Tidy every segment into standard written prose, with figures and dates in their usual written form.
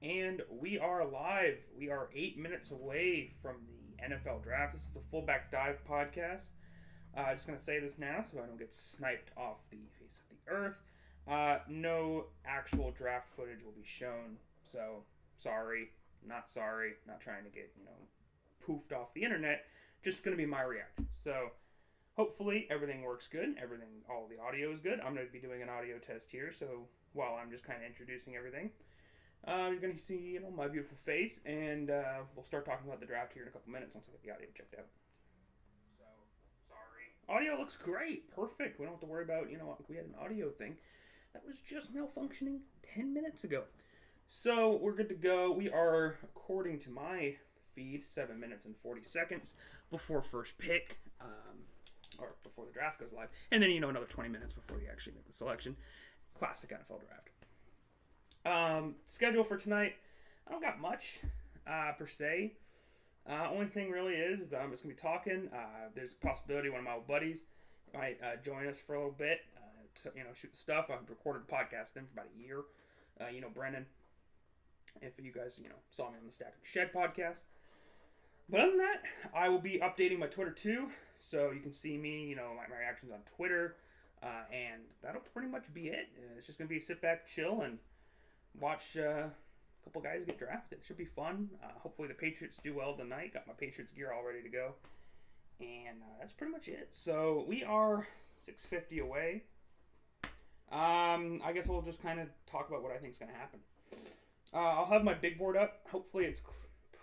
And we are live. We are 8 minutes away from the NFL draft. This is the Fullback Dive podcast. Just going to say this now so I don't get sniped off the face of the earth. No actual draft footage will be shown. So, sorry. Not sorry. Not trying to get, poofed off the internet. Just going to be my reaction. So, hopefully everything works good. All the audio is good. I'm going to be doing an audio test here. So, while I'm just kind of introducing everything. You're going to see, my beautiful face, and we'll start talking about the draft here in a couple minutes once I get the audio checked out. So, sorry. Audio looks great. Perfect. We don't have to worry about, we had an audio thing that was just malfunctioning 10 minutes ago. So, we're good to go. We are, according to my feed, 7 minutes and 40 seconds before first pick, or before the draft goes live. And then, another 20 minutes before we actually make the selection. Classic NFL draft. Schedule for tonight, I don't got much per se. Only thing really is I'm just going to be talking. There's a possibility one of my old buddies might join us for a little bit to shoot the stuff. I've recorded a podcast with him for about a year. Brennan, if you guys saw me on the Stack and Shed podcast. But other than that, I will be updating my Twitter too, so you can see me, my reactions on Twitter, and that'll pretty much be it. It's just going to be a sit back, chill, and watch a couple guys get drafted. It should be fun. Hopefully the Patriots do well tonight. Got my Patriots gear all ready to go. And that's pretty much it. So we are 6:50 away. I guess we'll just kind of talk about what I think is going to happen. I'll have my big board up. Hopefully it's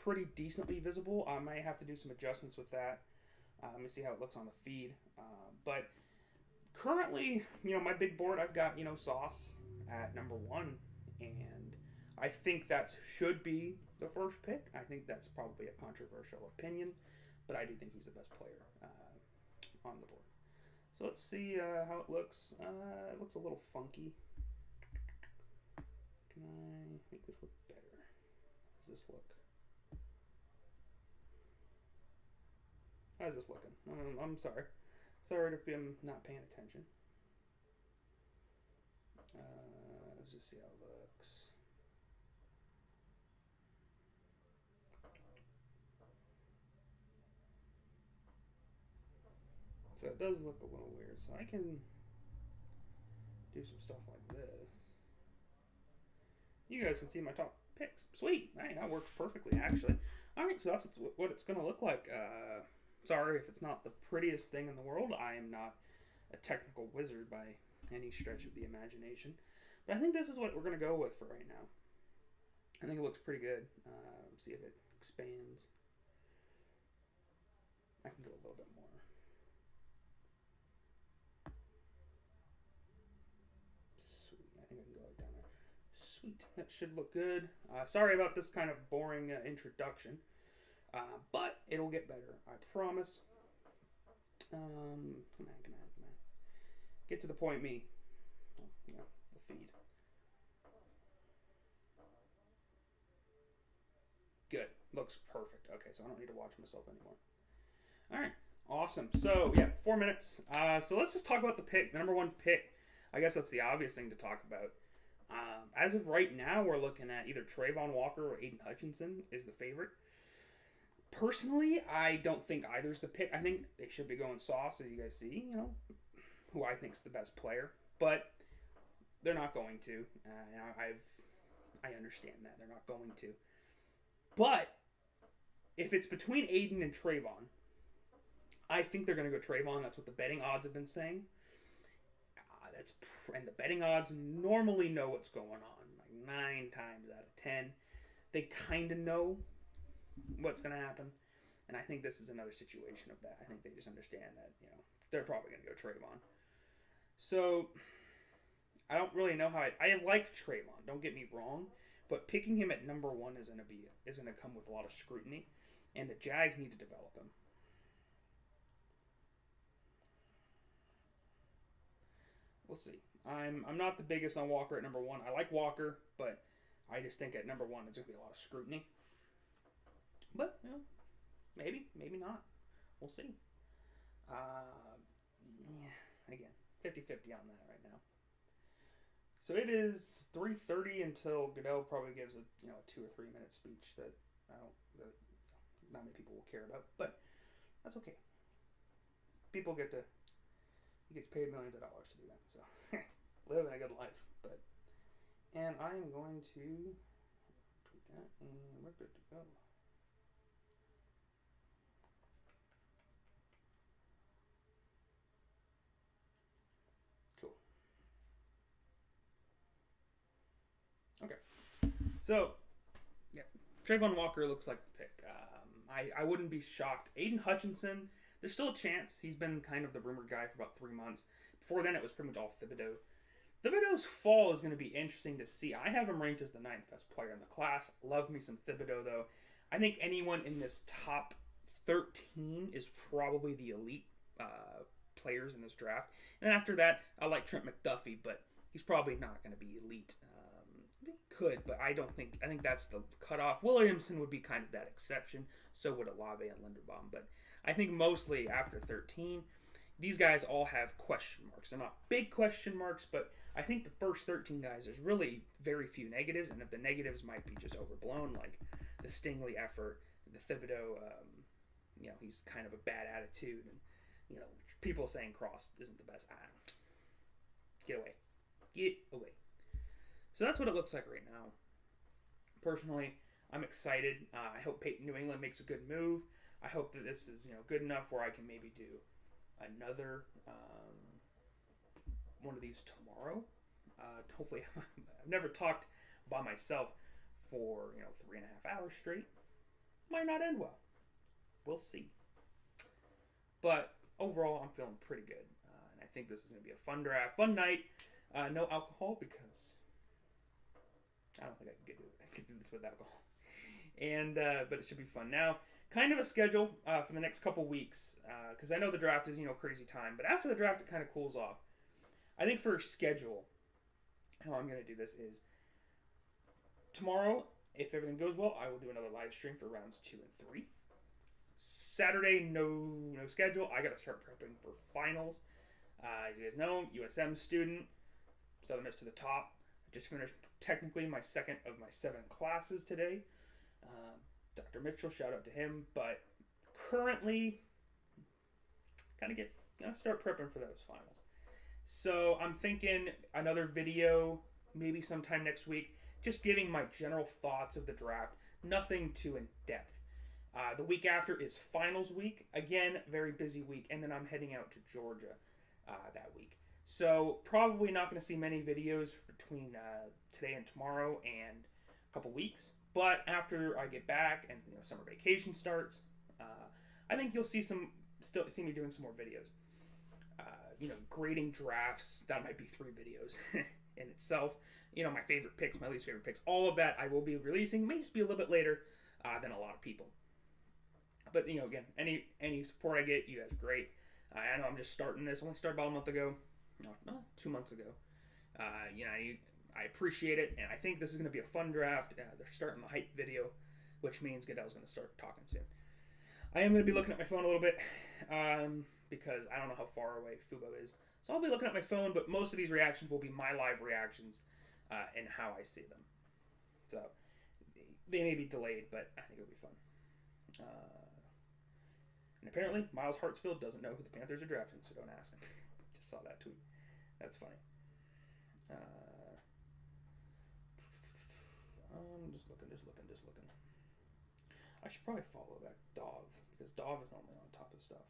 pretty decently visible. I might have to do some adjustments with that. Let me see how it looks on the feed. But currently, my big board, I've got, Sauce at number 1. And I think that should be the first pick. I think that's probably a controversial opinion, but I do think he's the best player on the board. So let's see how it looks. It looks a little funky. Can I make this look better? How does this look? How's this looking? I'm sorry. Sorry if I'm not paying attention. Let's just see how it looks. So it does look a little weird. So I can do some stuff like this. You guys can see my top picks. Sweet. All right, that works perfectly, actually. All right, so that's what it's going to look like. Sorry if it's not the prettiest thing in the world. I am not a technical wizard by any stretch of the imagination. But I think this is what we're going to go with for right now. I think it looks pretty good. See if it expands. I can go a little bit more. Sweet. I think I can go right down there. Sweet. That should look good. Sorry about this kind of boring introduction. But it'll get better. I promise. Come on. Get to the point, me. Oh, the feed. Good. Looks perfect. Okay, so I don't need to watch myself anymore. All right. Awesome. So, 4 minutes. So let's just talk about the pick. The number 1 pick. I guess that's the obvious thing to talk about. As of right now, we're looking at either Trayvon Walker or Aiden Hutchinson is the favorite. Personally, I don't think either's the pick. I think they should be going Sauce, as you guys see, who I think is the best player. But they're not going to. I understand that. They're not going to. But if it's between Aiden and Trayvon, I think they're going to go Trayvon. That's what the betting odds have been saying. And the betting odds normally know what's going on. Like 9 times out of 10. They kind of know what's going to happen. And I think this is another situation of that. I think they just understand that, they're probably going to go Trayvon. So, I don't really know how I like Trayvon, don't get me wrong. But picking him at number 1 is going to come with a lot of scrutiny. And the Jags need to develop him. We'll see. I'm not the biggest on Walker at number 1. I like Walker, but I just think at number 1 there's going to be a lot of scrutiny. But, maybe not. We'll see. Again, 50-50 on that right now. So it is 3:30 until Goodell probably gives a 2 or 3 minute speech that I don't that not many people will care about, but that's okay. People get to he gets paid millions of dollars to do that, so living a good life. But and I am going to tweet that, and we're good to go. Cool. Okay. So yeah, Trayvon Walker looks like the pick. I wouldn't be shocked. Aiden Hutchinson, there's still a chance. He's been kind of the rumored guy for about 3 months. Before then, it was pretty much all Thibodeau. Thibodeau's fall is going to be interesting to see. I have him ranked as the 9th best player in the class. Love me some Thibodeau, though. I think anyone in this top 13 is probably the elite players in this draft. And after that, I like Trent McDuffie, but he's probably not going to be elite. He could, but I don't think. I think that's the cutoff. Williamson would be kind of that exception. So would Olave and Linderbaum. But I think mostly after 13, these guys all have question marks. They're not big question marks, but I think the first 13 guys, there's really very few negatives, and if the negatives might be just overblown, like the Stingley effort, the Thibodeau, he's kind of a bad attitude, and people saying Cross isn't the best. Get away, get away. So that's what it looks like right now. Personally, I'm excited. I hope New England makes a good move. I hope that this is good enough where I can maybe do another one of these tomorrow. Hopefully, I've never talked by myself for 3.5 hours straight. Might not end well. We'll see. But overall, I'm feeling pretty good, and I think this is going to be a fun draft, fun night. No alcohol because I don't think I can do this with alcohol. And but it should be fun. Now, kind of a schedule for the next couple weeks because I know the draft is crazy time, but after the draft it kind of cools off. I think for a schedule, how I'm going to do this is tomorrow, if everything goes well, I will do another live stream for rounds 2 and 3. Saturday, no schedule. I got to start prepping for finals. As you guys know, USM student, Southern Miss to the top. I just finished technically my second of my 7 classes today. Dr. Mitchell, shout out to him. But currently, gotta start prepping for those finals. So I'm thinking another video, maybe sometime next week, just giving my general thoughts of the draft. Nothing too in depth. The week after is finals week. Again, very busy week. And then I'm heading out to Georgia that week. So probably not going to see many videos between today and tomorrow and a couple weeks. But after I get back and summer vacation starts, I think you'll see me doing some more videos. Grading drafts, that might be 3 videos in itself. My favorite picks, my least favorite picks, all of that I will be releasing. May just be a little bit later than a lot of people. But again, any support I get, you guys are great. I know I'm just starting this. Only started about a month ago. No, 2 months ago. I appreciate it, and I think this is going to be a fun draft. They're starting the hype video, which means Goodell's going to start talking soon. I am going to be looking at my phone a little bit because I don't know how far away Fubo is. So I'll be looking at my phone, but most of these reactions will be my live reactions and how I see them. So they may be delayed, but I think it'll be fun. And apparently, Miles Hartsfield doesn't know who the Panthers are drafting, so don't ask him. Just saw that tweet. That's funny. Just looking. I should probably follow that Dov, because Dov is normally on top of stuff.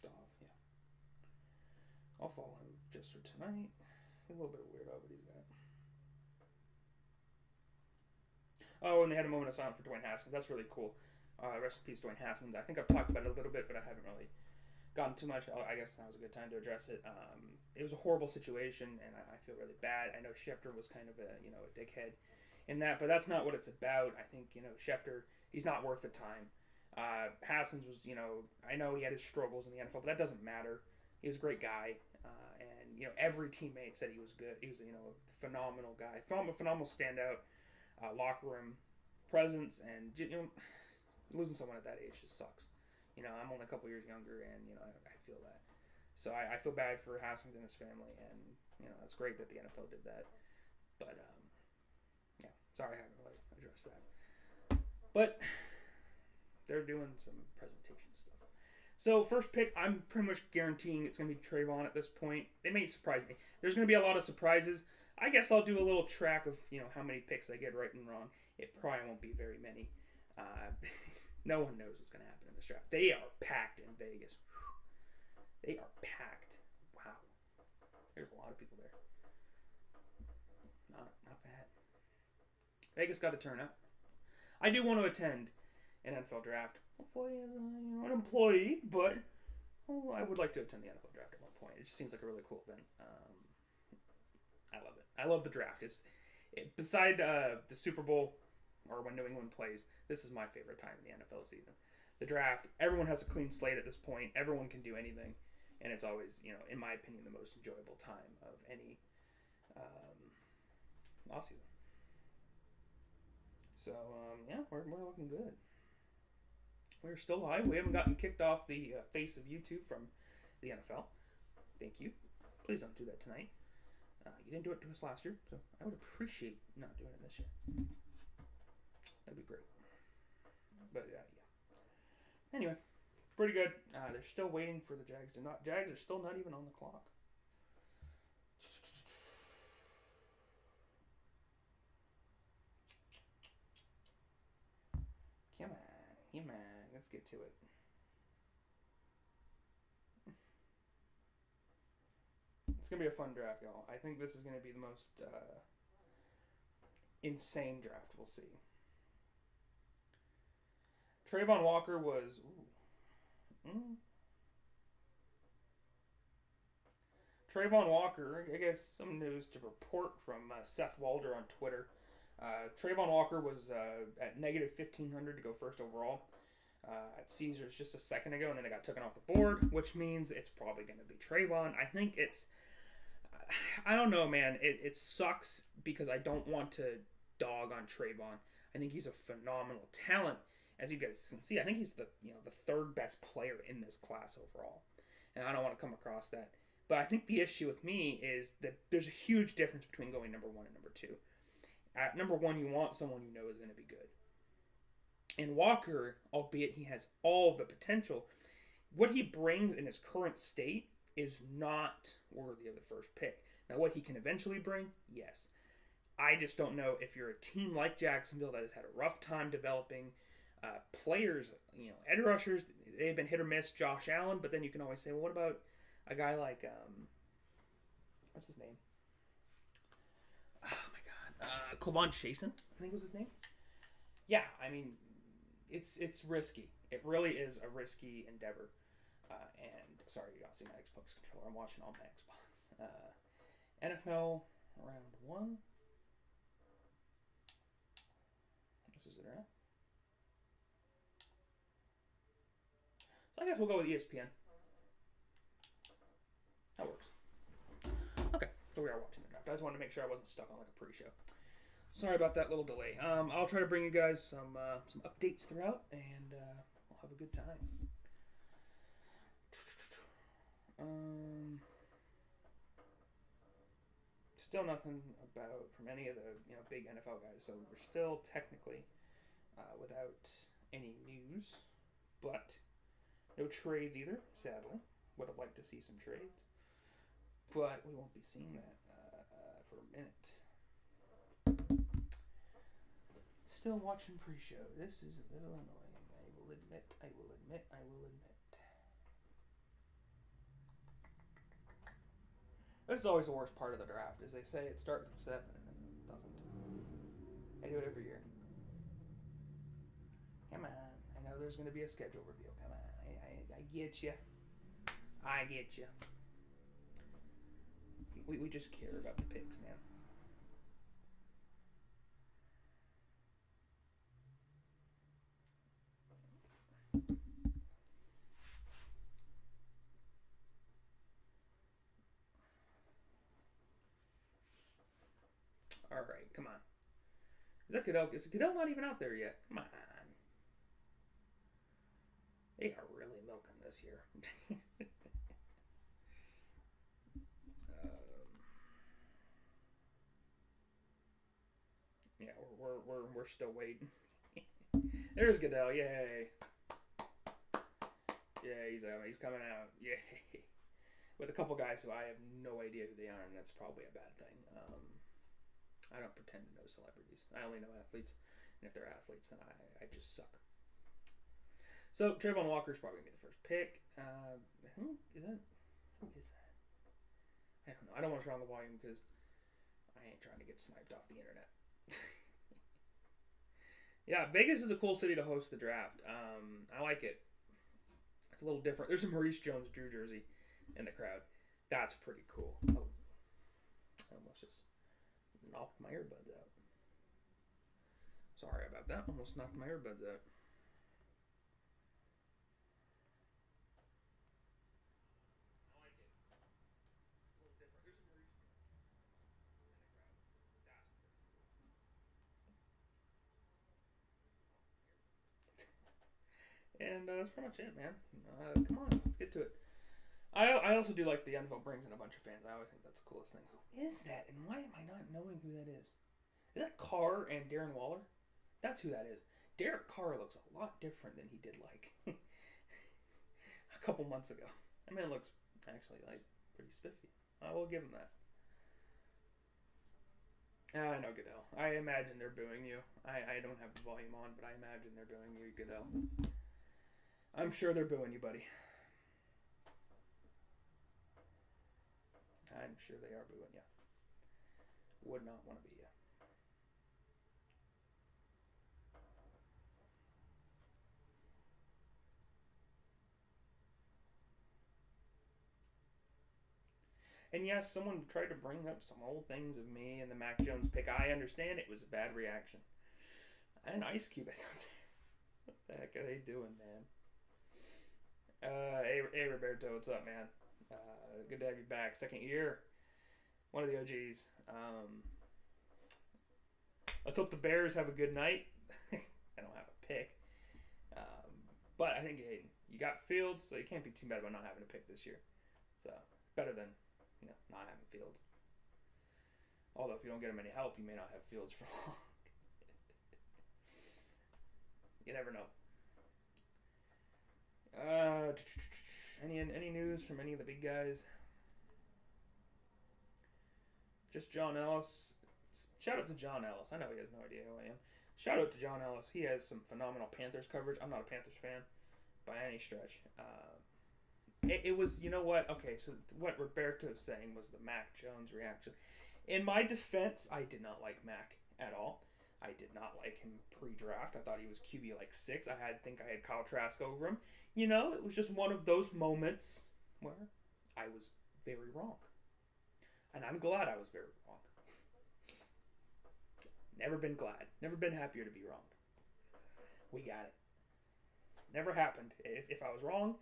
Dov, yeah. I'll follow him just for tonight. He's a little bit of a weirdo, but he's got. Oh, and they had a moment of silence for Dwayne Haskins. That's really cool. Rest in peace, Dwayne Haskins. I think I've talked about it a little bit, but I haven't really gotten too much. I guess that was a good time to address it. It was a horrible situation, and I feel really bad. I know Schefter was kind of a dickhead in that, but that's not what it's about. I think Schefter, he's not worth the time. Haskins was, I know he had his struggles in the NFL, but that doesn't matter. He was a great guy, and every teammate said he was good. He was a phenomenal guy, phenomenal standout, locker room presence, and losing someone at that age just sucks. I'm only a couple years younger, and I feel that. So I feel bad for Haskins and his family, and it's great that the NFL did that. But yeah, sorry I haven't really addressed that. But they're doing some presentation stuff. So first pick, I'm pretty much guaranteeing it's going to be Trayvon at this point. They may surprise me. There's going to be a lot of surprises. I guess I'll do a little track of how many picks I get right and wrong. It probably won't be very many. No one knows what's going to happen in this draft. They are packed in Vegas. They are packed. Wow. There's a lot of people there. Not bad. Vegas got to turn up. I do want to attend an NFL draft. Hopefully as an employee, but I would like to attend the NFL draft at one point. It just seems like a really cool event. I love it. I love the draft. Beside the Super Bowl or when New England plays, this is my favorite time in the NFL season. The draft, everyone has a clean slate at this point. Everyone can do anything. And it's always, in my opinion, the most enjoyable time of any offseason. So, yeah, we're looking good. We're still live. We haven't gotten kicked off the face of YouTube from the NFL. Thank you. Please don't do that tonight. You didn't do it to us last year, so I would appreciate not doing it this year. That'd be great. But, yeah. Anyway, pretty good. They're still waiting for the Jags to not... Jags are still not even on the clock. Come on. Let's get to it. It's going to be a fun draft, y'all. I think this is going to be the most insane draft we'll see. Trayvon Walker was... Trayvon Walker, I guess some news to report from Seth Walder on Twitter. Trayvon Walker was at negative 1,500 to go first overall at Caesars just a second ago, and then it got taken off the board, which means it's probably going to be Trayvon. I think I don't know, man. It sucks because I don't want to dog on Trayvon. I think he's a phenomenal talent. As you guys can see, I think he's the third best player in this class overall. And I don't want to come across that. But I think the issue with me is that there's a huge difference between going number 1 and number 2. At number 1, you want someone you know is going to be good. And Walker, albeit he has all the potential, what he brings in his current state is not worthy of the first pick. Now, what he can eventually bring, yes. I just don't know if you're a team like Jacksonville that has had a rough time developing players, edge rushers, they've been hit or miss, Josh Allen, but then you can always say, well, what about a guy like, what's his name? Oh, my God. Clavon Chasen, I think was his name. Yeah, I mean, it's risky. It really is a risky endeavor. And, sorry, you don't see my Xbox controller. I'm watching on my Xbox. NFL round 1. This is it, right? So I guess we'll go with ESPN. That works. Okay, so we are watching the draft. I just wanted to make sure I wasn't stuck on like a pre-show. Sorry about that little delay. I'll try to bring you guys some updates throughout, and we'll have a good time. Still nothing from any of the big NFL guys, so we're still technically without any news, but no trades either. Sadly, would have liked to see some trades, but we won't be seeing that for a minute. Still watching pre-show. This is a little annoying. I will admit. This is always the worst part of the draft, is they say it starts at 7 and then it doesn't. I do it every year. Come on. I know there's going to be a schedule reveal. Come on. I get you. I get you. We just care about the picks, man. All right, come on. Is Goodell not even out there yet? Come on. They are really milking this year. we're still waiting. There's Goodell. Yay. Yeah, he's coming out. Yay. With a couple guys who I have no idea who they are, and that's probably a bad thing. I don't pretend to know celebrities. I only know athletes. And if they're athletes, then I just suck. So, Trayvon Walker's probably going to be the first pick. Who is that? I don't know. I don't want to turn on the volume because I ain't trying to get sniped off the internet. Yeah, Vegas is a cool city to host the draft. I like it. It's a little different. There's a Maurice Jones-Drew jersey in the crowd. That's pretty cool. Oh, I almost just knocked my earbuds out. Sorry about that. Almost knocked my earbuds out. And that's pretty much it, man. Come on, let's get to it. I also do like the NFL brings in a bunch of fans. I always think that's the coolest thing. Who is that, and why am I not knowing who that is? Is that Carr and Darren Waller? That's who that is. Derek Carr looks a lot different than he did like a couple months ago. I mean, it looks actually like pretty spiffy. I will give him that. I know, Goodell. I imagine they're booing you. I don't have the volume on, but I imagine they're booing you, Goodell. I'm sure they're booing you, buddy. I'm sure they are booing you. Would not want to be you. And yes, someone tried to bring up some old things of me and the Mac Jones pick. I understand it was a bad reaction. And Ice Cube is out there. What the heck are they doing, man? Hey Roberto, what's up, man? Good to have you back. Second year. One of the OGs. Let's hope the Bears have a good night. I don't have a pick. But I think, hey, you got Fields, so you can't be too bad about not having a pick this year. So, better than, not having Fields. Although, if you don't get him any help, you may not have Fields for long. You never know. Any news from any of the big guys? Just John Ellis. Shout out to John Ellis. I know he has no idea who I am. Shout out to John Ellis. He has some phenomenal Panthers coverage. I'm not a Panthers fan by any stretch. It was, you know what? Okay, so what Roberto was saying was the Mac Jones reaction. In my defense, I did not like Mac at all. I did not like him pre-draft. I thought he was QB like 6. I had Kyle Trask over him. It was just one of those moments where I was very wrong. And I'm glad I was very wrong. Never been glad. Never been happier to be wrong. We got it. It's never happened. If I was wrong,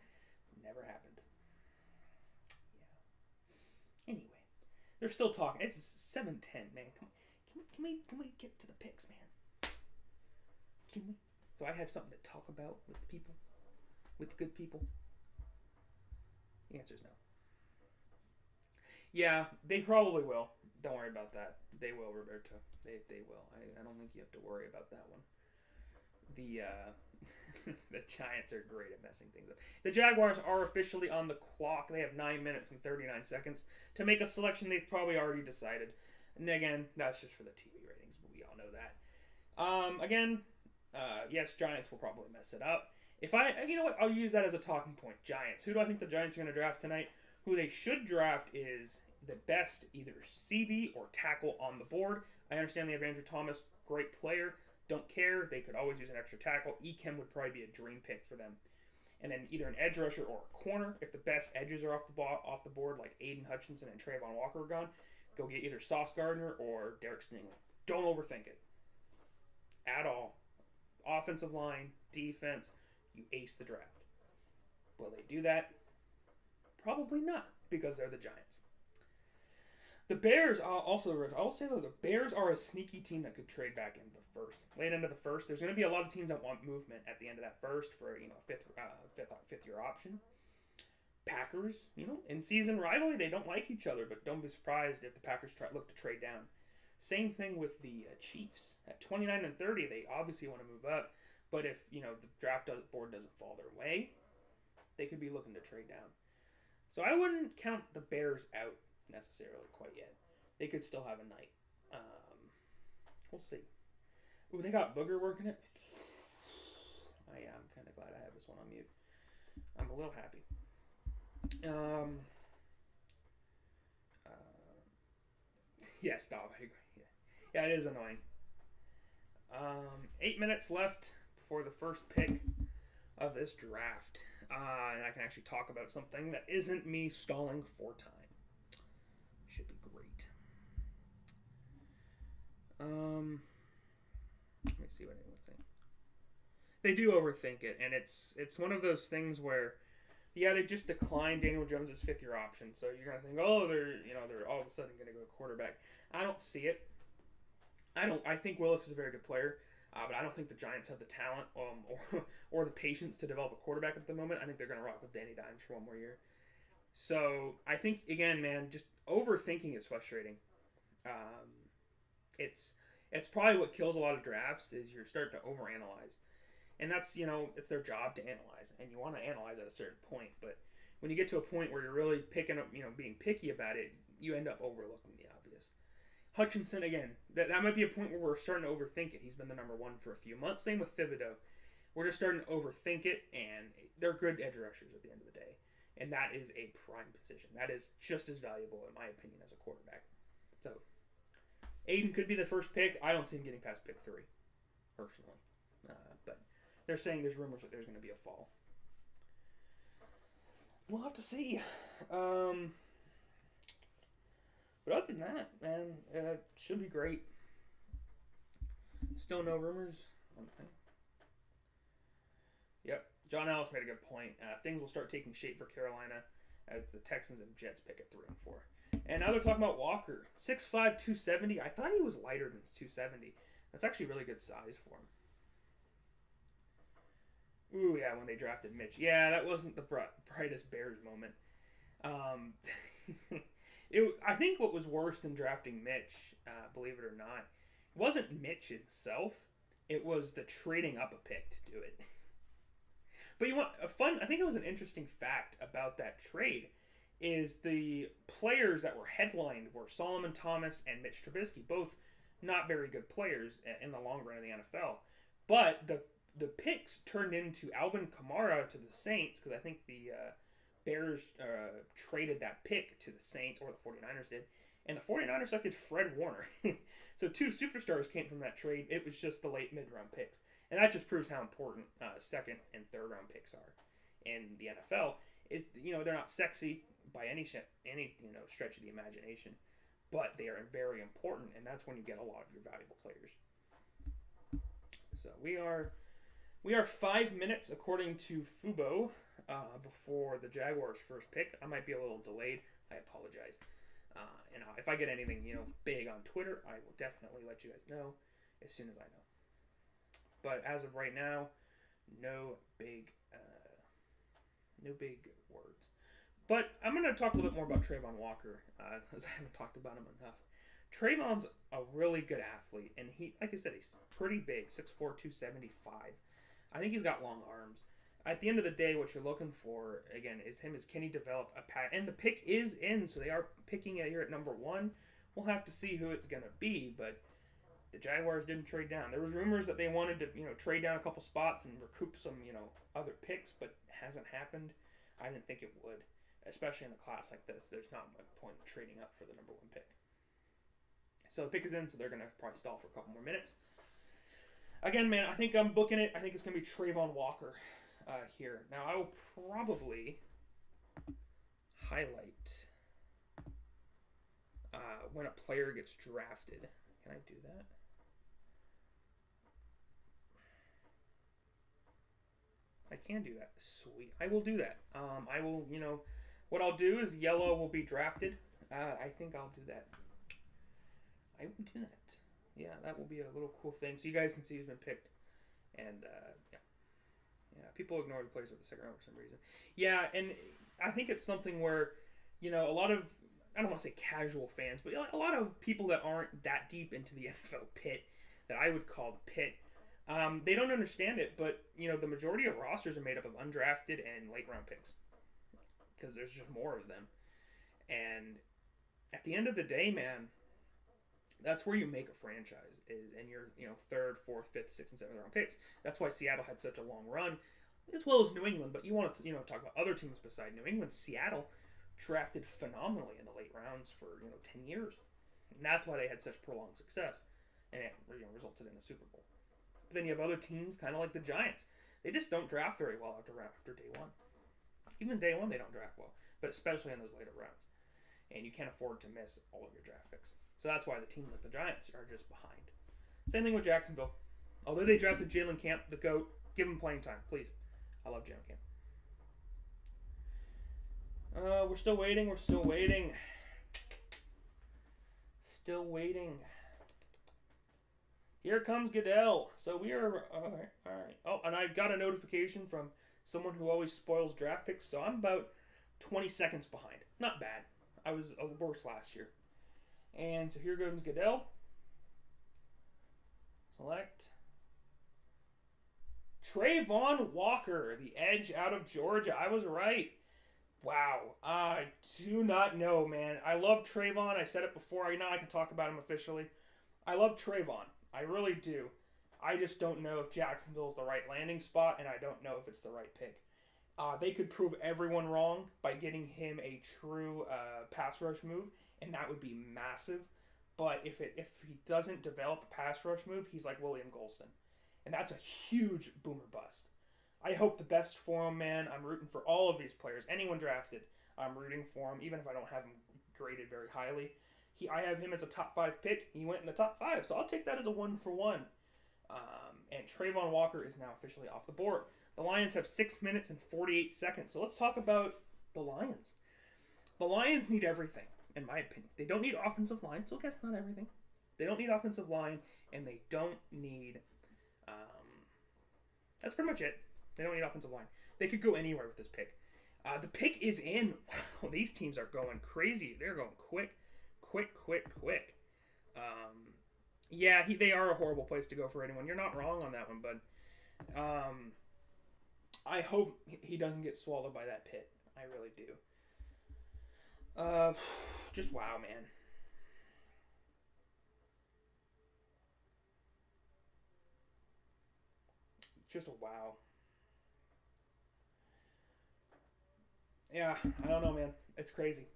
never happened. Yeah. Anyway, they're still talking. It's 7:10, man. Can we get to the picks, man? Can we? So I have something to talk about with the people, with the good people. The answer is no. Yeah, they probably will. Don't worry about that. They will, Roberto. They will. I don't think you have to worry about that one. The the Giants are great at messing things up. The Jaguars are officially on the clock. They have 9 minutes and 39 seconds to make a selection they've probably already decided. And again, that's just for the TV ratings, but we all know that. Yes, Giants will probably mess it up. You know what? I'll use that as a talking point. Giants. Who do I think the Giants are going to draft tonight? Who they should draft is the best either CB or tackle on the board. I understand they have Andrew Thomas, great player. Don't care. They could always use an extra tackle. Ekem would probably be a dream pick for them. And then either an edge rusher or a corner. If the best edges are off the board, like Aiden Hutchinson and Trayvon Walker are gone, go get either Sauce Gardner or Derek Stingley. Don't overthink it at all. Offensive line, defense, you ace the draft. Will they do that? Probably not, because they're the Giants. The Bears also, I will say though, the Bears are a sneaky team that could trade back into the first, late into the first. There's going to be a lot of teams that want movement at the end of that first for fifth year option. Packers, in season rivalry, they don't like each other, but don't be surprised if the Packers look to trade down Same thing with the Chiefs. At 29 and 30, they obviously want to move up. But if, the draft board doesn't fall their way, they could be looking to trade down. So I wouldn't count the Bears out necessarily quite yet. They could still have a night. We'll see. Ooh, they got Booger working it. I'm kind of glad I have this one on mute. I'm a little happy. Yes, Dom, I agree. Yeah, it is annoying. 8 minutes left before the first pick of this draft. And I can actually talk about something that isn't me stalling for time. Should be great. Let me see what anyone's saying. They do overthink it, and it's one of those things where, yeah, they just declined Daniel Jones' fifth-year option, so you're gonna think, oh, they're all of a sudden gonna go quarterback. I don't see it. I think Willis is a very good player, but I don't think the Giants have the talent or the patience to develop a quarterback at the moment. I think they're gonna rock with Danny Dimes for one more year. So I think, again, man, just overthinking is frustrating. It's probably what kills a lot of drafts is you're starting to overanalyze. And that's, it's their job to analyze. And you want to analyze at a certain point. But when you get to a point where you're really picking up, being picky about it, you end up overlooking the obvious. Hutchinson, again, that might be a point where we're starting to overthink it. He's been the number one for a few months. Same with Thibodeau. We're just starting to overthink it. And they're good edge rushers at the end of the day. And that is a prime position. That is just as valuable, in my opinion, as a quarterback. So, Aiden could be the first pick. I don't see him getting past pick 3, personally. But they're saying there's rumors that there's going to be a fall. We'll have to see. But other than that, man, it should be great. Still no rumors. Yep. John Ellis made a good point. Things will start taking shape for Carolina as the Texans and Jets pick at 3 and 4. And now they're talking about Walker. 6'5", 270. I thought he was lighter than 270. That's actually really good size for him. Ooh, yeah, when they drafted Mitch. Yeah, that wasn't the brightest Bears moment. I think what was worse than drafting Mitch, believe it or not, wasn't Mitch himself. It was the trading up a pick to do it. But I think it was an interesting fact about that trade is the players that were headlined were Solomon Thomas and Mitch Trubisky, both not very good players in the long run of the NFL. But the picks turned into Alvin Kamara to the Saints, because I think the Bears traded that pick to the Saints, or the 49ers did, and the 49ers selected Fred Warner. So 2 superstars came from that trade. It was just the late mid-round picks. And that just proves how important second and third round picks are in the NFL. They're not sexy by any stretch of the imagination, but they are very important, and that's when you get a lot of your valuable players. So we are 5 minutes according to Fubo before the Jaguars' first pick. I might be a little delayed. I apologize. And if I get anything big on Twitter, I will definitely let you guys know as soon as I know. But as of right now, no big words. But I'm going to talk a little bit more about Trayvon Walker, as I haven't talked about him enough. Trayvon's a really good athlete, and he, like I said, he's pretty big, 6'4", 275. I think he's got long arms. At the end of the day, what you're looking for, again, is can he develop a pattern? And the pick is in, so they are picking it here at number 1. We'll have to see who it's going to be, but the Jaguars didn't trade down. There was rumors that they wanted to, trade down a couple spots and recoup some, other picks, but it hasn't happened. I didn't think it would, especially in a class like this. There's not much point in trading up for the number 1 pick. So the pick is in, so they're going to probably stall for a couple more minutes. Again, man, I think I'm booking it. I think it's going to be Trayvon Walker here. Now, I will probably highlight when a player gets drafted. Can I do that? I can do that. Sweet. I will do that. I will, what I'll do is yellow will be drafted. I think I'll do that. I will do that. Yeah, that will be a little cool thing. So you guys can see who's been picked. And, yeah, people ignore the players of the second round for some reason. Yeah, and I think it's something where, a lot of, I don't want to say casual fans, but a lot of people that aren't that deep into the NFL pit, that I would call the pit, they don't understand it. But the majority of rosters are made up of undrafted and late round picks because there's just more of them. And at the end of the day, man, that's where you make a franchise is in your third, fourth, fifth, sixth, and seventh round picks. That's why Seattle had such a long run, as well as New England. But you want to talk about other teams beside New England. Seattle drafted phenomenally in the late rounds for 10 years, and that's why they had such prolonged success, and it resulted in a Super Bowl. But then you have other teams, kind of like the Giants. They just don't draft very well after day one. Even day one, they don't draft well, but especially in those later rounds. And you can't afford to miss all of your draft picks. So that's why the teams like the Giants are just behind. Same thing with Jacksonville. Although they drafted Jalen Camp, the GOAT, give him playing time, please. I love Jalen Camp. We're still waiting. Still waiting. Here comes Goodell. So we are... All right. Oh, and I've got a notification from someone who always spoils draft picks. So I'm about 20 seconds behind. Not bad. I was worse last year. And so here goes Goodell. Select. Trayvon Walker, the edge out of Georgia. I was right. Wow. I do not know, man. I love Trayvon. I said it before. Now I can talk about him officially. I love Trayvon. I really do. I just don't know if Jacksonville is the right landing spot, and I don't know if it's the right pick. They could prove everyone wrong by getting him a true pass rush move, and that would be massive. But if he doesn't develop a pass rush move, he's like William Golston. And that's a huge boomer bust. I hope the best for him, man. I'm rooting for all of these players. Anyone drafted, I'm rooting for him, even if I don't have him graded very highly. I have him as a top 5 pick. He went in the top 5, so I'll take that as a 1-for-1. And Trayvon Walker is now officially off the board. The Lions have 6 minutes and 48 seconds. So let's talk about the Lions. The Lions need everything, in my opinion. They don't need offensive line, so I guess not everything. They don't need offensive line, and they don't need... that's pretty much it. They don't need offensive line. They could go anywhere with this pick. The pick is in. Wow, these teams are going crazy. They're going quick. Yeah, they are a horrible place to go for anyone. You're not wrong on that one, but I hope he doesn't get swallowed by that pit. I really do. Just wow, man. Just a wow. Yeah, I don't know, man. It's crazy.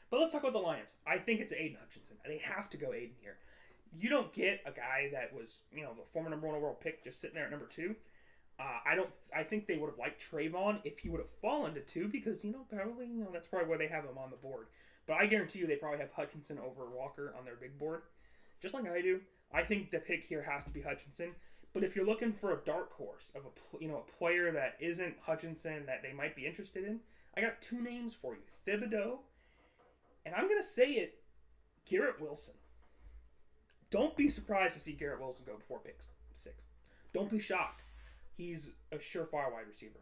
But let's talk about the Lions. I think it's Aiden Hutchinson. They have to go Aiden here. You don't get a guy that was, the former number 1 overall pick just sitting there at number 2. I think they would have liked Trayvon if he would have fallen to 2 because, probably, that's probably where they have him on the board. But I guarantee you they probably have Hutchinson over Walker on their big board. Just like I do. I think the pick here has to be Hutchinson. But if you're looking for a dark horse of a player that isn't Hutchinson that they might be interested in, I got 2 names for you. Thibodeau, and I'm going to say it, Garrett Wilson. Don't be surprised to see Garrett Wilson go before pick 6. Don't be shocked. He's a surefire wide receiver.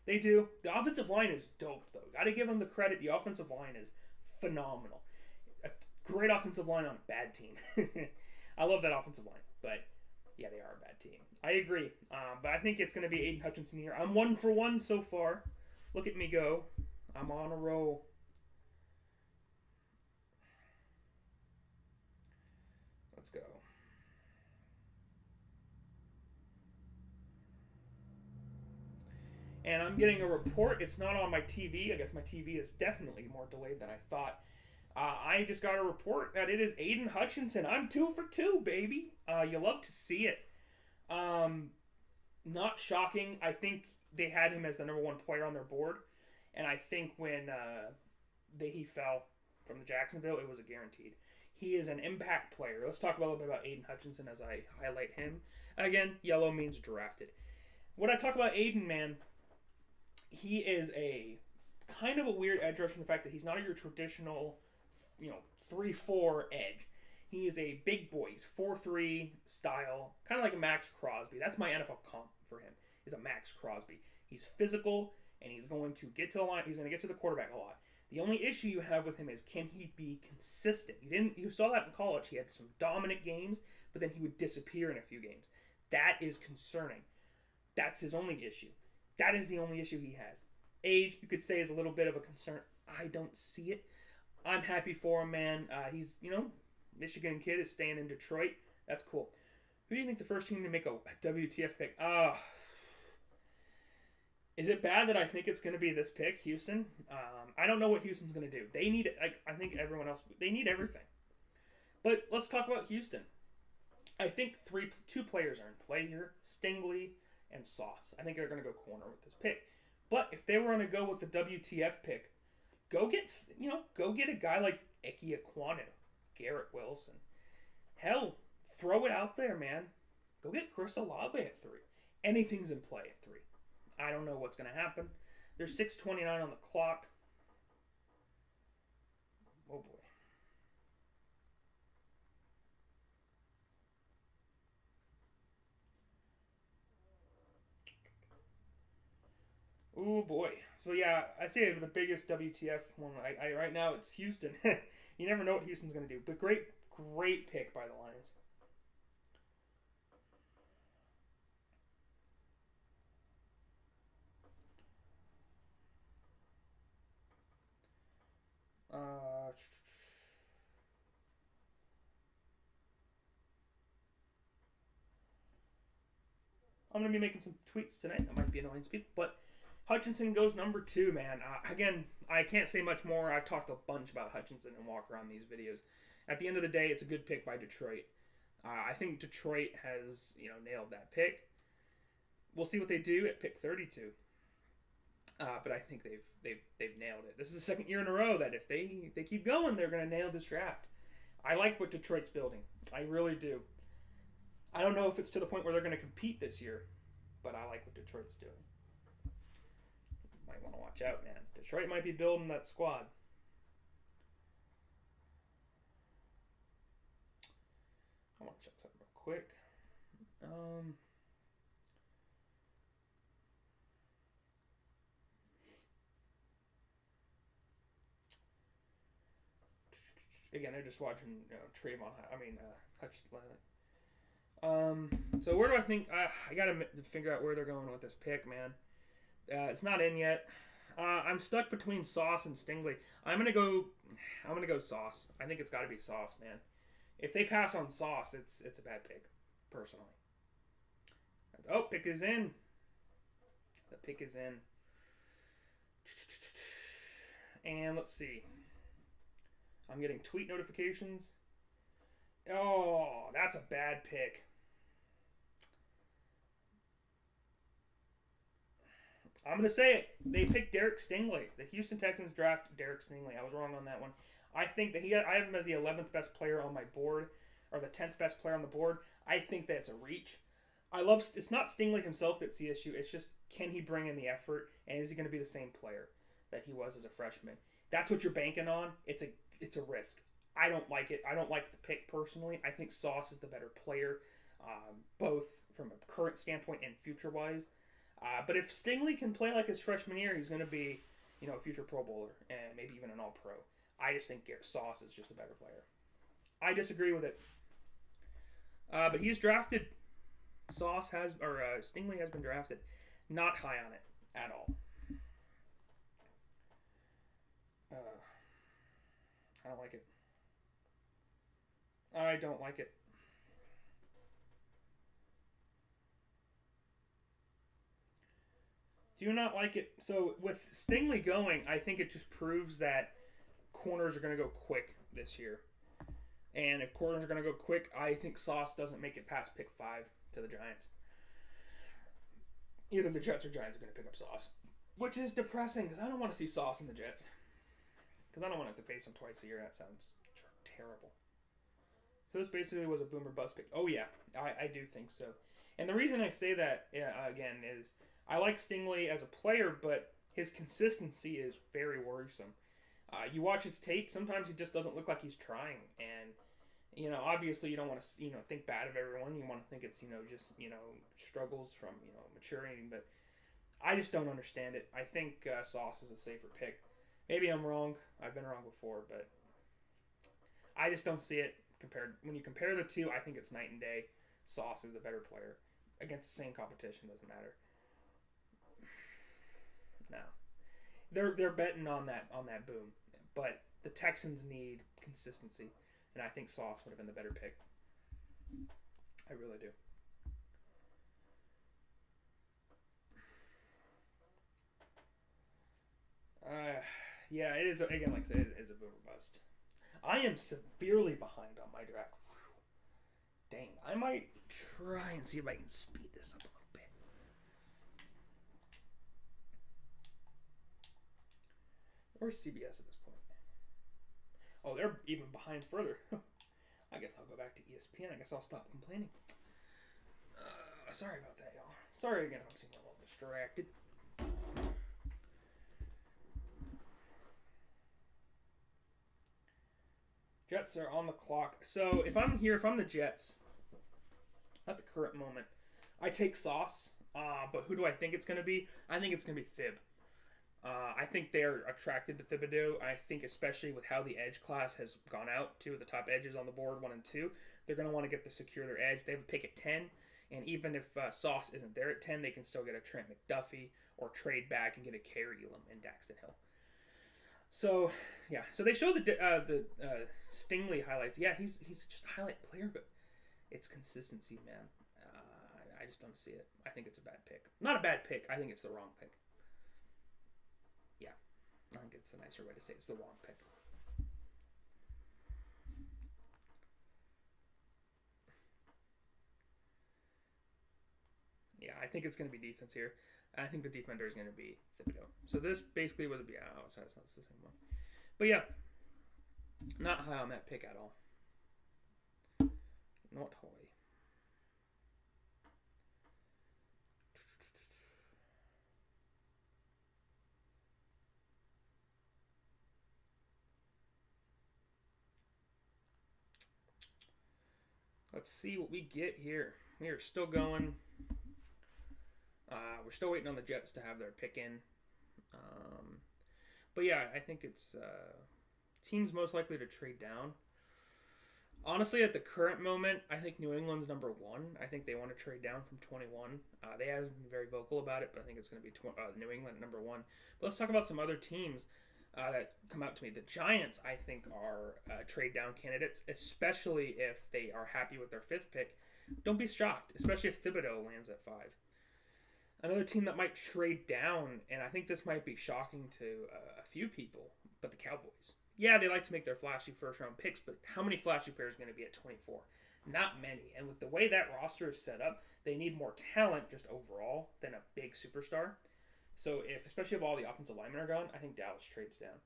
They do. The offensive line is dope, though. Got to give them the credit. The offensive line is phenomenal. A great offensive line on a bad team. I love that offensive line, but yeah, they are a bad team. I agree. But I think it's going to be Aiden Hutchinson here. I'm 1-for-1 so far. Look at me go. I'm on a roll. Let's go. And I'm getting a report. It's not on my TV. I guess my TV is definitely more delayed than I thought. I just got a report that it is Aiden Hutchinson. I'm 2 for 2, baby. You love to see it. Not shocking. I think they had him as the number 1 player on their board. And I think when he fell from the Jacksonville, it was a guaranteed. He is an impact player. Let's talk a little bit about Aiden Hutchinson as I highlight him. Again, yellow means drafted. When I talk about Aiden, man, he is a kind of a weird edge rusher in the fact that he's not your traditional, 3-4 edge. He is a big boy. He's 4-3 style, kind of like a Max Crosby. That's my NFL comp for him, is a Max Crosby. He's physical, and he's going to get to the line. He's going to get to the quarterback a lot. The only issue you have with him is, can he be consistent? You saw that in college. He had some dominant games, but then he would disappear in a few games. That is concerning. That's his only issue. That is the only issue he has. Age, you could say, is a little bit of a concern. I don't see it. I'm happy for him, man. He's, Michigan kid is staying in Detroit. That's cool. Who do you think the first team to make a WTF pick? Is it bad that I think it's going to be this pick, Houston? I don't know what Houston's going to do. They need, I think everyone else, they need everything. But let's talk about Houston. I think two players are in play here, Stingley and Sauce. I think they're going to go corner with this pick. But if they were going to go with the WTF pick, go get a guy like Ike Ekwonu, Garrett Wilson. Hell, throw it out there, man. Go get Chris Olave at 3. Anything's in play at 3. I don't know what's going to happen. There's 6:29 on the clock. Oh, boy. Oh, boy. So, yeah, I say the biggest WTF one. Right now, it's Houston. You never know what Houston's going to do. But great pick by the Lions. I'm going to be making some tweets tonight. That might be annoying to people, but Hutchinson goes number 2, man. Again, I can't say much more. I've talked a bunch about Hutchinson and Walker on these videos. At the end of the day, it's a good pick by Detroit. I think Detroit has, nailed that pick. We'll see what they do at pick 32. But I think they've nailed it. This is the second year in a row that if they keep going, they're going to nail this draft. I like what Detroit's building. I really do. I don't know if it's to the point where they're going to compete this year, but I like what Detroit's doing. Might want to watch out, man. Detroit might be building that squad. I want to check something real quick. Again, they're just watching Trayvon. Hutchinson. So where do I think I gotta figure out where they're going with this pick, man? It's not in yet. I'm stuck between Sauce and Stingley. I'm gonna go Sauce. I think it's got to be Sauce, man. If they pass on Sauce, it's a bad pick, personally. Oh, pick is in. The pick is in. And let's see. I'm getting tweet notifications. Oh, that's a bad pick. I'm going to say it. They picked Derek Stingley. The Houston Texans drafted Derek Stingley. I was wrong on that one. I think that I have him as the 11th best player on my board, or the 10th best player on the board. I think that's a reach. It's not Stingley himself that's the issue. It's just, can he bring in the effort, and is he going to be the same player that he was as a freshman? That's what you're banking on. It's a risk. I don't like it. I don't like the pick personally. I think Sauce is the better player, both from a current standpoint and future-wise. But if Stingley can play like his freshman year, he's going to be, a future Pro Bowler and maybe even an All-Pro. I just think Sauce is just a better player. I disagree with it. But he's drafted. Stingley has been drafted. Not high on it at all. I don't like it. I don't like it. Do not like it. So with Stingley going, I think it just proves that corners are going to go quick this year. And if corners are going to go quick, I think Sauce doesn't make it past pick 5 to the Giants. Either the Jets or Giants are going to pick up Sauce. Which is depressing, because I don't want to see Sauce in the Jets. Because I don't want to have to face him twice a year. That sounds terrible. So this basically was a boomer bust pick. Oh, yeah. I do think so. And the reason I say that, again, is I like Stingley as a player, but his consistency is very worrisome. You watch his tape, sometimes he just doesn't look like he's trying. And, obviously you don't want to, think bad of everyone. You want to think it's, just, struggles from, maturing. But I just don't understand it. I think Sauce is a safer pick. Maybe I'm wrong. I've been wrong before, but I just don't see it compared. When you compare the two, I think it's night and day. Sauce is the better player against the same competition. Doesn't matter. No, they're betting on that boom, but the Texans need consistency, and I think Sauce would have been the better pick. I really do. Yeah, it is. Again, like I said, it is a boom or bust. I am severely behind on my draft. Whew. Dang, I might try and see if I can speed this up a little bit. Where's CBS at this point? Oh, they're even behind further. I guess I'll go back to ESPN. I guess I'll stop complaining. Sorry about that, y'all. Sorry again, I'm seeming a little distracted. Jets are on the clock. So if I'm the Jets, at the current moment, I take Sauce. But who do I think it's going to be? I think it's going to be Thib. I think they're attracted to Thibodeau. I think especially with how the edge class has gone out, two of the top edges on the board, 1 and 2, they're going to want to get to secure their edge. They have a pick at 10, and even if Sauce isn't there at 10, they can still get a Trent McDuffie or trade back and get a Kerry Elam and Daxton Hill. So yeah, so they show the Stingley highlights. Yeah, he's just a highlight player, but it's consistency, man. I just don't see it. I think it's a bad pick. Not a bad pick. I think it's the wrong pick. Yeah, I think it's a nicer way to say it. It's the wrong pick. Yeah, I think it's going to be defense here. I think the defender is going to be Thibodeau. So this basically was so that's not the same one. But yeah, not high on that pick at all. Not high. Let's see what we get here. We are still going. We're still waiting on the Jets to have their pick in. But yeah, I think it's teams most likely to trade down. Honestly, at the current moment, I think New England's number 1. I think they want to trade down from 21. They haven't been very vocal about it, but I think it's going to be New England at number 1. But let's talk about some other teams that come out to me. The Giants, I think, are trade down candidates, especially if they are happy with their 5th pick. Don't be shocked, especially if Thibodeau lands at 5. Another team that might trade down, and I think this might be shocking to a few people, but the Cowboys. Yeah, they like to make their flashy first-round picks, but how many flashy players are going to be at 24? Not many. And with the way that roster is set up, they need more talent just overall than a big superstar. So especially if all the offensive linemen are gone, I think Dallas trades down.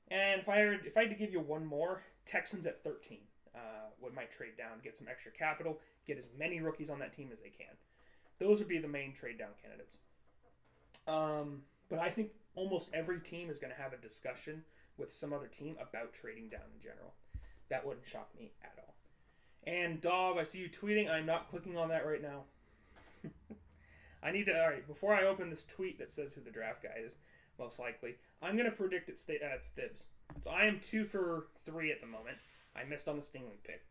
And if I had to give you one more, Texans at 13 might trade down, get some extra capital, get as many rookies on that team as they can. Those would be the main trade down candidates. But I think almost every team is going to have a discussion with some other team about trading down in general. That wouldn't shock me at all. And Dov, I see you tweeting. I'm not clicking on that right now. I need to, all right, before I open this tweet that says who the draft guy is, most likely, I'm going to predict it's Thibs. So I am 2 for 3 at the moment. I missed on the Stingley pick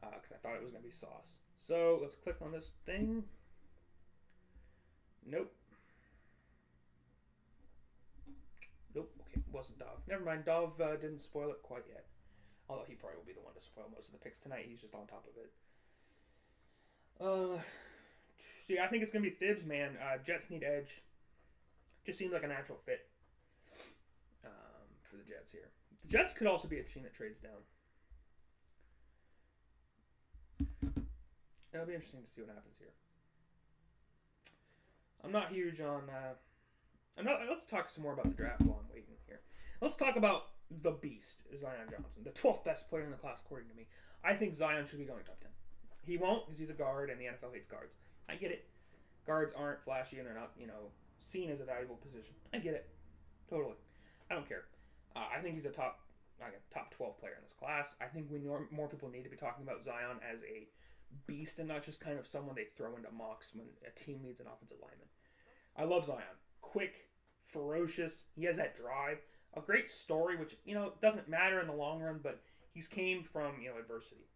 because I thought it was going to be Sauce. So let's click on this thing. Nope. Nope. Okay, it wasn't Dov. Never mind. Dov didn't spoil it quite yet. Although he probably will be the one to spoil most of the picks tonight. He's just on top of it. See, I think it's going to be Thibs, man. Jets need edge. Just seems like a natural fit for the Jets here. The Jets could also be a team that trades down. It'll be interesting to see what happens here. I'm not huge on... let's talk some more about the draft while I'm waiting here. Let's talk about the beast, Zion Johnson. The 12th best player in the class, according to me. I think Zion should be going top 10. He won't, because he's a guard, and the NFL hates guards. I get it. Guards aren't flashy, and they're not, seen as a valuable position. I get it. Totally. I don't care. I think he's a top 12 player in this class. I think more people need to be talking about Zion as a beast and not just kind of someone they throw into mocks when a team needs an offensive lineman. I love Zion. Quick, ferocious. He has that drive. a great story, which doesn't matter in the long run, but he's came from adversity,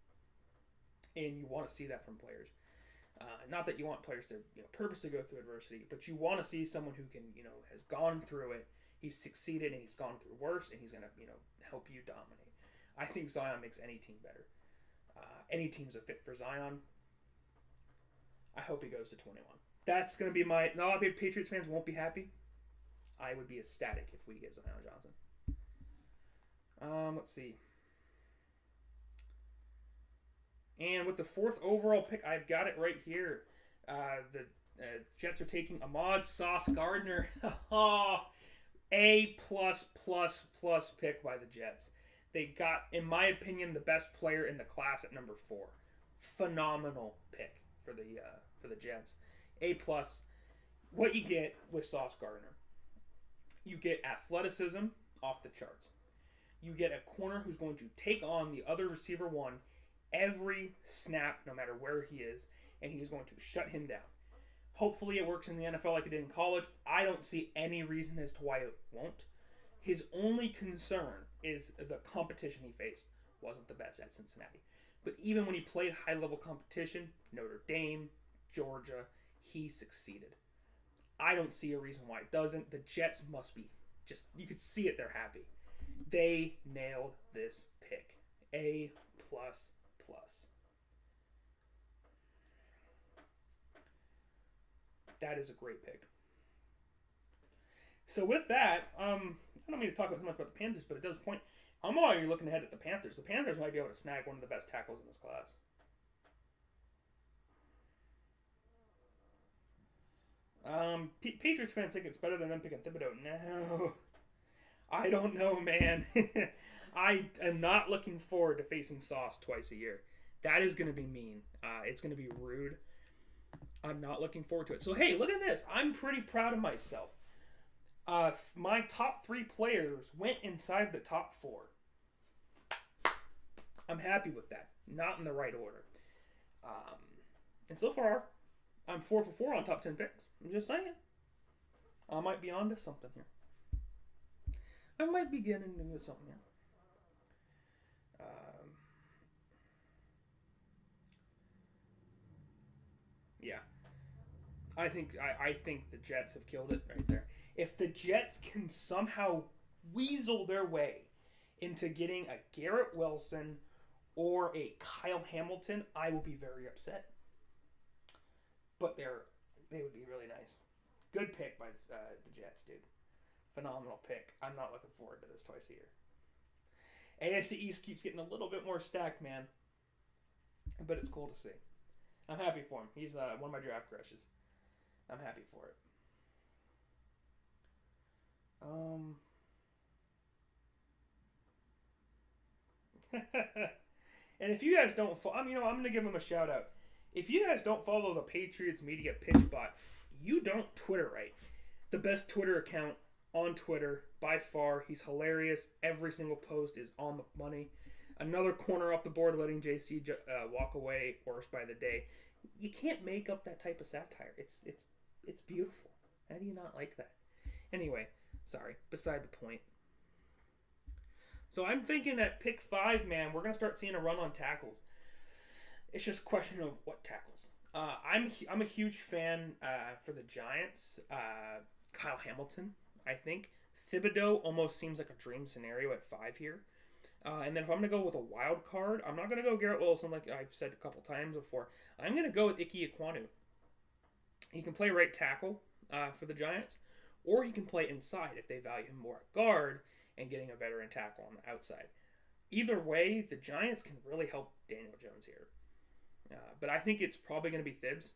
and you want to see that from players. Not that you want players to purposely go through adversity, but you want to see someone who can has gone through it, he's succeeded, and he's gone through worse, and he's gonna help you dominate. I think Zion makes any team better. Any team's a fit for Zion. I hope he goes to 21. That's gonna be my. A lot of Patriots fans won't be happy. I would be ecstatic if we get Zion Johnson. Let's see. And with the 4th overall pick, I've got it right here. The Jets are taking Ahmad Sauce Gardner. A plus pick by the Jets. They got, in my opinion, the best player in the class at number 4. Phenomenal pick for the Jets. A plus. What you get with Sauce Gardner, you get athleticism off the charts. You get a corner who's going to take on the other receiver one every snap, no matter where he is, and he is going to shut him down. Hopefully it works in the NFL like it did in college. I don't see any reason as to why it won't. His only concern is the competition he faced wasn't the best at Cincinnati. But even when he played high-level competition, Notre Dame, Georgia, he succeeded. I don't see a reason why it doesn't. The Jets must be just, you could see it, they're happy. They nailed this pick. A plus. That is a great pick. So with that, I don't mean to talk so much about the Panthers, but it does point. I'm already looking ahead at the Panthers. The Panthers might be able to snag one of the best tackles in this class. Patriots fans think it's better than them picking Thibodeau. No. I don't know, man. I am not looking forward to facing Sauce twice a year. That is going to be mean. It's going to be rude. I'm not looking forward to it. So, hey, look at this. I'm pretty proud of myself. My top 3 players went inside the top 4. I'm happy with that. Not in the right order. And so far, I'm 4 for 4 on top 10 picks. I'm just saying. I might be onto something here. I might be getting into something here. Yeah. I think the Jets have killed it right there. If the Jets can somehow weasel their way into getting a Garrett Wilson or a Kyle Hamilton, I will be very upset. But they would be really nice. Good pick by the Jets, dude. Phenomenal pick. I'm not looking forward to this twice a year. AFC East keeps getting a little bit more stacked, man. But it's cool to see. I'm happy for him. He's one of my draft crushes. I'm happy for it. And if you guys don't follow, I'm going to give him a shout out. If you guys don't follow the Patriots Media PitchBot, you don't Twitter right. The best Twitter account on Twitter by far. He's hilarious. Every single post is on the money. Another corner off the board, letting JC walk away worse by the day. You can't make up that type of satire. It's beautiful. How do you not like that? Anyway, sorry. Beside the point. So I'm thinking at pick 5, man, we're gonna start seeing a run on tackles. It's just a question of what tackles. I'm a huge fan for the Giants. Kyle Hamilton, I think. Thibodeau almost seems like a dream scenario at 5 here. And then if I'm going to go with a wild card, I'm not going to go Garrett Wilson like I've said a couple times before. I'm going to go with Ike Ekwonu. He can play right tackle for the Giants, or he can play inside if they value him more at guard and getting a veteran tackle on the outside. Either way, the Giants can really help Daniel Jones here. But I think it's probably going to be Thibs.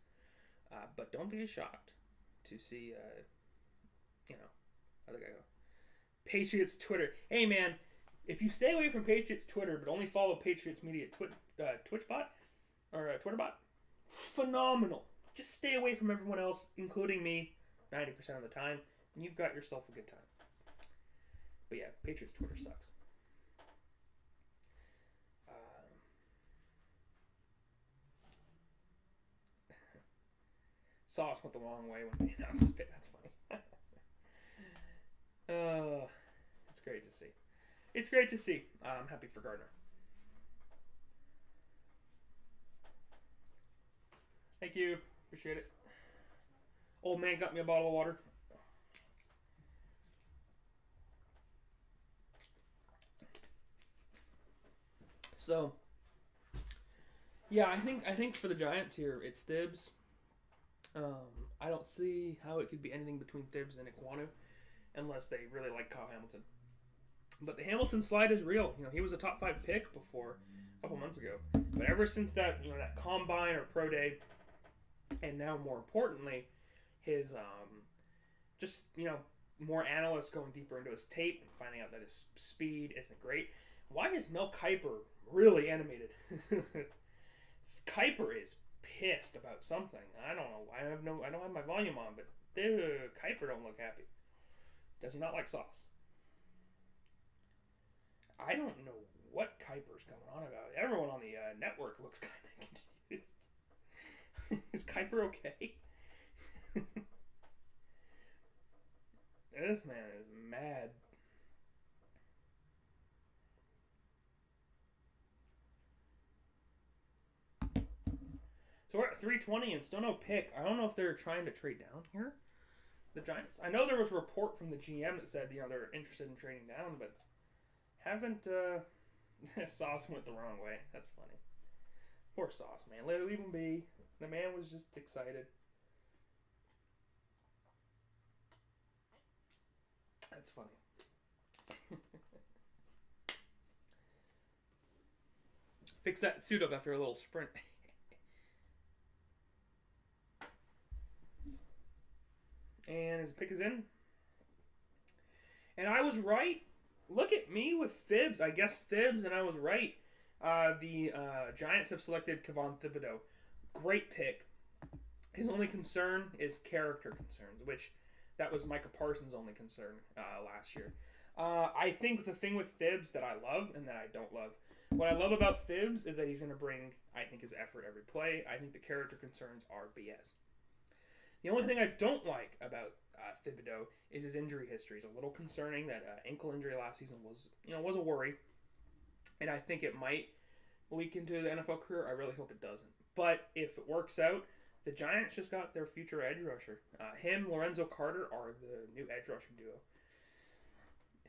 But don't be shocked to see, how'd the guy go? Patriots Twitter. Hey, man. If you stay away from Patriots Twitter, but only follow Patriots Media Twitchbot or Twitterbot, phenomenal. Just stay away from everyone else, including me, 90% of the time, and you've got yourself a good time. But yeah, Patriots Twitter sucks. Sauce went the wrong way when they announced this pick. That's funny. It's great to see. It's great to see. I'm happy for Gardner. Thank you. Appreciate it. Old man got me a bottle of water. So, yeah, I think for the Giants here, it's Thibs. I don't see how it could be anything between Thibs and Iquanu, unless they really like Kyle Hamilton. But the Hamilton slide is real. You know, he was a top 5 pick before a couple months ago, but ever since that, you know, that combine or pro day, and now more importantly, his just, you know, more analysts going deeper into his tape and finding out that his speed isn't great. Why is Mel Kiper really animated? Kiper is pissed about something. I don't know. I don't have my volume on, but Kiper don't look happy. Does he not like sauce? I don't know what Kiper's going on about. Everyone on the network looks kind of confused. Is Kiper okay? This man is mad. So we're at 320 and still no pick. I don't know if they're trying to trade down here, the Giants. I know there was a report from the GM that said, you know, they're interested in trading down, but haven't. Sauce went the wrong way. That's funny. Poor Sauce, man. Leave him be. The man was just excited. That's funny. Fix that suit up after a little sprint. And his pick is in. And I was right. Look at me with Thibs. I guess Thibs, and I was right. The Giants have selected Kayvon Thibodeau. Great pick. His only concern is character concerns, which that was Micah Parsons' only concern last year. I think the thing with Thibs that I love and that I don't love, what I love about Thibs is that he's going to bring, I think, his effort every play. I think the character concerns are BS. The only thing I don't like about Thibodeau is his injury history. It's a little concerning. That ankle injury last season was a worry, and I think it might leak into the NFL career. I really hope it doesn't. But if it works out, the Giants just got their future edge rusher. Him, Lorenzo Carter are the new edge rushing duo.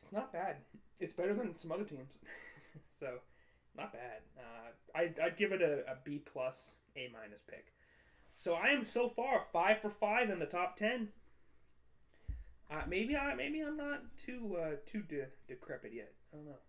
It's not bad. It's better than some other teams. So, not bad. I'd give it a B+, A- pick. So I am so far 5 for 5 in the top 10. Maybe I'm not too decrepit yet. I don't know.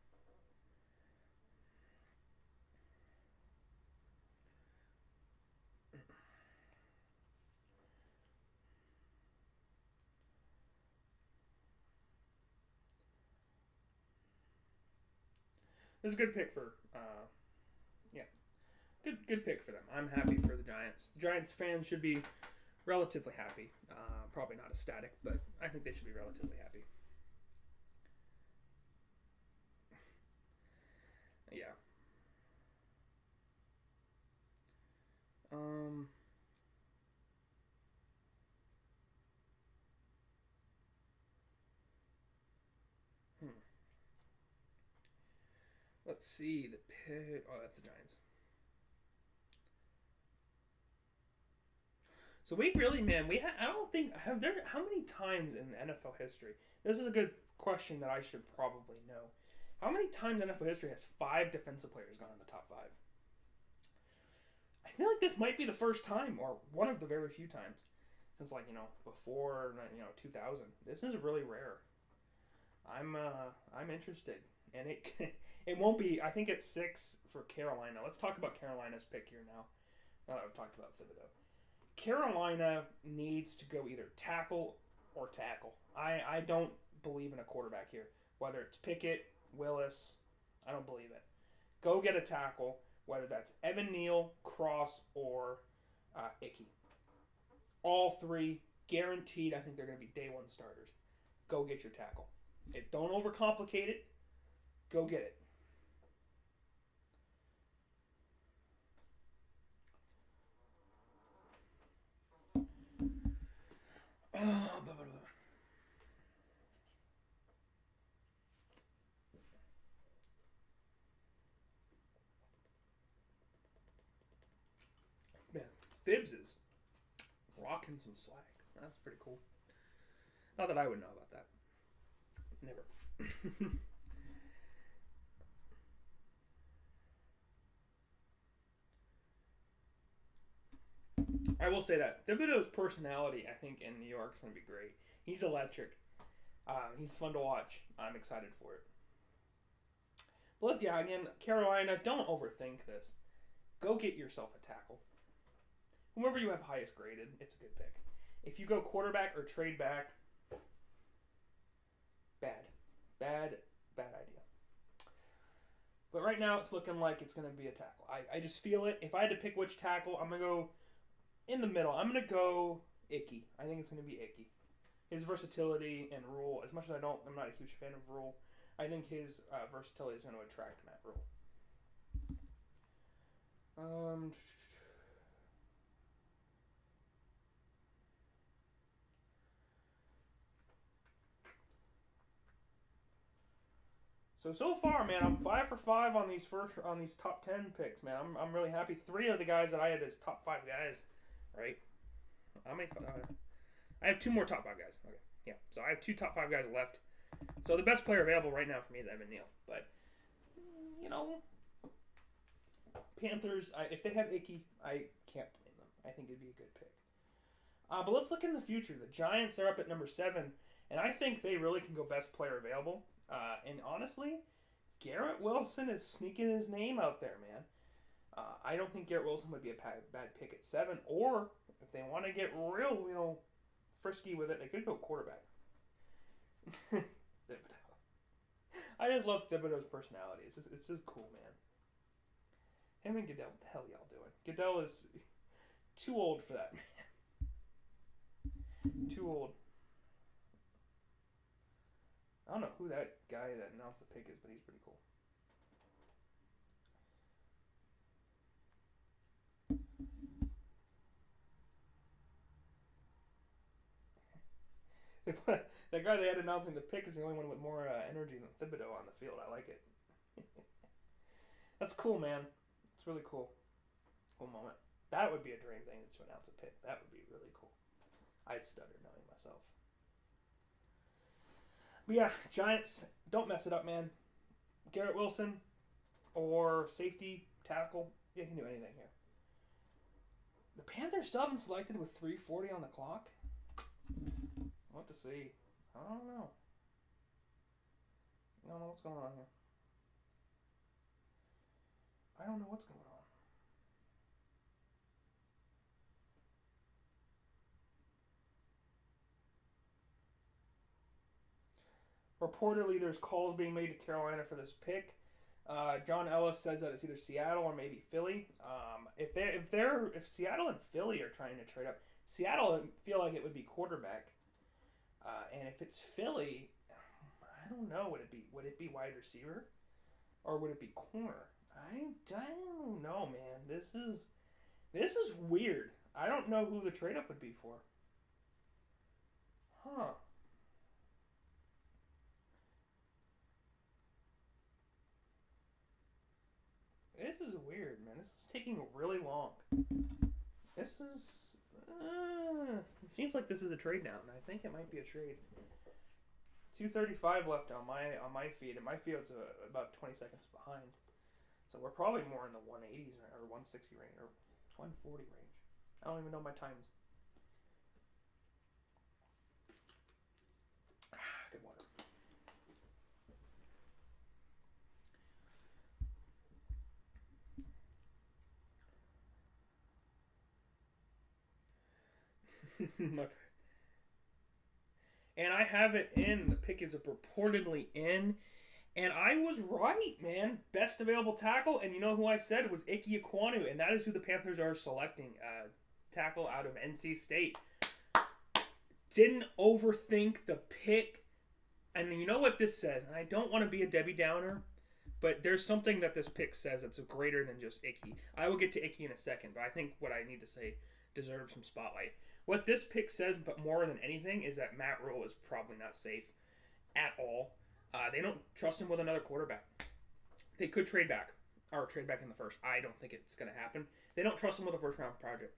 It was a good pick for good pick for them. I'm happy for the Giants. The Giants fans should be relatively happy. Probably not ecstatic, but I think they should be relatively happy. Yeah. Let's see the pick. Oh, that's the Giants. So we really, man, I don't think have there. How many times in NFL history? This is a good question that I should probably know. How many times in NFL history has 5 defensive players gone in the top 5? I feel like this might be the first time, or one of the very few times, since before 2000. This is really rare. I'm interested, and it won't be. I think it's 6 for Carolina. Let's talk about Carolina's pick here now. Now that I've talked about Thibodeau. Carolina needs to go either tackle or tackle. I don't believe in a quarterback here. Whether it's Pickett, Willis, I don't believe it. Go get a tackle, whether that's Evan Neal, Cross, or Icky. All 3 guaranteed. I think they're going to be day 1 starters. Go get your tackle. Don't overcomplicate it. Go get it. Phibbs is rocking some swag. That's pretty cool. Not that I would know about that. Never. I will say that Thibodeau's personality, I think, in New York is going to be great. He's electric. He's fun to watch. I'm excited for it. But yeah, again, Carolina, don't overthink this. Go get yourself a tackle. Whoever you have highest graded, it's a good pick. If you go quarterback or trade back, bad idea. But right now, it's looking like it's going to be a tackle. I just feel it. If I had to pick which tackle, I'm going to go in the middle. I'm going to go Icky. I think it's going to be Icky. His versatility and Rule, as much as I'm not a huge fan of Rule, I think his versatility is going to attract Matt Rule. So far, man, I'm 5 for 5 on these top 10 picks, man. I'm really happy. 3 of the guys that I had as top 5 guys, right? How many? I have 2 more top 5 guys. Okay, yeah. So I have 2 top 5 guys left. So the best player available right now for me is Evan Neal. But Panthers, if they have Icky, I can't blame them. I think it'd be a good pick. But let's look in the future. The Giants are up at number 7, and I think they really can go best player available. And honestly, Garrett Wilson is sneaking his name out there, man. I don't think Garrett Wilson would be a bad pick at 7. Or if they want to get real, frisky with it, they could go quarterback. I just love Thibodeau's personality. It's just cool, man. Him and Goodell, what the hell y'all doing? Goodell is too old for that, man. Too old. I don't know who that guy that announced the pick is, but he's pretty cool. That guy they had announcing the pick is the only one with more energy than Thibodeau on the field. I like it. That's cool, man. It's really cool. Cool moment. That would be a dream thing to announce a pick. That would be really cool. I'd stutter knowing myself. But yeah, Giants, don't mess it up, man. Garrett Wilson or safety, tackle, you can do anything here. The Panthers still haven't selected with 3:40 on the clock. What to see? I don't know. I don't know what's going on here. I don't know what's going on. Reportedly, there's calls being made to Carolina for this pick. John Ellis says that it's either Seattle or maybe Philly. If Seattle and Philly are trying to trade up, Seattle I feel like it would be quarterback. And if it's Philly, I don't know. Would it be wide receiver, or would it be corner? I don't know, man. This is weird. I don't know who the trade up would be for. Huh. This is weird, man. This is taking really long. This is... it seems like this is a trade now, and I think it might be a trade. 2:35 left on my feed, and my field's about 20 seconds behind. So we're probably more in the 180s or 160 range, or 140 range. I don't even know my times. Good water. And I have it in. The pick is reportedly in. And I was right, man. Best available tackle. And you know who I said was Ike Ekwonu. And that is who the Panthers are selecting. Tackle out of NC State. Didn't overthink the pick. And you know what this says? And I don't want to be a Debbie Downer. But there's something that this pick says that's greater than just Icky. I will get to Icky in a second. But I think what I need to say deserves some spotlight. What this pick says, but more than anything, is that Matt Rule is probably not safe at all. They don't trust him with another quarterback. They could trade back in the first. I don't think it's going to happen. They don't trust him with a first-round project.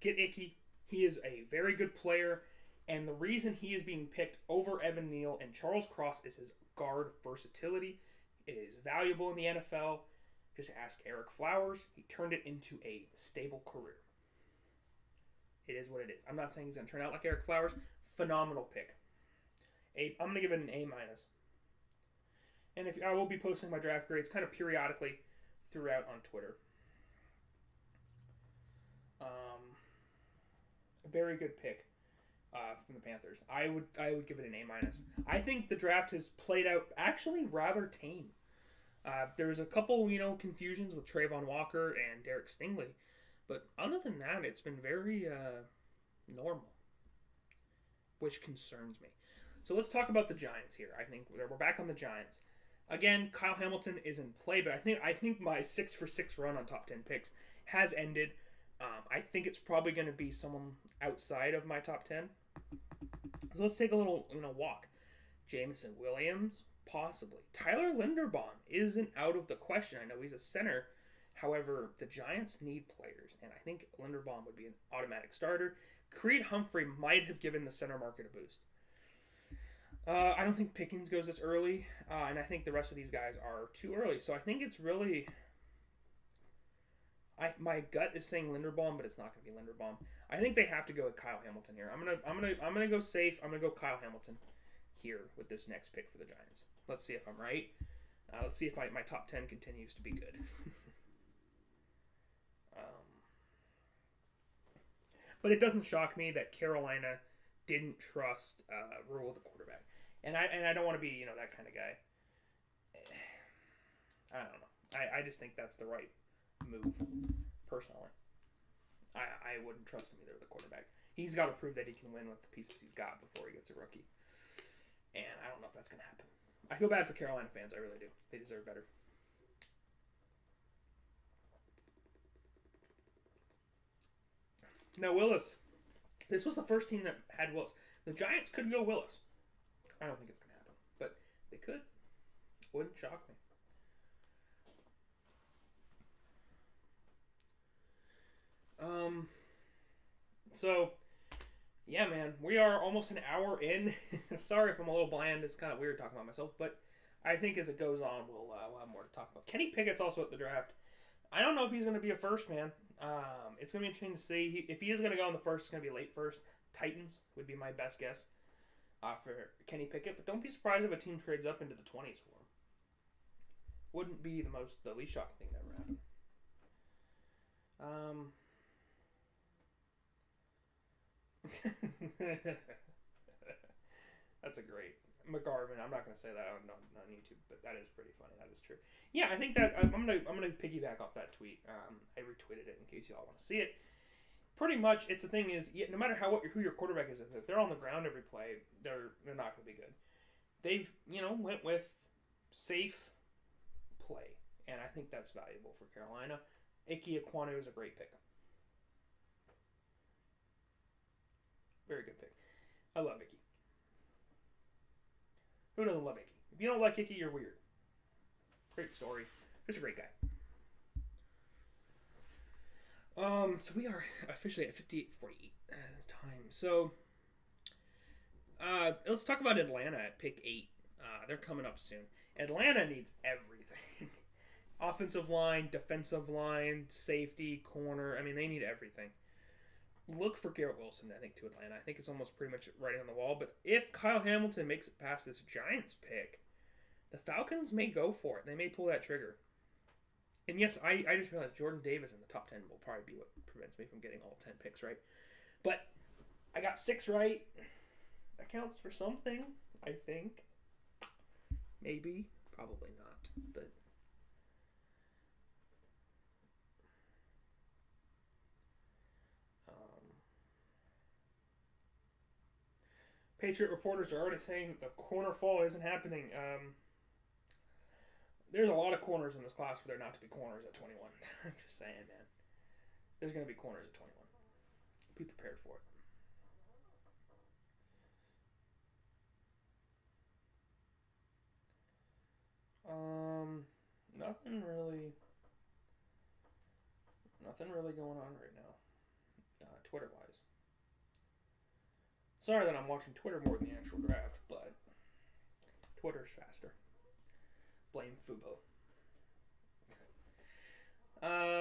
get Icky. He is a very good player, and the reason he is being picked over Evan Neal and Charles Cross is his guard versatility. It is valuable in the NFL. Just ask Eric Flowers. He turned it into a stable career. It is what it is. I'm not saying he's going to turn out like Eric Flowers. Phenomenal pick. I'm going to give it an A-. And I will be posting my draft grades kind of periodically throughout on Twitter. A very good pick from the Panthers. I would give it an A-. I think the draft has played out actually rather tame. There's a couple, confusions with Trayvon Walker and Derek Stingley. But other than that, it's been very normal, which concerns me. So let's talk about the Giants here. I think we're back on the Giants. Again, Kyle Hamilton is in play, but I think my 6-for-6 run on top 10 picks has ended. I think it's probably going to be someone outside of my top 10. So let's take a little walk. Jameson Williams, possibly. Tyler Linderbaum isn't out of the question. I know he's a center. However, the Giants need players, and I think Linderbaum would be an automatic starter. Creed Humphrey might have given the center market a boost. I don't think Pickens goes this early, and I think the rest of these guys are too early. So I think it's really... my gut is saying Linderbaum, but it's not going to be Linderbaum. I think they have to go with Kyle Hamilton here. I'm gonna go safe. I'm gonna go Kyle Hamilton here with this next pick for the Giants. Let's see if I'm right. Let's see if my top 10 continues to be good. But it doesn't shock me that Carolina didn't trust Rule, the quarterback, and I don't want to be that kind of guy. I don't know. I just think that's the right move, personally. I wouldn't trust him either with the quarterback. He's got to prove that he can win with the pieces he's got before he gets a rookie, and I don't know if that's going to happen. I feel bad for Carolina fans. I really do. They deserve better. Now, Willis. This was the first team that had Willis. The Giants could go Willis. I don't think it's going to happen, but they could. Wouldn't shock me. So, yeah, man, we are almost an hour in. Sorry if I'm a little bland. It's kind of weird talking about myself, but I think as it goes on, we'll have more to talk about. Kenny Pickett's also at the draft. I don't know if he's going to be a first, man. It's going to be interesting to see. If he is going to go in the first, it's going to be late first. Titans would be my best guess for Kenny Pickett, but don't be surprised if a team trades up into the 20s for him. Wouldn't be the least shocking thing that ever happened. That's a great McGarvin. I'm not going to say that on YouTube, but that is pretty funny. That is true. Yeah, I think that I'm gonna piggyback off that tweet. I retweeted it in case y'all want to see it. Pretty much, it's the thing is, no matter who your quarterback is, if they're on the ground every play, they're not going to be good. They've went with safe play, and I think that's valuable for Carolina. Ike Ekwonu is a great pick. Very good pick. I love Icky. Who doesn't love Icky? If you don't like Icky, you're weird. Great story. Just a great guy. So we are officially at 58:48 time. So, let's talk about Atlanta at pick 8. They're coming up soon. Atlanta needs everything. Offensive line, defensive line, safety, corner. I mean, they need everything. Look for Garrett Wilson, I think, to Atlanta. I think it's almost pretty much writing on the wall. But if Kyle Hamilton makes it past this Giants pick, the Falcons may go for it. They may pull that trigger. And yes, I just realized Jordan Davis in the top 10 will probably be what prevents me from getting all 10 picks right. But I got 6 right. That counts for something, I think. Maybe. Probably not. But Patriot reporters are already saying the corner fall isn't happening. There's a lot of corners in this class for there not to be corners at 21. I'm just saying, man. There's going to be corners at 21. Be prepared for it. Nothing really going on right now. Twitter-wise. Sorry that I'm watching Twitter more than the actual draft, but Twitter's faster. Blame Fubo.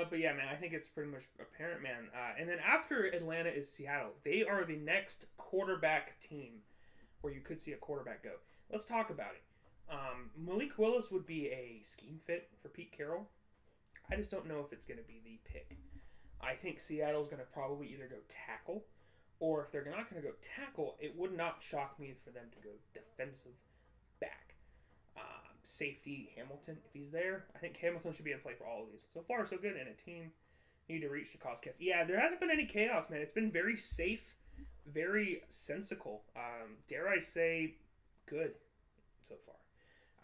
But yeah, man, I think it's pretty much apparent, man. And then after Atlanta is Seattle. They are the next quarterback team where you could see a quarterback go. Let's talk about it. Malik Willis would be a scheme fit for Pete Carroll. I just don't know if it's going to be the pick. I think Seattle's going to probably either go tackle, or if they're not going to go tackle, it would not shock me for them to go defensive back. Safety, Hamilton, if he's there, I think Hamilton should be in play for all of these. So far, so good, and a team need to reach to cause chaos. Yeah, there hasn't been any chaos, man. It's been very safe, very sensical. Dare I say, good so far.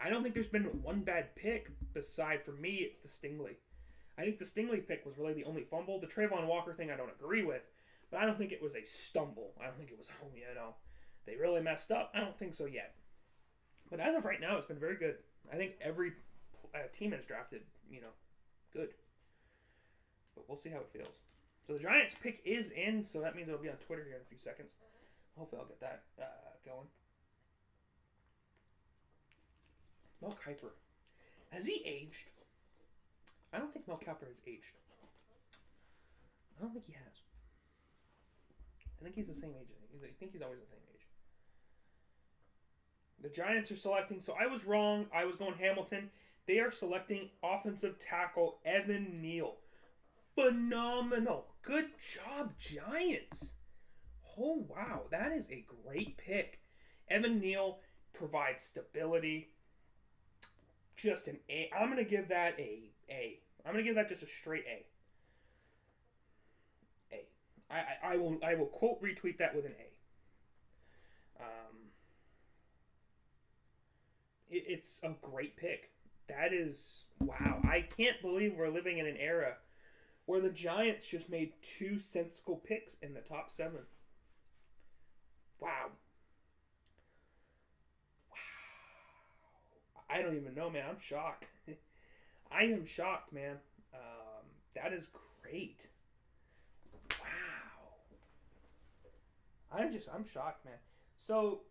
I don't think there's been one bad pick. Beside, for me, it's the Stingley. I think the Stingley pick was really the only fumble. The Trayvon Walker thing I don't agree with, but I don't think it was a stumble. I don't think it was, they really messed up. I don't think so yet. But as of right now, it's been very good. I think every team has drafted, good. But we'll see how it feels. So the Giants pick is in, so that means it'll be on Twitter here in a few seconds. Hopefully I'll get that going. Mel Kiper. Has he aged? I don't think Mel Kiper has aged. I don't think he has. I think he's the same age. I think he's always the same age. The Giants are selecting, so I was wrong. I was going Hamilton. They are selecting offensive tackle Evan Neal. Phenomenal. Good job, Giants. Oh, wow. That is a great pick. Evan Neal provides stability. Just an A. I'm going to give that a A. I'm going to give that just a straight A. A. I will quote retweet that with an A. It's a great pick. That is, wow. I can't believe we're living in an era where the Giants just made 2 sensical picks in the top 7. Wow. Wow. I don't even know, man. I'm shocked. I am shocked, man. That is great. Wow. I'm shocked, man. So,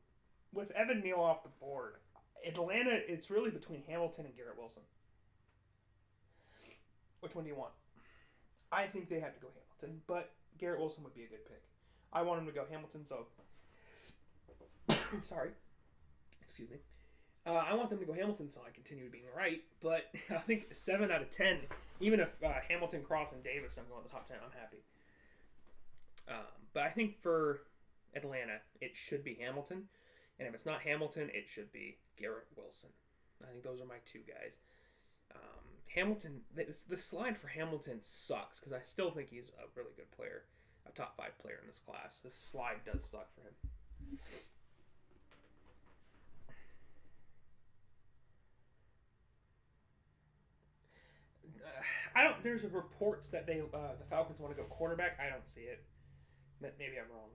with Evan Neal off the board, Atlanta, it's really between Hamilton and Garrett Wilson. Which one do you want? I think they had to go Hamilton, but Garrett Wilson would be a good pick. I want him to go Hamilton, so... Sorry. Excuse me. I want them to go Hamilton so I continue being right, but I think 7 out of 10, even if Hamilton, Cross, and Davis don't go in the top 10, I'm happy. But I think for Atlanta, it should be Hamilton. And if it's not Hamilton, it should be Garrett Wilson. I think those are my 2 guys. Hamilton, the slide for Hamilton sucks because I still think he's a really good player, a top 5 player in this class. This slide does suck for him. There's reports that the Falcons want to go quarterback. I don't see it. Maybe I'm wrong.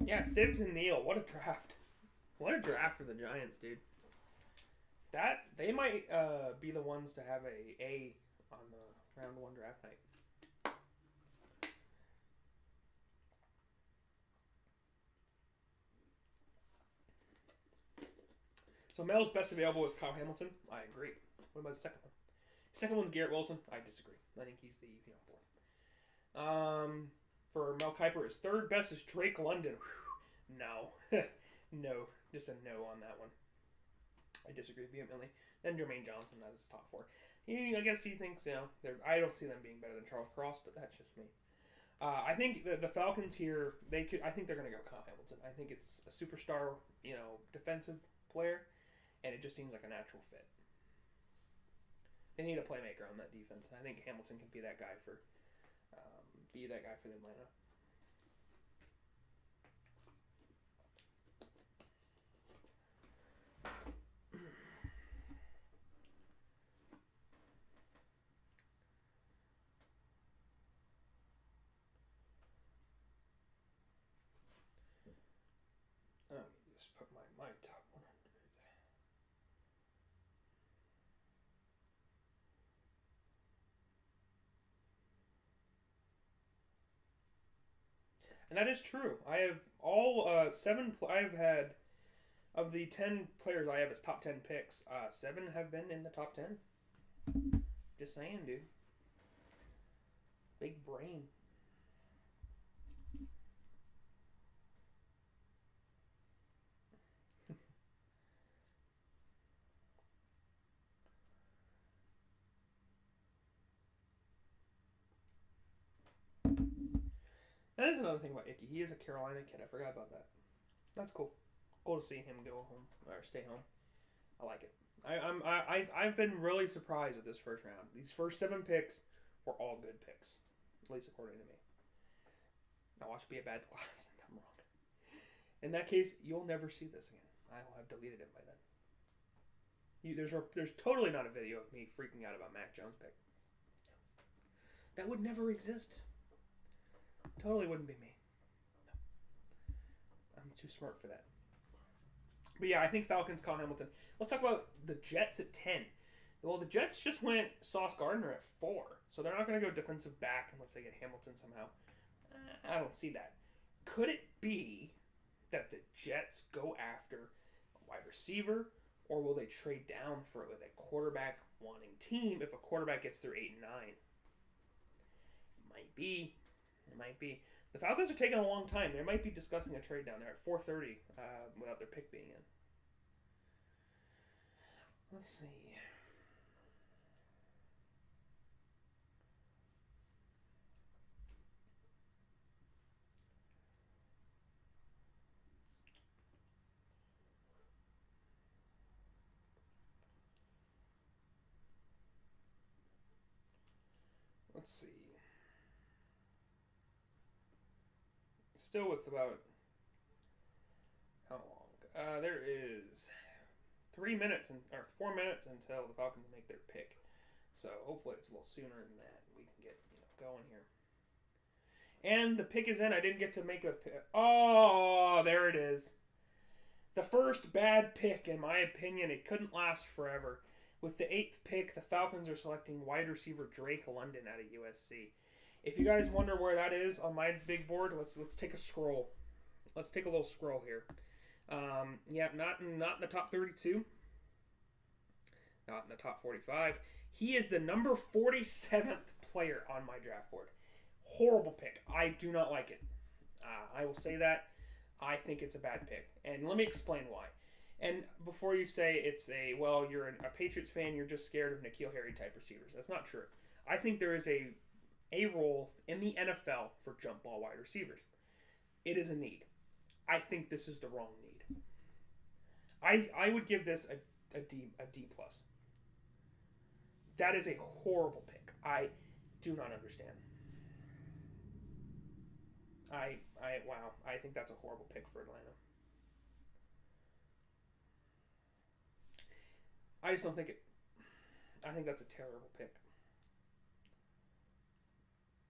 Yeah, Thibs and Neal. What a draft. What a draft for the Giants, dude. That they might be the ones to have a on the round 1 draft night. So Mel's best available is Kyle Hamilton. I agree. What about the second one? Second one's Garrett Wilson. I disagree. I think he's the 4th. For Mel Kiper, his 3rd best is Drake London. Whew. No. No. Just a no on that one. I disagree vehemently. Then Jermaine Johnson, that is top 4. I guess he thinks, I don't see them being better than Charles Cross, but that's just me. I think the Falcons here, I think they're going to go Kyle Hamilton. I think it's a superstar, defensive player, and it just seems like a natural fit. They need a playmaker on that defense. I think Hamilton can be that guy for Atlanta. Let me just put my And that is true. I have all I've had of the 10 players I have as top 10 picks. 7 have been in the top 10. Just saying, dude. Big brain. That is another thing about Icky. He is a Carolina kid. I forgot about that. That's cool. Cool to see him go home or stay home. I like it. I've been really surprised with this first round. These first 7 picks were all good picks, at least according to me. Now watch be a bad class. I'm wrong. In that case, you'll never see this again. I will have deleted it by then. There's totally not a video of me freaking out about Mac Jones' pick. That would never exist. Totally wouldn't be me. No. I'm too smart for that. But yeah, I think Falcons call Hamilton. Let's talk about the Jets at 10. Well, the Jets just went Sauce Gardner at 4. So they're not going to go defensive back unless they get Hamilton somehow. I don't see that. Could it be that the Jets go after a wide receiver, or will they trade down for it with a quarterback wanting team if a quarterback gets through 8 and 9? It might be. It might be. The Falcons are taking a long time. They might be discussing a trade down there at 4:30 without their pick being in. Let's see. Let's see. Still with about how long? There is 4 minutes until the Falcons make their pick. So hopefully it's a little sooner than that. We can get going here. And the pick is in. I didn't get to make a pick. Oh, there it is. The first bad pick, in my opinion. It couldn't last forever. With the 8th pick, the Falcons are selecting wide receiver Drake London out of USC. If you guys wonder where that is on my big board, let's take a scroll. Let's take a little scroll here. Yeah, not in the top 32. Not in the top 45. He is the number 47th player on my draft board. Horrible pick. I do not like it. I will say that. I think it's a bad pick. And let me explain why. And before you say you're a Patriots fan, you're just scared of N'Keal Harry type receivers. That's not true. I think there is a role in the NFL for jump ball wide receivers. It is a need. I think this is the wrong need. I would give this a D plus. That is a horrible pick. I do not understand. Wow. I think that's a horrible pick for Atlanta. I just don't think it. I think that's a terrible pick.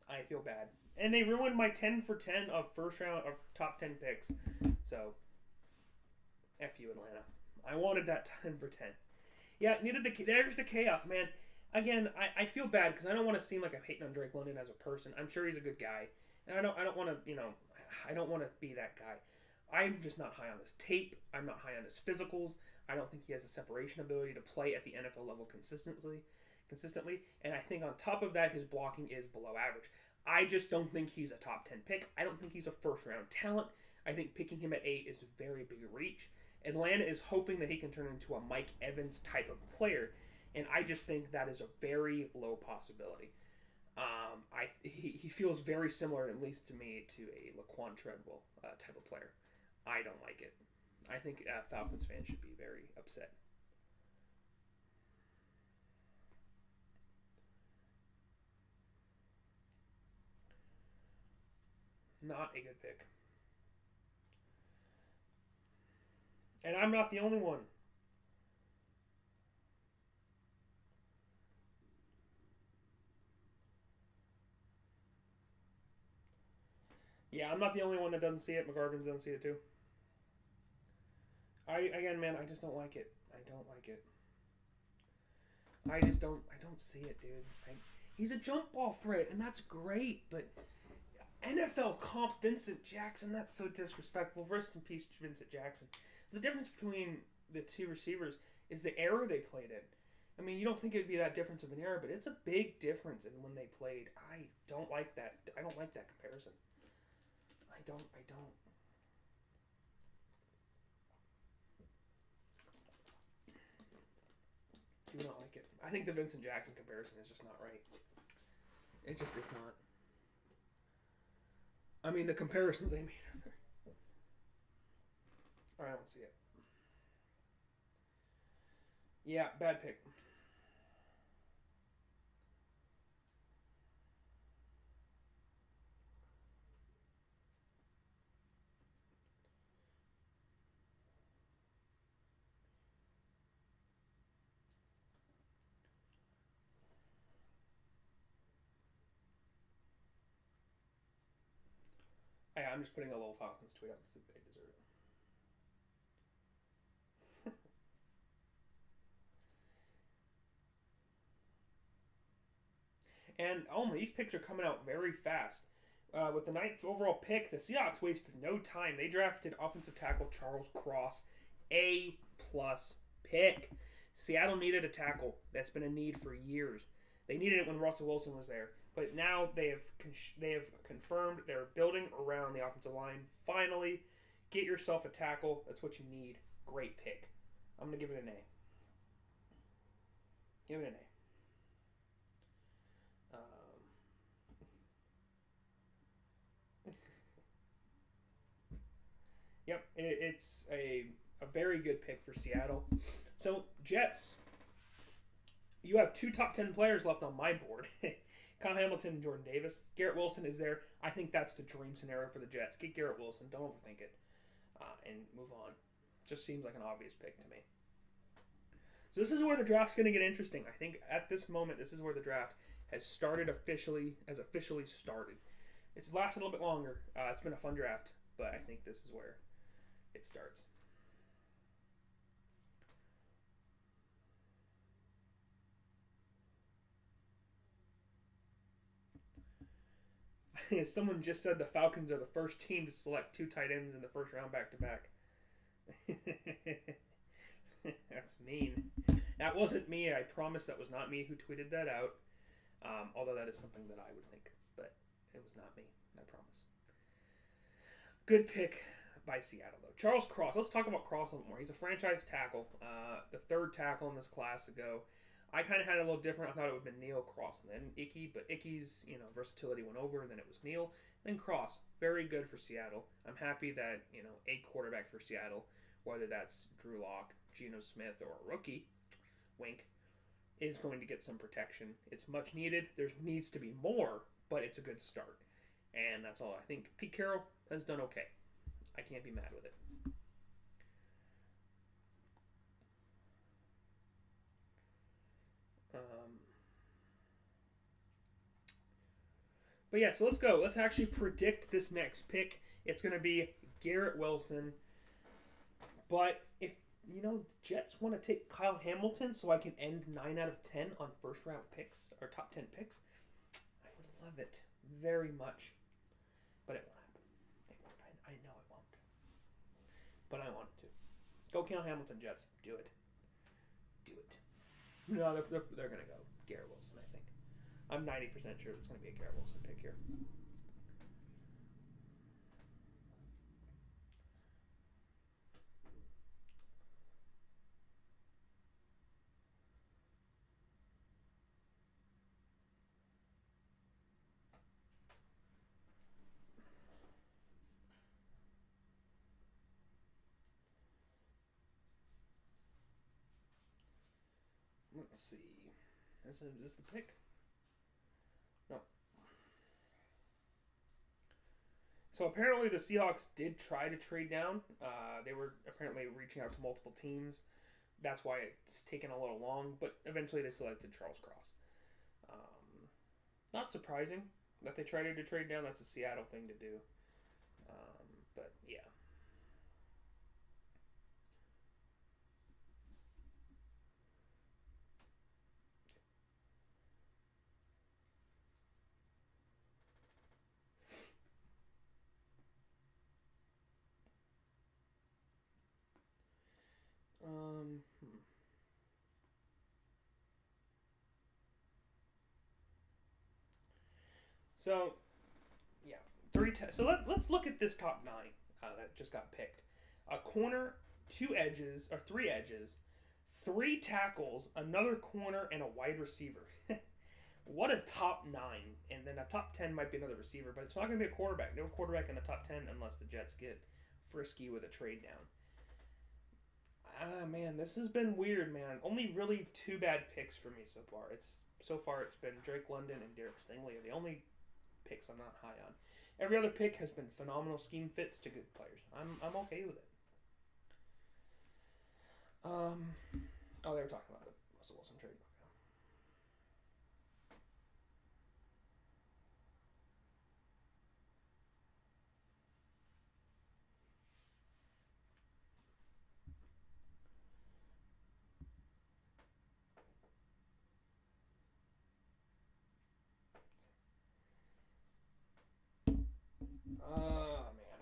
I feel bad. And they ruined my 10 for 10 of first round of top 10 picks. So, F you, Atlanta. I wanted that 10 for 10. Yeah, there's the chaos, man. Again, I feel bad because I don't want to seem like I'm hating on Drake London as a person. I'm sure he's a good guy. And I don't want to, I don't want to be that guy. I'm just not high on his tape. I'm not high on his physicals. I don't think he has a separation ability to play at the NFL level consistently. And I think on top of that, his blocking is below average. I just don't think he's a top 10 pick. I don't think he's a first round talent. I think picking him at 8 is a very big reach. Atlanta is hoping that he can turn into a Mike Evans type of player, and I just think that is a very low possibility. He feels very similar, at least to me, to a Laquan Treadwell type of player. I don't like it. I think Falcons fans should be very upset. Not a good pick. And I'm not the only one. Yeah, I'm not the only one that doesn't see it. McGarvin's doesn't see it too. Man, I just don't like it. I don't like it. I don't see it, dude. He's a jump ball threat, and that's great, but NFL comp Vincent Jackson. That's so disrespectful. Rest in peace, Vincent Jackson. The difference between the two receivers is the era they played in. I mean, you don't think it'd be that difference of an era, but it's a big difference in when they played. I don't like that. I don't like that comparison. I don't. Do not like it. I think the Vincent Jackson comparison is just not right. It's not. I mean, the comparisons they made are very... I don't see it. Yeah, bad pick. Hey, I'm just putting a little Falcons tweet up because they deserve it. And these picks are coming out very fast. With the 9th overall pick, the Seahawks wasted no time. They drafted offensive tackle Charles Cross, A+ pick. Seattle needed a tackle. That's been a need for years. They needed it when Russell Wilson was there, but now they have confirmed they're building around the offensive line. Finally, get yourself a tackle. That's what you need. Great pick. I'm gonna give it an A. Give it an A. Yep, it's a very good pick for Seattle. So, Jets, you have 2 top 10 players left on my board. Kyle Hamilton and Jordan Davis. Garrett Wilson is there. I think that's the dream scenario for the Jets. Get Garrett Wilson. Don't overthink it. And move on. Just seems like an obvious pick to me. So this is where the draft's going to get interesting. I think at this moment, this is where the draft has officially started. It's lasted a little bit longer. It's been a fun draft, but I think this is where it starts. Someone just said the Falcons are the first team to select 2 tight ends in the first round back to back. That's mean. That wasn't me. I promise that was not me who tweeted that out. Although that is something that I would think, but it was not me. I promise. Good pick by Seattle, though. Charles Cross. Let's talk about Cross a little more. He's a franchise tackle. The 3rd tackle in this class to go. I kind of had it a little different. I thought it would have been Neal, Cross, and then Ickey, but Ickey's versatility went over, and then it was Neal, then Cross. Very good for Seattle. I'm happy that a quarterback for Seattle, whether that's Drew Lock, Geno Smith, or a rookie, wink, is going to get some protection. It's much needed. There needs to be more, but it's a good start, and that's all. I think Pete Carroll has done okay. I can't be mad with it. But yeah, so let's go. Let's actually predict this next pick. It's going to be Garrett Wilson. But if, the Jets want to take Kyle Hamilton so I can end 9 out of 10 on first round picks, or top 10 picks, I would love it very much. But it won't happen. It won't. I know it won't. But I want it to. Go Kyle Hamilton, Jets. Do it. Do it. No, they're going to go Garrett Wilson, I think. I'm 90% sure it's going to be a Garrett Wilson pick here. Let's see. Is this the pick? No. So apparently the Seahawks did try to trade down. They were apparently reaching out to multiple teams. That's why it's taken a little long, but eventually they selected Charles Cross. Not surprising that they tried to trade down. That's a Seattle thing to do. But yeah. So, yeah. So let's look at this top 9 that just got picked. A corner, 2 edges, or 3 edges, 3 tackles, another corner, and a wide receiver. What a top 9. And then a top 10 might be another receiver, but it's not going to be a quarterback. No quarterback in the top 10 unless the Jets get frisky with a trade down. Ah, man, this has been weird, man. Only really 2 bad picks for me so far. It's been Drake London and Derek Stingley are the only picks I'm not high on. Every other pick has been phenomenal scheme fits to good players. I'm okay with it. They were talking about the Russell Wilson trade. Oh, man.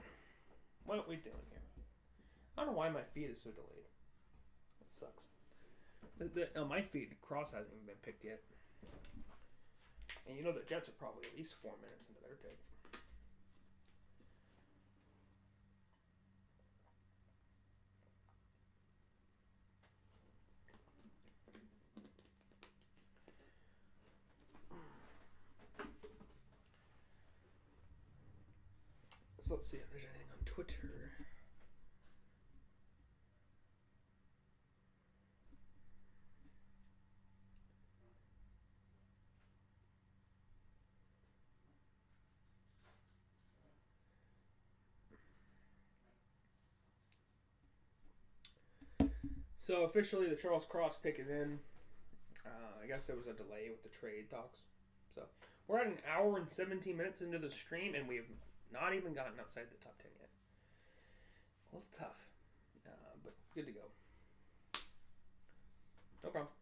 What are we doing here? I don't know why my feed is so delayed. It sucks. On my feed, Cross hasn't even been picked yet. And you know the Jets are probably at least 4 minutes into their pick. So let's see if there's anything on Twitter. So officially the Charles Cross pick is in. I guess there was a delay with the trade talks. So we're at an hour and 17 minutes into the stream, and we have not even gotten outside the top 10 yet. A little tough, but good to go. No problem.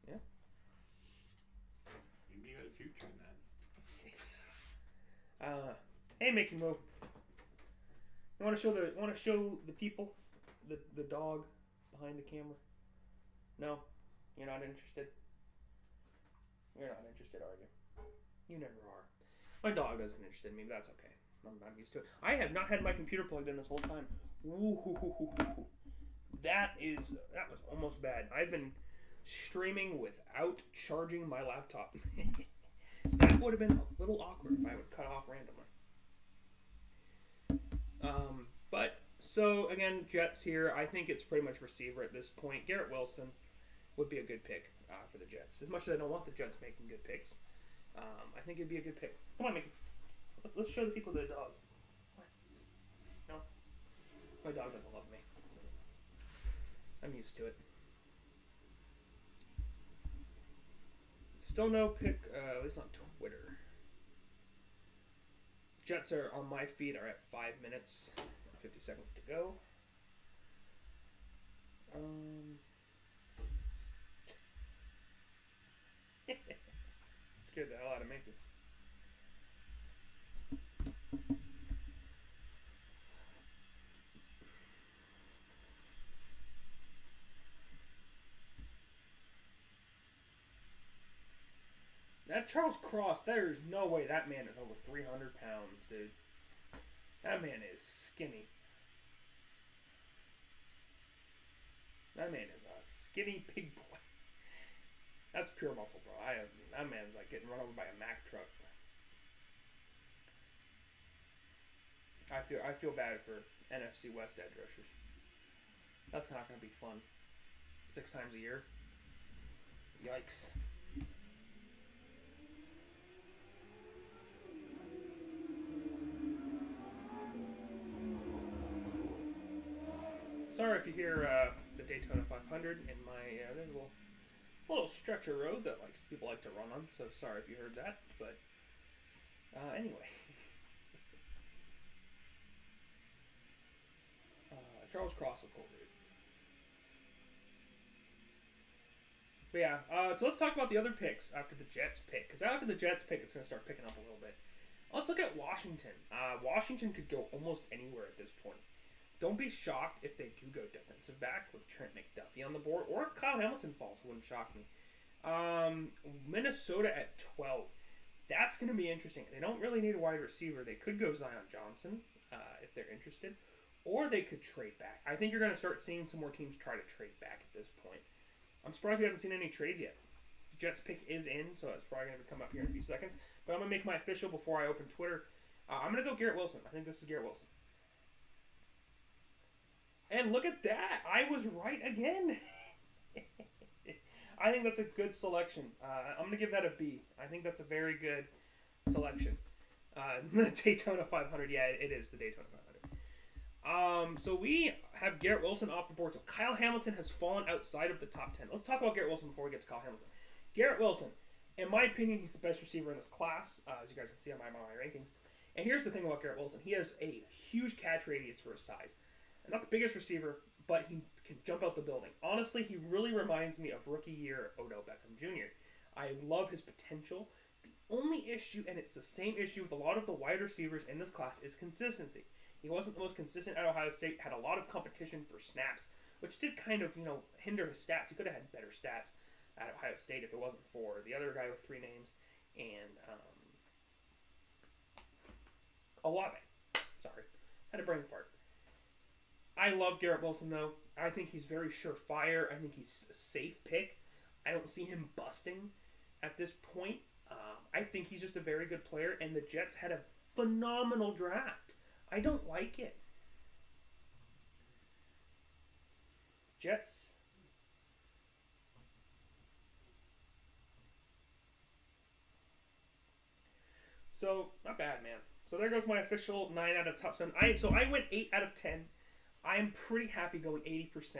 Yeah. Maybe you got a future in that. Hey, Mickey Mo. You want to show the people the dog behind the camera? No, you're not interested. You're not interested, are you? You never are. My dog isn't interested in me, but that's okay. I'm used to it. I have not had my computer plugged in this whole time. Ooh, that was almost bad. I've been streaming without charging my laptop. That would have been a little awkward if I would cut off randomly. But so again, Jets here. I think it's pretty much receiver at this point. Garrett Wilson would be a good pick for the Jets. As much as I don't want the Jets making good picks, I think it'd be a good pick. Come on, Mickey. Let's show the people the dog. No, my dog doesn't love me. I'm used to it. Still no pick, at least on Twitter. Jets are on my feed are at 5 minutes, 50 seconds to go. Scared the hell out of Mickey. That Charles Cross, there's no way that man is over 300 pounds, dude. That man is skinny. That man is a skinny pig boy. That's pure muscle, bro. That man's like getting run over by a Mack truck. I feel bad for NFC West edge rushers. That's not going to be fun. 6 times a year. Yikes. Sorry if you hear the Daytona 500 in my there's a little stretch of road that people like to run on. So sorry if you heard that, but anyway, Charles Cross looked cool, dude. But yeah, so let's talk about the other picks after the Jets pick, because after the Jets pick, it's going to start picking up a little bit. Let's look at Washington. Washington could go almost anywhere at this point. Don't be shocked if they do go defensive back with Trent McDuffie on the board, or if Kyle Hamilton falls. Wouldn't shock me. Minnesota at 12. That's going to be interesting. They don't really need a wide receiver. They could go Zion Johnson if they're interested, or they could trade back. I think you're going to start seeing some more teams try to trade back at this point. I'm surprised we haven't seen any trades yet. The Jets pick is in, so it's probably going to come up here in a few seconds. But I'm going to make my official before I open Twitter. I'm going to go Garrett Wilson. I think this is Garrett Wilson. And look at that. I was right again. I think that's a good selection. I'm going to give that a B. I think that's a very good selection. The Daytona 500. Yeah, it is the Daytona 500. So we have Garrett Wilson off the board. So Kyle Hamilton has fallen outside of the top 10. Let's talk about Garrett Wilson before we get to Kyle Hamilton. Garrett Wilson, in my opinion, he's the best receiver in this class, as you guys can see on my rankings. And here's the thing about Garrett Wilson. He has a huge catch radius for his size. Not the biggest receiver, but he can jump out the building. Honestly, he really reminds me of rookie year Odell Beckham Jr. I love his potential. The only issue, and it's the same issue with a lot of the wide receivers in this class, is consistency. He wasn't the most consistent at Ohio State, had a lot of competition for snaps, which did kind of, hinder his stats. He could have had better stats at Ohio State if it wasn't for the other guy with 3 names and Olave. Sorry. Had a brain fart. I love Garrett Wilson, though. I think he's very surefire. I think he's a safe pick. I don't see him busting at this point. I think he's just a very good player, and the Jets had a phenomenal draft. I don't like it. Jets. So, not bad, man. So there goes my official 9 out of top 7. I went 8 out of 10. I am pretty happy going 80%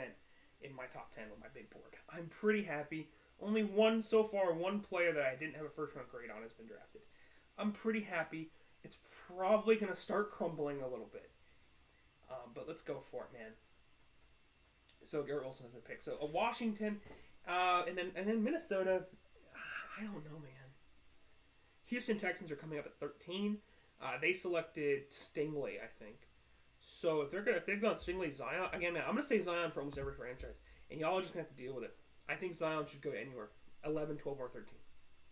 in my top 10 with my big board. I'm pretty happy. Only one player that I didn't have a first round grade on has been drafted. I'm pretty happy. It's probably going to start crumbling a little bit. But let's go for it, man. So Garrett Wilson has been picked. So Washington, and then Minnesota. I don't know, man. Houston Texans are coming up at 13. They selected Stingley, I think. So if they've gone Stingley, Zion again, man, I'm gonna say Zion for almost every franchise, and y'all are just gonna have to deal with it. I think Zion should go anywhere, 11, 12, or 13.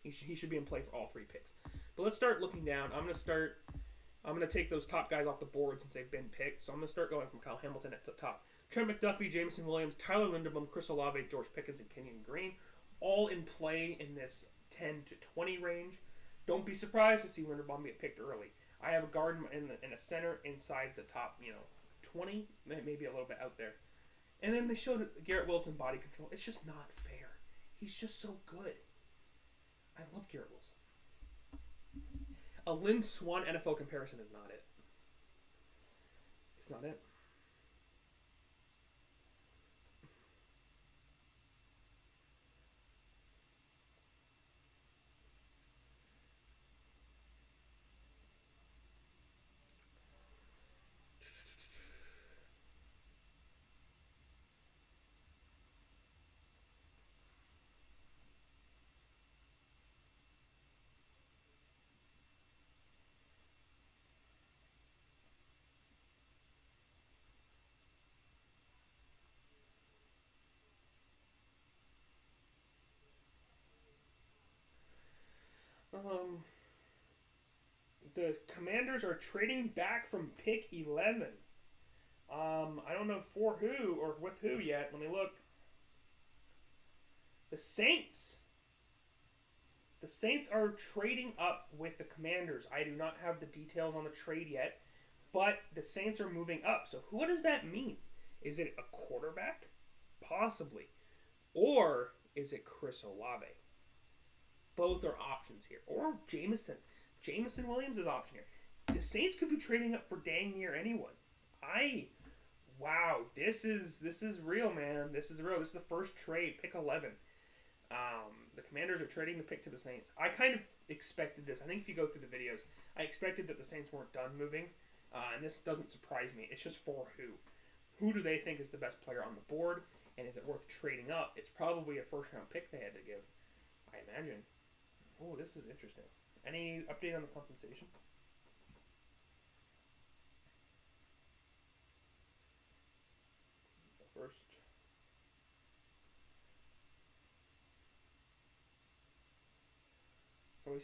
He should be in play for all 3 picks. But let's start looking down. I'm gonna take those top guys off the board since they've been picked. So I'm gonna start going from Kyle Hamilton at the top. Trent McDuffie, Jameson Williams, Tyler Linderbaum, Chris Olave, George Pickens, and Kenyon Green, all in play in this 10 to 20 range. Don't be surprised to see Linderbaum get picked early. I have a guard in a center inside the top, 20, maybe a little bit out there. And then they showed Garrett Wilson body control. It's just not fair. He's just so good. I love Garrett Wilson. A Lynn Swann NFL comparison is not it. It's not it. The Commanders are trading back from pick 11. I don't know for who or with who yet. Let me look. The Saints. The Saints are trading up with the Commanders. I do not have the details on the trade yet, but the Saints are moving up. So what does that mean? Is it a quarterback? Possibly. Or is it Chris Olave? Both are options here. Or Jameson. Jameson Williams is option here. The Saints could be trading up for dang near anyone. Wow, this is real, man. This is real. This is the first trade, pick 11. The Commanders are trading the pick to the Saints. I kind of expected this. I think if you go through the videos, I expected that the Saints weren't done moving, and this doesn't surprise me. It's just for who. Who do they think is the best player on the board, and is it worth trading up? It's probably a first-round pick they had to give, I imagine. Oh, this is interesting. Any update on the compensation? first.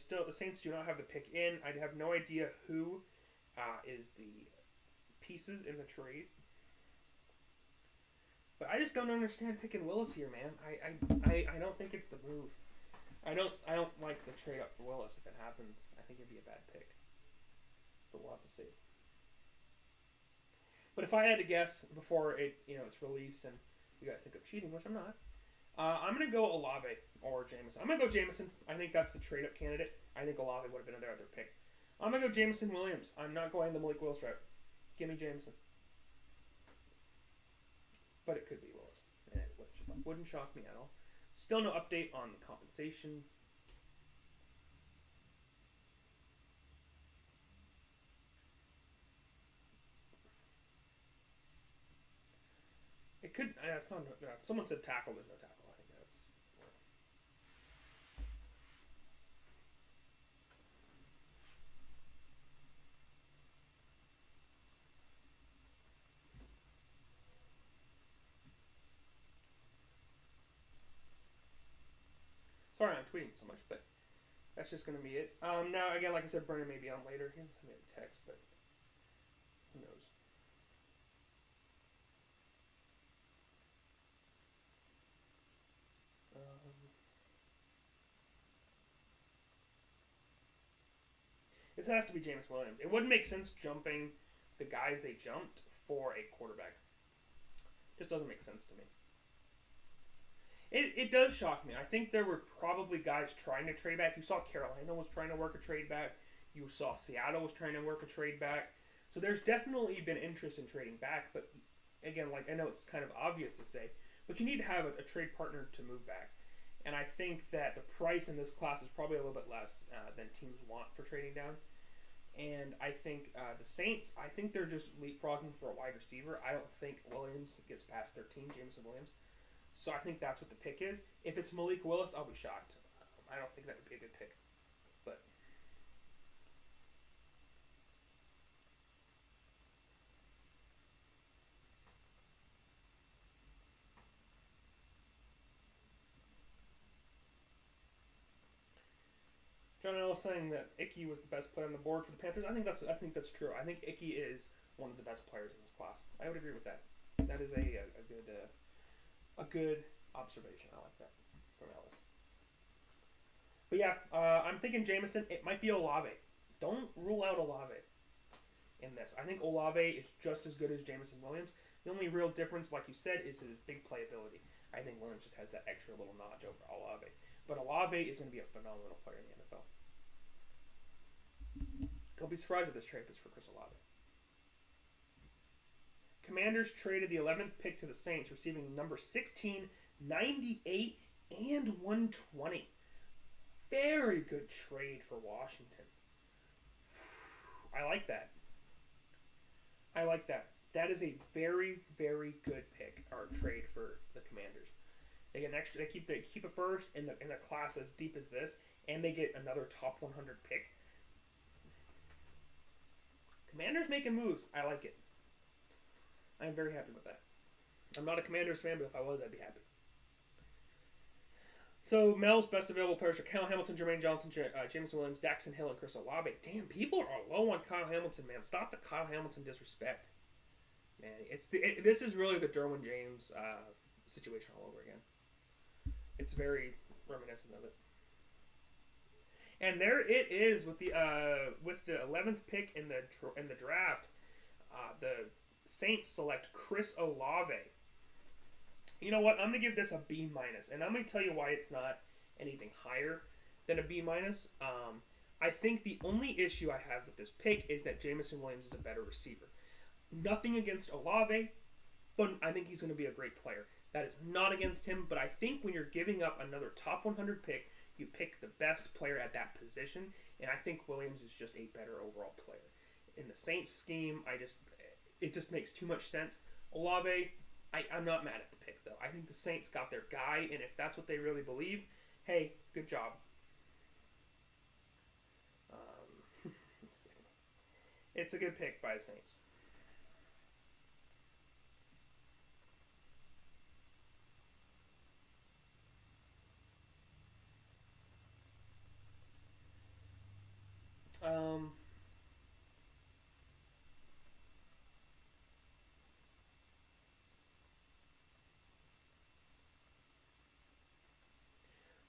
So the Saints do not have the pick in. I have no idea who is the pieces in the trade. But I just don't understand picking Willis here, man. I don't think it's the move. I don't like the trade up for Willis. If it happens, I think it'd be a bad pick. But we'll have to see. But if I had to guess before it's released and you guys think of cheating, which I'm not, I'm gonna go Olave or Jameson. I'm gonna go Jameson. I think that's the trade up candidate. I think Olave would have been their other pick. I'm gonna go Jameson Williams. I'm not going the Malik Willis route. Give me Jameson. But it could be Willis. And it wouldn't shock me at all. Still no update on the compensation. It could. It's not, someone said tackle. There's no tackle. I think that's. Sorry, I'm tweeting so much, but that's just going to be it. Now, again, like I said, Brennan may be on later. He hasn't sent me a text, but who knows? This has to be James Williams. It wouldn't make sense jumping the guys they jumped for a quarterback. Just doesn't make sense to me. It does shock me. I think there were probably guys trying to trade back. You saw Carolina was trying to work a trade back. You saw Seattle was trying to work a trade back. So there's definitely been interest in trading back. But again, like I know it's kind of obvious to say, but you need to have a trade partner to move back. And I think that the price in this class is probably a little bit less than teams want for trading down. And I think the Saints, I think they're just leapfrogging for a wide receiver. I don't think Williams gets past 13, Jameson Williams. So I think that's what the pick is. If it's Malik Willis, I'll be shocked. I don't think that would be a good pick. But John L was saying that Icky was the best player on the board for the Panthers. I think that's true. I think Icky is one of the best players in this class. I would agree with that. That is a good observation. I like that from Ellis. But yeah, I'm thinking Jameson. It might be Olave. Don't rule out Olave in this. I think Olave is just as good as Jameson Williams. The only real difference, like you said, is his big playability. I think Williams just has that extra little notch over Olave. But Olave is going to be a phenomenal player in the NFL. Don't be surprised if this trade is for Chris Olave. Commanders traded the 11th pick to the Saints, receiving number 16, 98, and 120. Very good trade for Washington. I like that. That is a very, very good pick or trade for the Commanders. They get an extra. They keep a first in a class as deep as this, and they get another top 100 pick. Commanders making moves. I like it. I'm very happy with that. I'm not a Commanders fan, but if I was, I'd be happy. So, Mel's best available players are Kyle Hamilton, Jermaine Johnson, Jameson Williams, Daxton Hill, and Chris Olave. Damn, people are low on Kyle Hamilton, man. Stop the Kyle Hamilton disrespect. Man, this is really the Derwin James situation all over again. It's very reminiscent of it. And there it is with the 11th pick in the draft. The Saints select Chris Olave. You know what? I'm gonna give this a B-, and I'm gonna tell you why it's not anything higher than a B-. I think the only issue I have with this pick is that Jameson Williams is a better receiver. Nothing against Olave, but I think he's gonna be a great player. That is not against him, but I think when you're giving up another top 100 pick, you pick the best player at that position, and I think Williams is just a better overall player. In the Saints scheme, it just makes too much sense. Olave, I'm not mad at the pick, though. I think the Saints got their guy, and if that's what they really believe, hey, good job. It's a good pick by the Saints.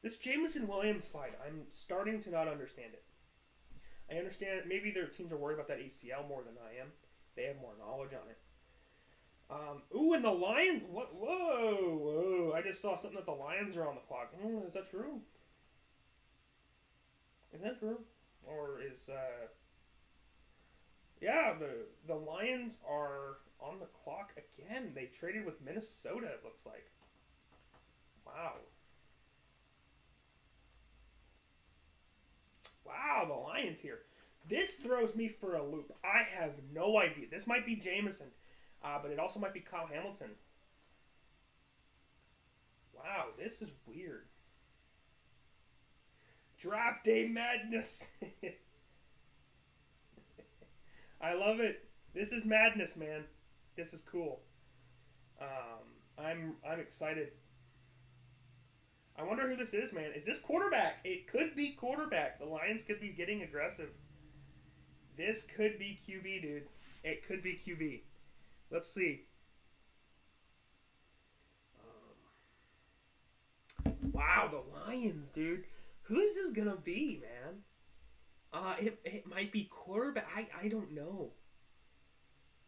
This Jameson Williams slide, I'm starting to not understand it. I understand maybe their teams are worried about that ACL more than I am. They have more knowledge on it. Ooh, and the Lions. What? Whoa. I just saw something that the Lions are on the clock. Is that true? Is that true? Or is, yeah, the Lions are on the clock again. They traded with Minnesota, it looks like. Wow. Wow, the Lions here. This throws me for a loop. I have no idea. This might be Jameson, but it also might be Kyle Hamilton. Wow, this is weird. Draft day madness. I love it. This is madness, man. This is cool. I'm excited. I wonder who this is, man. Is this quarterback? It could be quarterback. The Lions could be getting aggressive. This could be QB, dude. It could be QB. Let's see. Wow, the Lions, dude. Who's this gonna be, man? It might be quarterback. I don't know.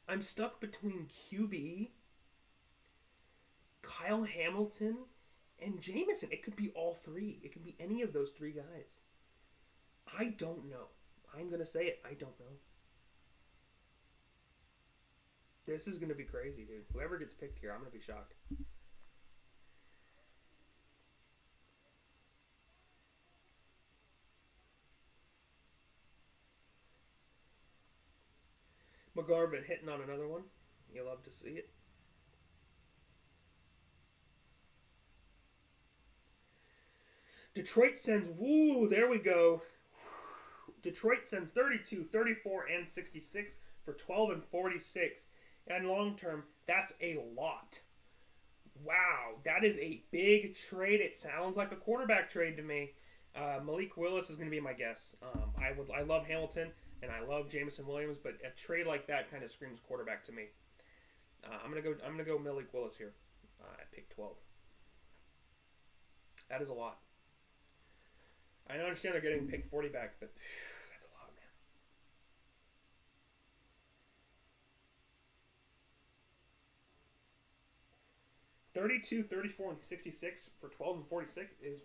I'm stuck between QB, Kyle Hamilton, and Jameson. It could be all three. It could be any of those three guys. I don't know. I'm gonna say it. I don't know. This is gonna be crazy, dude. Whoever gets picked here, I'm gonna be shocked. McGarvin hitting on another one. You love to see it. Detroit sends, woo, there we go. Detroit sends 32, 34, and 66 for 12 and 46. And long term, that's a lot. Wow, that is a big trade. It sounds like a quarterback trade to me. Malik Willis is going to be my guess. I love Hamilton and I love Jameson Williams, but a trade like that kind of screams quarterback to me. I'm gonna go Malik Willis here at pick 12. That is a lot. I understand they're getting pick 40 back, but that's a lot, man. 32, 34, and 66 for 12 and 46 is,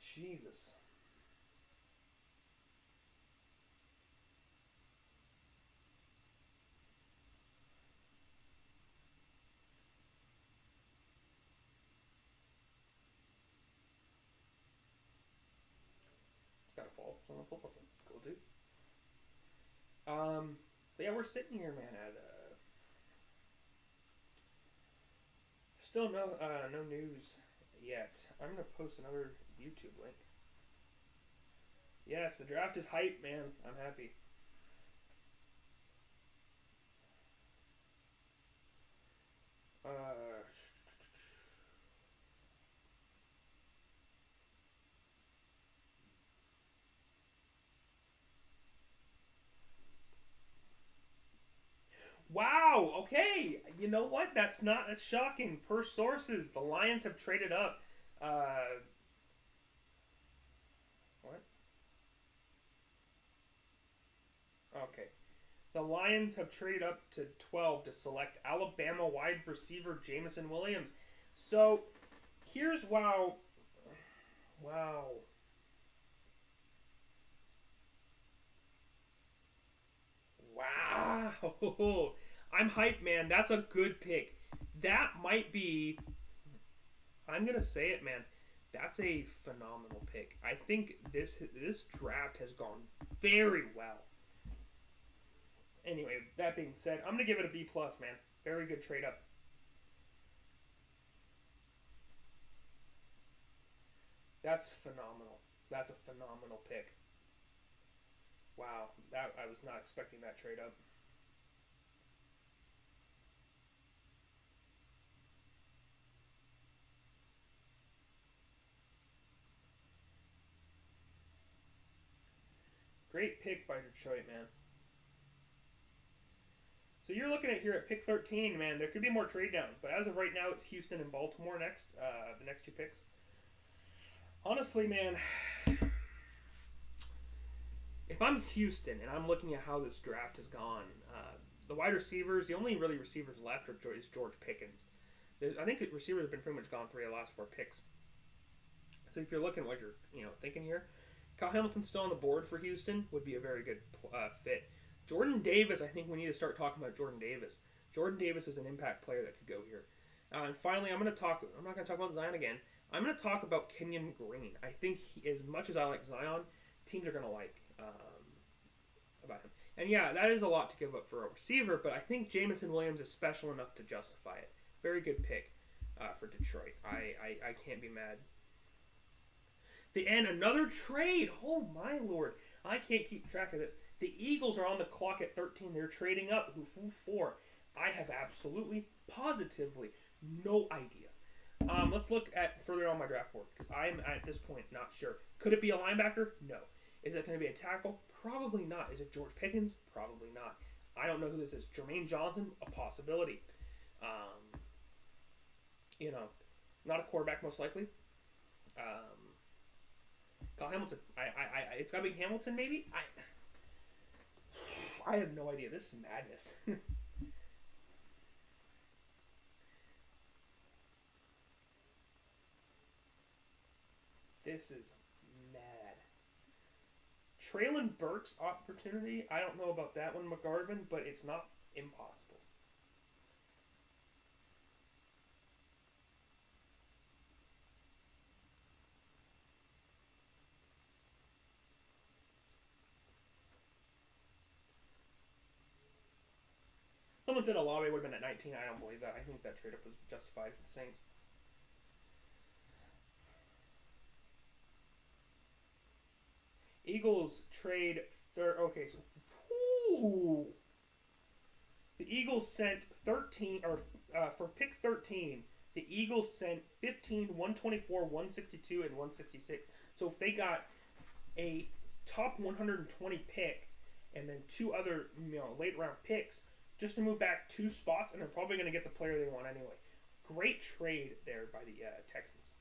Jesus. It's gotta fall. It's on the football team. Cool, dude. But yeah, we're sitting here, man, at still no news yet. I'm gonna post another YouTube link. Yes, the draft is hype, man. I'm happy. Wow. Okay. You know what? That's shocking. Per sources, the Lions have traded up. What? Okay. The Lions have traded up to 12 to select Alabama wide receiver Jameson Williams. So, here's wow. Wow. Wow. I'm hyped, man. That's a good pick. That might be. I'm going to say it, man. That's a phenomenal pick. I think this draft has gone very well. Anyway, that being said, I'm going to give it a B+, man. Very good trade up. That's phenomenal. That's a phenomenal pick. Wow, I was not expecting that trade up. Great pick by Detroit, man. So you're looking at here at pick 13, man. There could be more trade downs, but as of right now, it's Houston and Baltimore next. The next two picks. Honestly, man, if I'm Houston and I'm looking at how this draft has gone, the wide receivers, the only really receivers left is George Pickens. I think receivers have been pretty much gone 3 of the last 4 picks. So if you're looking at what you're thinking here, Kyle Hamilton's still on the board for Houston, would be a very good fit. Jordan Davis, I think we need to start talking about Jordan Davis. Jordan Davis is an impact player that could go here. And finally, I'm not going to talk about Zion again. I'm going to talk about Kenyon Green. I think as much as I like Zion, teams are going to like about him. And yeah, that is a lot to give up for a receiver, but I think Jameson Williams is special enough to justify it. Very good pick for Detroit. I can't be mad. The end, another trade. Oh my lord. I can't keep track of this. The Eagles are on the clock at 13. They're trading up. Who for? I have absolutely, positively no idea. Let's look at further on my draft board because I'm at this point not sure. Could it be a linebacker? No. Is it going to be a tackle? Probably not. Is it George Pickens? Probably not. I don't know who this is. Jermaine Johnson? A possibility. Not a quarterback most likely. Kyle Hamilton. It's got to be Hamilton maybe? I have no idea. This is madness. This is mad. Traylon Burks opportunity. I don't know about that one, McGarvin, but it's not impossible. Someone said Olave would have been at 19. I don't believe that. I think that trade-up was justified for the Saints. Eagles trade third. Okay, so the Eagles sent 13 for pick 13. The Eagles sent 15, 124, 162, and 166. So if they got a top 120 pick and then 2 other late round picks just to move back 2 spots, and they're probably going to get the player they want anyway. Great trade there by the Texans.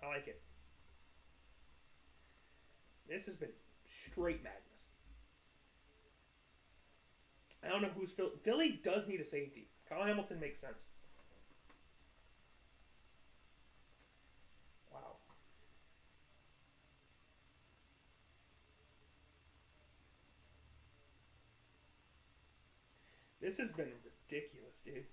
I like it. This has been straight madness. I don't know who's Philly. Philly does need a safety. Kyle Hamilton makes sense. Wow. This has been ridiculous, dude.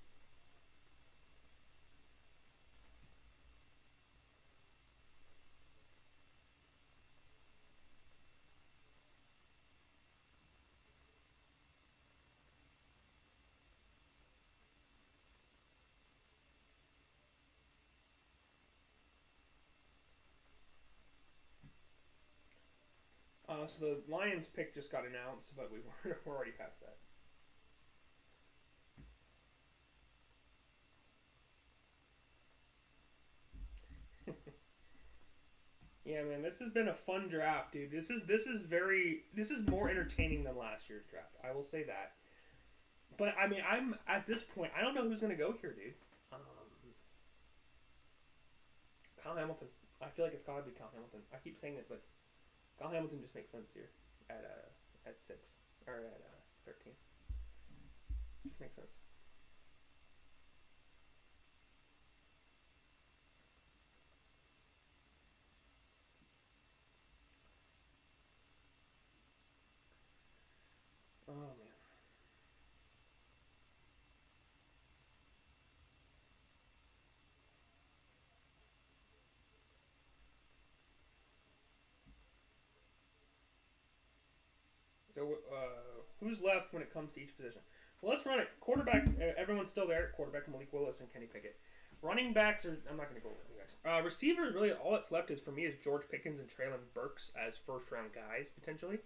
So the Lions pick just got announced, but we're already past that. Yeah, man, this has been a fun draft, dude. This is more entertaining than last year's draft. I will say that. But I mean, I'm at this point, I don't know who's gonna go here, dude. Kyle Hamilton. I feel like it's gotta be Kyle Hamilton. I keep saying it, but Kyle Hamilton just makes sense here at 6 or at 13. Just makes sense. Oh man. So who's left when it comes to each position? Well, let's run it. Quarterback. Everyone's still there. Quarterback Malik Willis and Kenny Pickett. Running backs are. I'm not going to go with running backs. Receivers, really, all that's left is for me is George Pickens and Traylon Burks as first round guys potentially.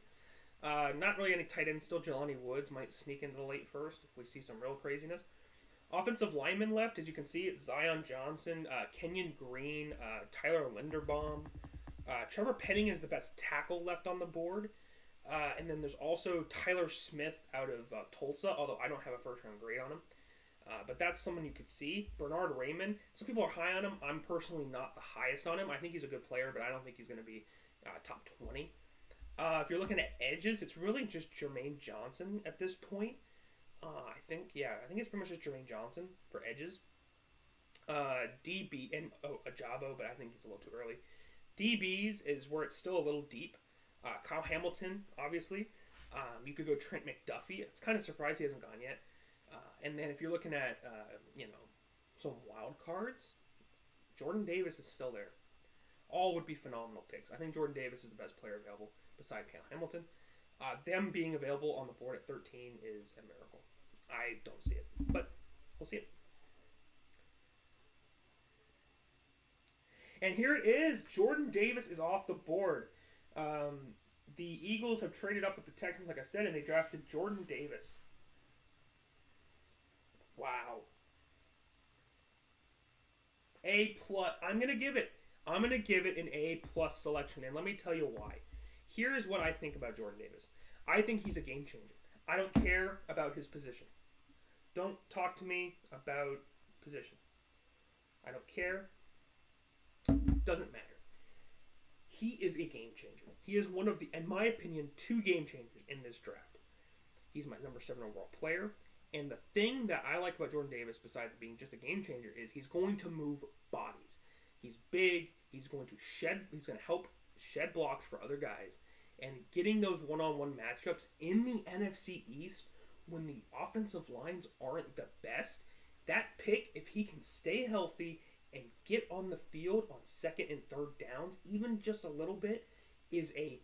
Not really any tight ends. Still, Jelani Woods might sneak into the late first if we see some real craziness. Offensive linemen left, as you can see, it's Zion Johnson, Kenyon Green, Tyler Linderbaum. Trevor Penning is the best tackle left on the board. And then there's also Tyler Smith out of Tulsa, although I don't have a first round grade on him. But that's someone you could see. Bernard Raymond. Some people are high on him. I'm personally not the highest on him. I think he's a good player, but I don't think he's going to be top 20. If you're looking at edges, it's really just Jermaine Johnson at this point. I think it's pretty much just Jermaine Johnson for edges. DB and Ajabo, but I think he's a little too early. DBs is where it's still a little deep. Kyle Hamilton, obviously. You could go Trent McDuffie. It's kind of surprised he hasn't gone yet. And then if you're looking at some wild cards, Jordan Davis is still there. All would be phenomenal picks. I think Jordan Davis is the best player available beside Kyle Hamilton. Them being available on the board at 13 is a miracle. I don't see it, but we'll see it. And here it is. Jordan Davis is off the board. The Eagles have traded up with the Texans, like I said, and they drafted Jordan Davis. Wow. A+. I'm gonna give it an A+ selection, and let me tell you why. Here is what I think about Jordan Davis. I think he's a game changer. I don't care about his position. Don't talk to me about position. I don't care. Doesn't matter. He is a game changer. He is one of the, in my opinion, 2 game changers in this draft. He's my number 7 overall player. And the thing that I like about Jordan Davis, besides being just a game changer, is he's going to move bodies. He's big. He's going to help shed blocks for other guys. And getting those one-on-one matchups in the NFC East when the offensive lines aren't the best, that pick, if he can stay healthy and get on the field on second and third downs, even just a little bit, is a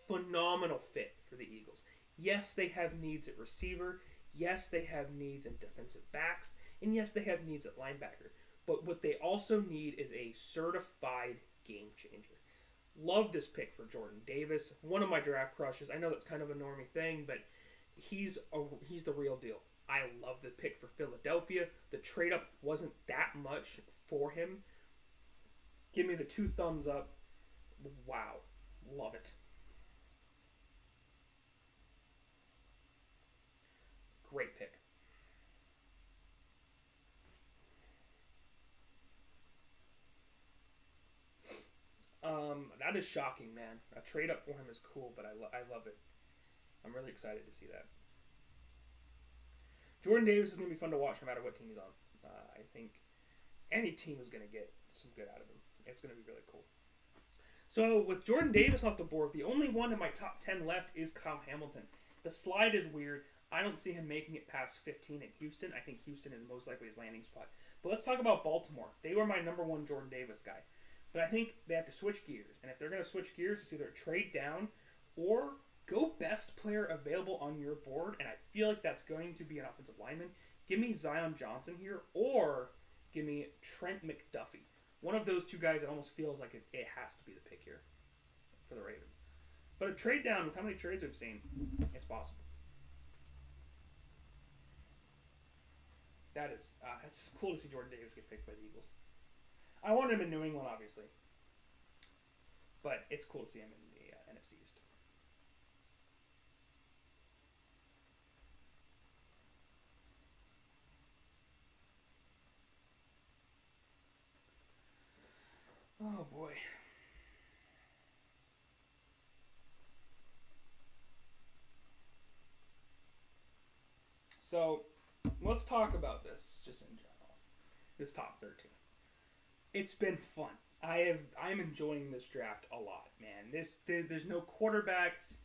phenomenal fit for the Eagles. Yes, they have needs at receiver. Yes, they have needs in defensive backs. And yes, they have needs at linebacker. But what they also need is a certified game changer. Love this pick for Jordan Davis. One of my draft crushes. I know that's kind of a normie thing, but he's the real deal. I love the pick for Philadelphia. The trade up wasn't that much for him. Give me the 2 thumbs up. Wow. Love it. Great pick. That is shocking, man. A trade up for him is cool, but I love it. I'm really excited to see that. Jordan Davis is going to be fun to watch no matter what team he's on. I think any team is going to get some good out of him. It's going to be really cool. So with Jordan Davis off the board, the only one in my top 10 left is Kyle Hamilton. The slide is weird. I don't see him making it past 15 at Houston. I think Houston is most likely his landing spot. But let's talk about Baltimore. They were my number 1 Jordan Davis guy. But I think they have to switch gears. And if they're going to switch gears, it's either trade down or go best player available on your board. And I feel like that's going to be an offensive lineman. Give me Zion Johnson here, or give me Trent McDuffie. One of those 2 guys, it almost feels like it has to be the pick here for the Ravens. But a trade down, with how many trades we've seen, it's possible. It's just cool to see Jordan Davis get picked by the Eagles. I want him in New England, obviously. But it's cool to see him in the NFC East. Oh, boy. So, let's talk about this just in general. This top 13. It's been fun. I'm enjoying this draft a lot, man. There's no quarterbacks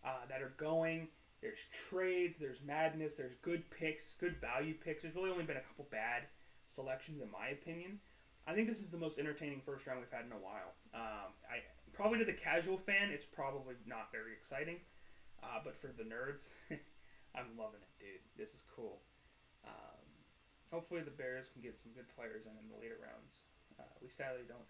that are going. There's trades. There's madness. There's good picks, good value picks. There's really only been a couple bad selections, in my opinion. I think this is the most entertaining first round we've had in a while. Probably to the casual fan, it's probably not very exciting, but for the nerds, I'm loving it, dude. This is cool. Hopefully the Bears can get some good players in the later rounds. We sadly don't.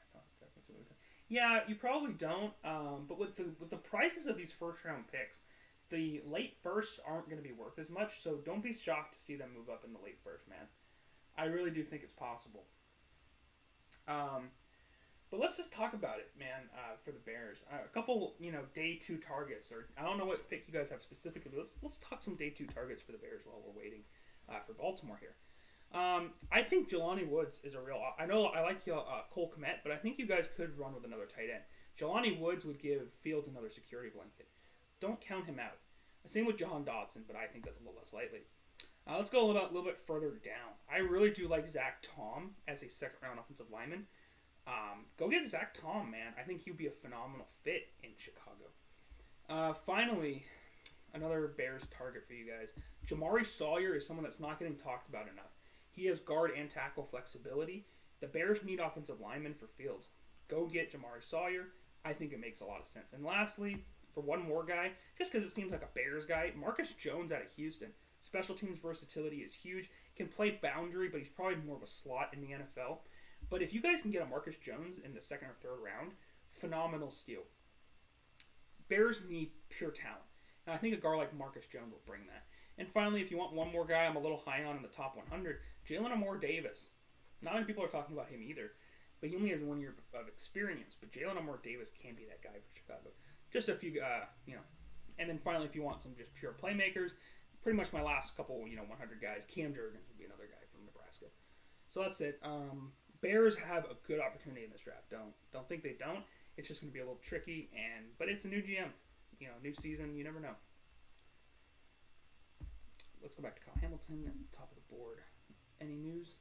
Yeah, you probably don't. But with the prices of these first round picks, the late firsts aren't going to be worth as much. So don't be shocked to see them move up in the late 1st, man. I really do think it's possible. But let's just talk about it, man. For the Bears, a couple, day two targets, or I don't know what pick you guys have specifically. But let's talk some day two targets for the Bears while we're waiting for Baltimore here. I think Jelani Woods is a real. I know I like Cole Kmet, but I think you guys could run with another tight end. Jelani Woods would give Fields another security blanket. Don't count him out. Same with Jahan Dotson, but I think that's a little less likely. Let's go a little bit further down. I really do like Zach Tom as a second round offensive lineman. Go get Zach Tom, man. I think he'd be a phenomenal fit in Chicago. Finally, another Bears target for you guys. Jamari Sawyer is someone that's not getting talked about enough. He has guard and tackle flexibility. The Bears need offensive linemen for Fields. Go get Jamari Sawyer. I think it makes a lot of sense. And lastly, for one more guy, just because it seems like a Bears guy, Marcus Jones out of Houston. Special teams versatility is huge. Can play boundary, but he's probably more of a slot in the NFL. But if you guys can get a Marcus Jones in the second or third round, phenomenal steal. Bears need pure talent. And I think a guard like Marcus Jones will bring that. And finally, if you want one more guy I'm a little high on in the top 100, Jalen Amore Davis. Not many people are talking about him either, but he only has 1 year of experience. But Jalen Amore Davis can be that guy for Chicago. Just a few, And then finally, if you want some just pure playmakers, pretty much my last couple, 100 guys, Cam Jurgens would be another guy from Nebraska. So that's it. Bears have a good opportunity in this draft. Don't think they don't. It's just going to be a little tricky, but it's a new GM. New season, you never know. Let's go back to Kyle Hamilton at the top of the board. Any news?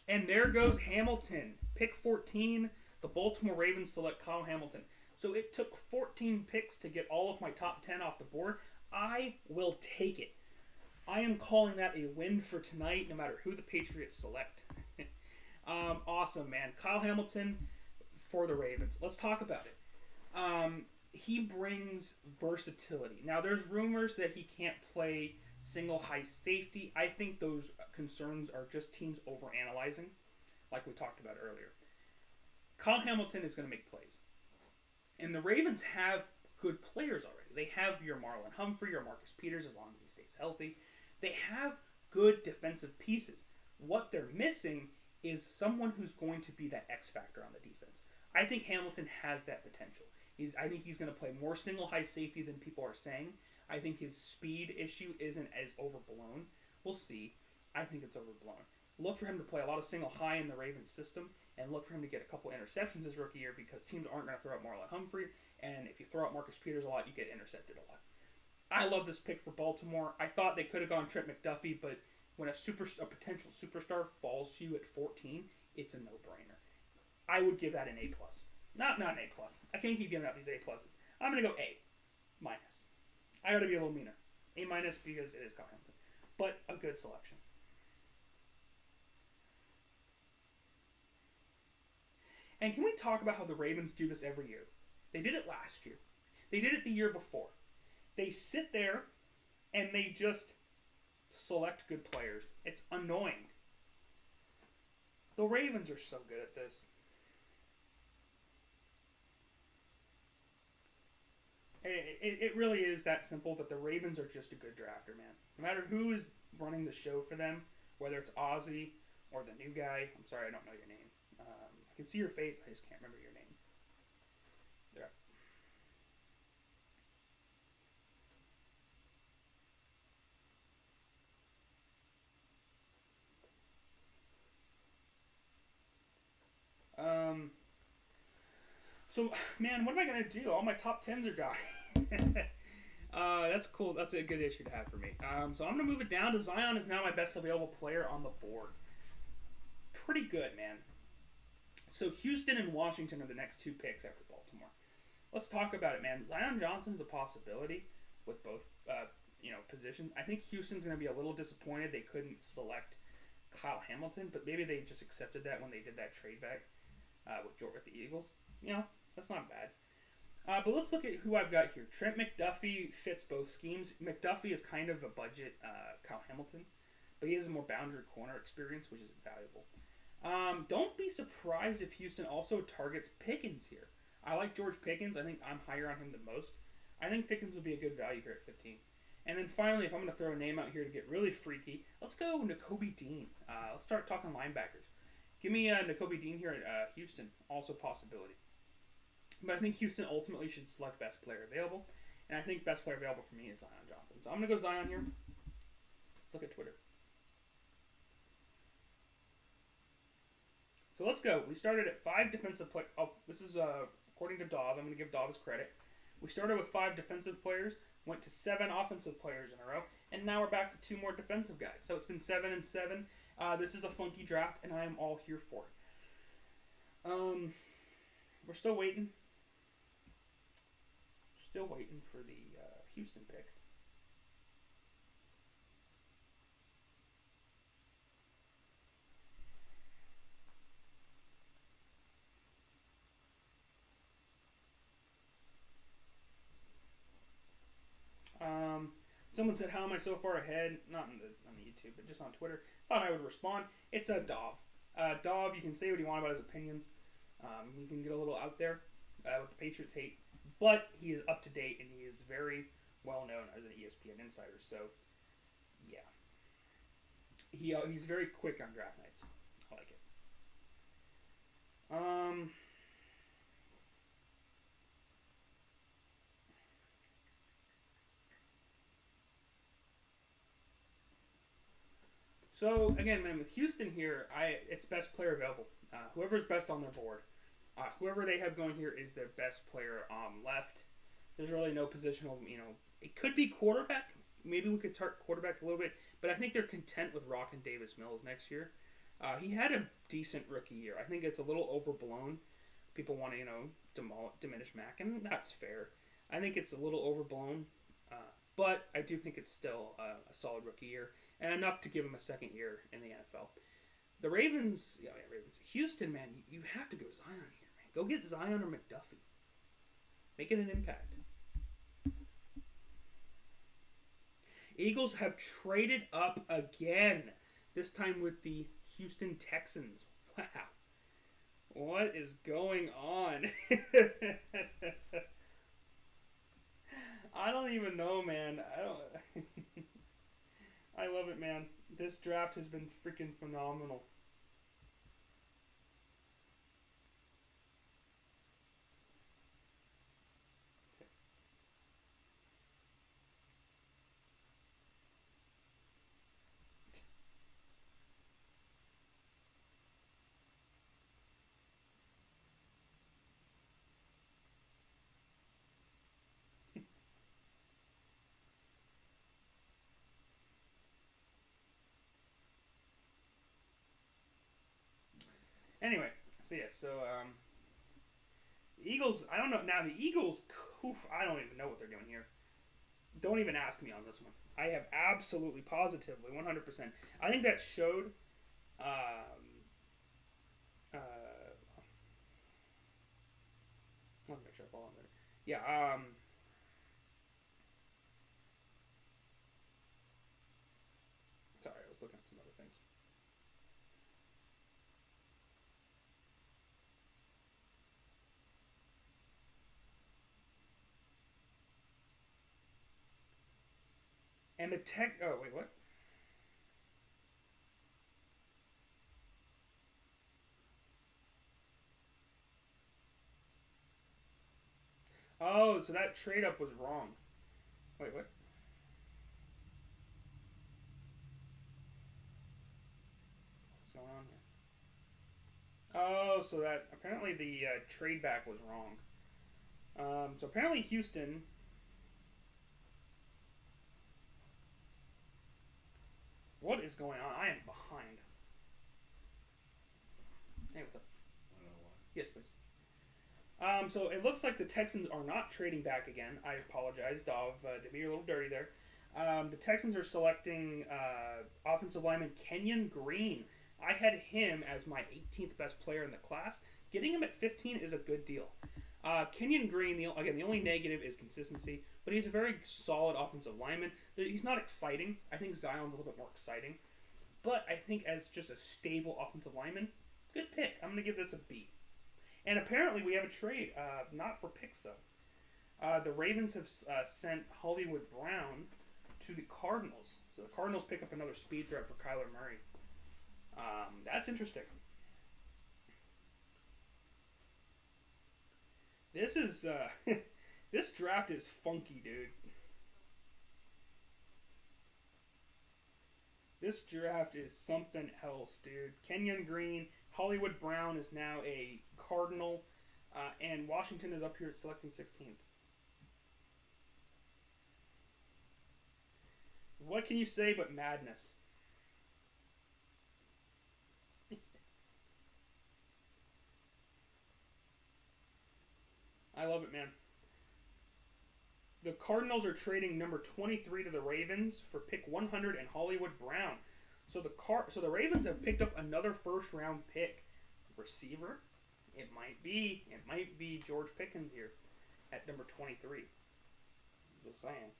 And there goes Hamilton. Pick 14. The Baltimore Ravens select Kyle Hamilton. So it took 14 picks to get all of my top 10 off the board. I will take it. I am calling that a win for tonight, no matter who the Patriots select. Awesome, man. Kyle Hamilton for the Ravens. Let's talk about it. He brings versatility. Now, there's rumors that he can't play single high safety. I think those concerns are just teams overanalyzing, like we talked about earlier. Kyle Hamilton is going to make plays. And the Ravens have good players already. They have your Marlon Humphrey, your Marcus Peters, as long as he stays healthy. They have good defensive pieces. What they're missing is someone who's going to be that X factor on the defense. I think Hamilton has that potential. I think he's going to play more single high safety than people are saying. I think his speed issue isn't as overblown. We'll see. I think it's overblown. Look for him to play a lot of single high in the Ravens system, and look for him to get a couple interceptions his rookie year, because teams aren't going to throw out Marlon Humphrey, and if you throw out Marcus Peters a lot, you get intercepted a lot. I love this pick for Baltimore. I thought they could have gone Trent McDuffie, but when a potential superstar falls to you at 14, it's a no-brainer. I would give that an A+. Not an A+. I can't keep giving out these A+. I'm going to go A-. I got to be a little meaner. A- because it is Kyle Hamilton. But a good selection. And can we talk about how the Ravens do this every year? They did it last year. They did it the year before. They sit there and they just select good players. It's annoying. The Ravens are so good at this. It really is that simple, that the Ravens are just a good drafter, man. No matter who is running the show for them, whether it's Ozzy or the new guy. I'm sorry, I don't know your name. I can see your face, I just can't remember your name. There. So, man, what am I going to do? All my top 10s are gone. That's cool. That's a good issue to have for me. So I'm going to move it down to Zion is now my best available player on the board. Pretty good, man. So Houston and Washington are the next two picks after Baltimore. Let's talk about it, man. Zion Johnson's a possibility with both, positions. I think Houston's going to be a little disappointed they couldn't select Kyle Hamilton, but maybe they just accepted that when they did that trade back with the Eagles. That's not bad. But let's look at who I've got here. Trent McDuffie fits both schemes. McDuffie is kind of a budget Kyle Hamilton, but he has a more boundary corner experience, which is valuable. Don't be surprised if Houston also targets Pickens here. I like George Pickens. I think I'm higher on him than most. I think Pickens would be a good value here at 15. And then finally, if I'm going to throw a name out here to get really freaky, let's go Nakobe Dean. Let's start talking linebackers. Give me Nakobe Dean here at Houston. Also possibility. But I think Houston ultimately should select best player available. And I think best player available for me is Zion Johnson. So I'm going to go Zion here. Let's look at Twitter. So let's go. We started at 5 defensive players. Oh, this is according to Dov. I'm going to give Dov his credit. We started with 5 defensive players, went to 7 offensive players in a row, and now we're back to 2 more defensive guys. So it's been 7 and 7. This is a funky draft, and I am all here for it. We're still waiting. Still waiting for the Houston pick. Someone said, "How am I so far ahead?" Not on the YouTube, but just on Twitter. Thought I would respond. It's a Dov. Dov, you can say what you want about his opinions. He can get a little out there with the Patriots hate, but he is up to date and he is very well known as an ESPN insider. So, yeah, he's very quick on draft nights. I like it. So again, man, with Houston here, it's best player available. Whoever's best on their board, whoever they have going here is their best player left. There's really no positional. It could be quarterback. Maybe we could target quarterback a little bit, but I think they're content with Rock and Davis Mills next year. He had a decent rookie year. I think it's a little overblown. People want to diminish Mac, and that's fair. I think it's a little overblown, but I do think it's still a solid rookie year. And enough to give him a second year in the NFL. The Ravens, Houston, man, you have to go Zion here, man. Go get Zion or McDuffie. Make it an impact. Eagles have traded up again. This time with the Houston Texans. Wow. What is going on? I don't even know, man. I love it, man. This draft has been freaking phenomenal. Anyway, so the Eagles, I don't know. Now, the Eagles, I don't even know what they're doing here. Don't even ask me on this one. I have absolutely, positively, 100%. I think that showed. Let me make sure I follow there. Yeah. Sorry, I was looking at some other things. And the tech. Oh, wait, what? Oh, so that trade up was wrong. Wait, what? What's going on here? Oh, so that apparently the trade back was wrong. So apparently Houston. What is going on? I am behind. Hey, what's up? Yes, please. So it looks like the Texans are not trading back again. I apologize, Dov. Did me a little dirty there. The Texans are selecting offensive lineman Kenyon Green. I had him as my 18th best player in the class. Getting him at 15 is a good deal. Kenyon Green, the only negative is consistency, but he's a very solid offensive lineman. He's not exciting. I think Zion's a little bit more exciting. But I think as just a stable offensive lineman, good pick. I'm going to give this a B. And apparently we have a trade, not for picks though. The Ravens have sent Hollywood Brown to the Cardinals. So the Cardinals pick up another speed threat for Kyler Murray. That's interesting. This is this draft is funky, dude. This draft is something else, dude. Kenyon Green, Hollywood Brown is now a Cardinal, and Washington is up here selecting 16th. What can you say but madness? I love it, man. The Cardinals are trading number 23 to the Ravens for pick 100 and Hollywood Brown. So the Ravens have picked up another first round pick. Receiver? It might be George Pickens here at number 23. Just saying.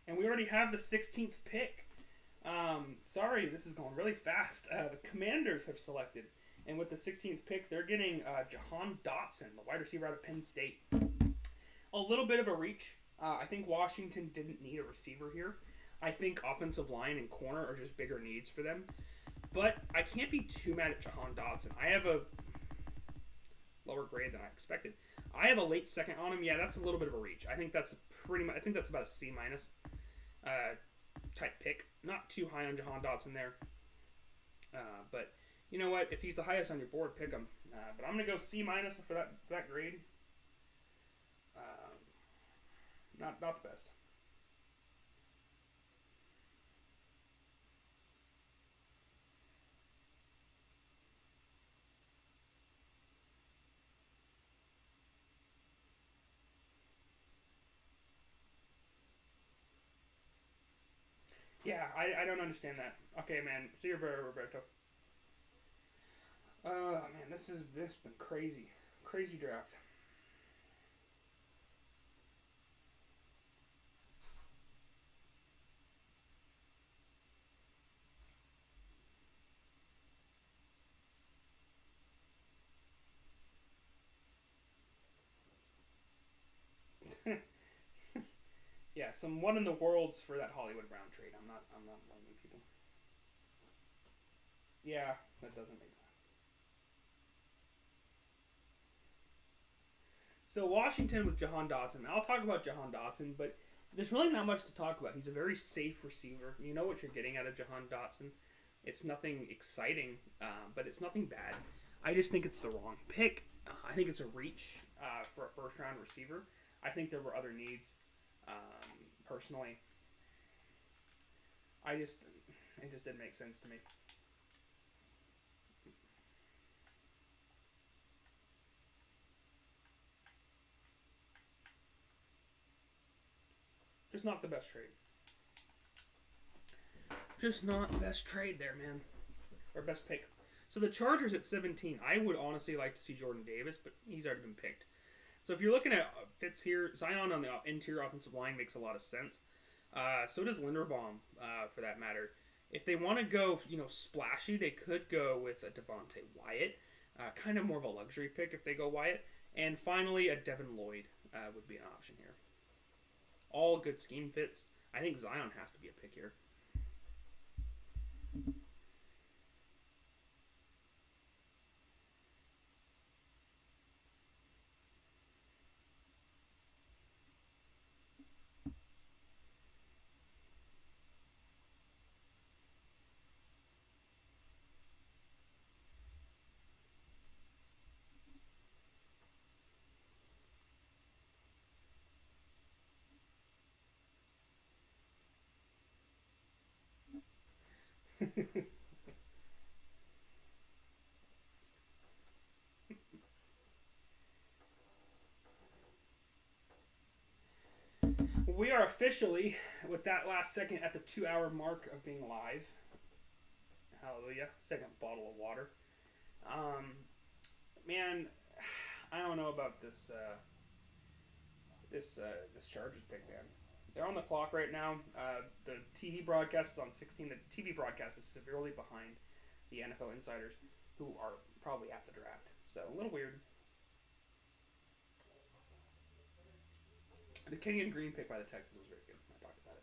And we already have the 16th pick. Sorry, this is going really fast. The Commanders have selected. And with the 16th pick, they're getting Jahan Dotson, the wide receiver out of Penn State. A little bit of a reach. I think Washington didn't need a receiver here. I think offensive line and corner are just bigger needs for them. But I can't be too mad at Jahan Dotson. I have a lower grade than I expected. I have a late second on him. Yeah, that's a little bit of a reach. I think that's about a C minus type pick. Not too high on Jahan Dotson there. But you know what? If he's the highest on your board, pick him. But I'm gonna go C minus for that grade. Not the best. Yeah, I don't understand that. Okay, man. See you, Roberto. Man, this has been crazy draft. Yeah, some one in the worlds for that Hollywood Brown trade. I'm not blaming people. Yeah, that doesn't make sense. So Washington with Jahan Dotson. I'll talk about Jahan Dotson, but there's really not much to talk about. He's a very safe receiver. You know what you're getting out of Jahan Dotson. It's nothing exciting, but it's nothing bad. I just think it's the wrong pick. I think it's a reach for a first round receiver. I think there were other needs. Personally, it just didn't make sense to me. Just not the best trade. Just not the best trade there, man. Or best pick. So the Chargers at 17. I would honestly like to see Jordan Davis, but he's already been picked. So if you're looking at fits here, Zion on the interior offensive line makes a lot of sense. So does Linderbaum, for that matter. If they want to go, splashy, they could go with a Devontae Wyatt. Kind of more of a luxury pick if they go Wyatt. And finally, a Devin Lloyd would be an option here. All good scheme fits. I think Zion has to be a pick here. We are officially, with that last second, at the 2 hour mark of being live. Hallelujah. Second bottle of water. Man, I don't know about this Chargers pick, man. They're on the clock right now. The TV broadcast is on 16. The TV broadcast is severely behind the NFL insiders, who are probably at the draft. So a little weird. The Kenyon Green pick by the Texans was very good. I talked about it.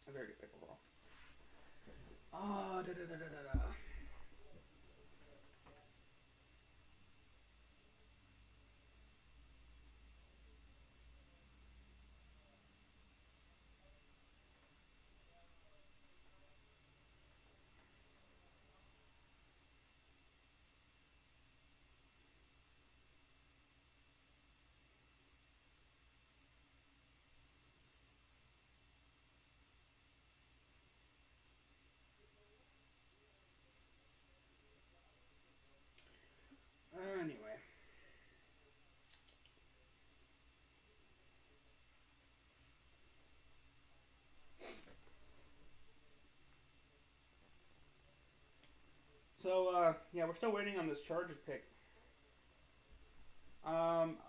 A very good pick overall. Anyway. So, yeah, we're still waiting on this Chargers pick.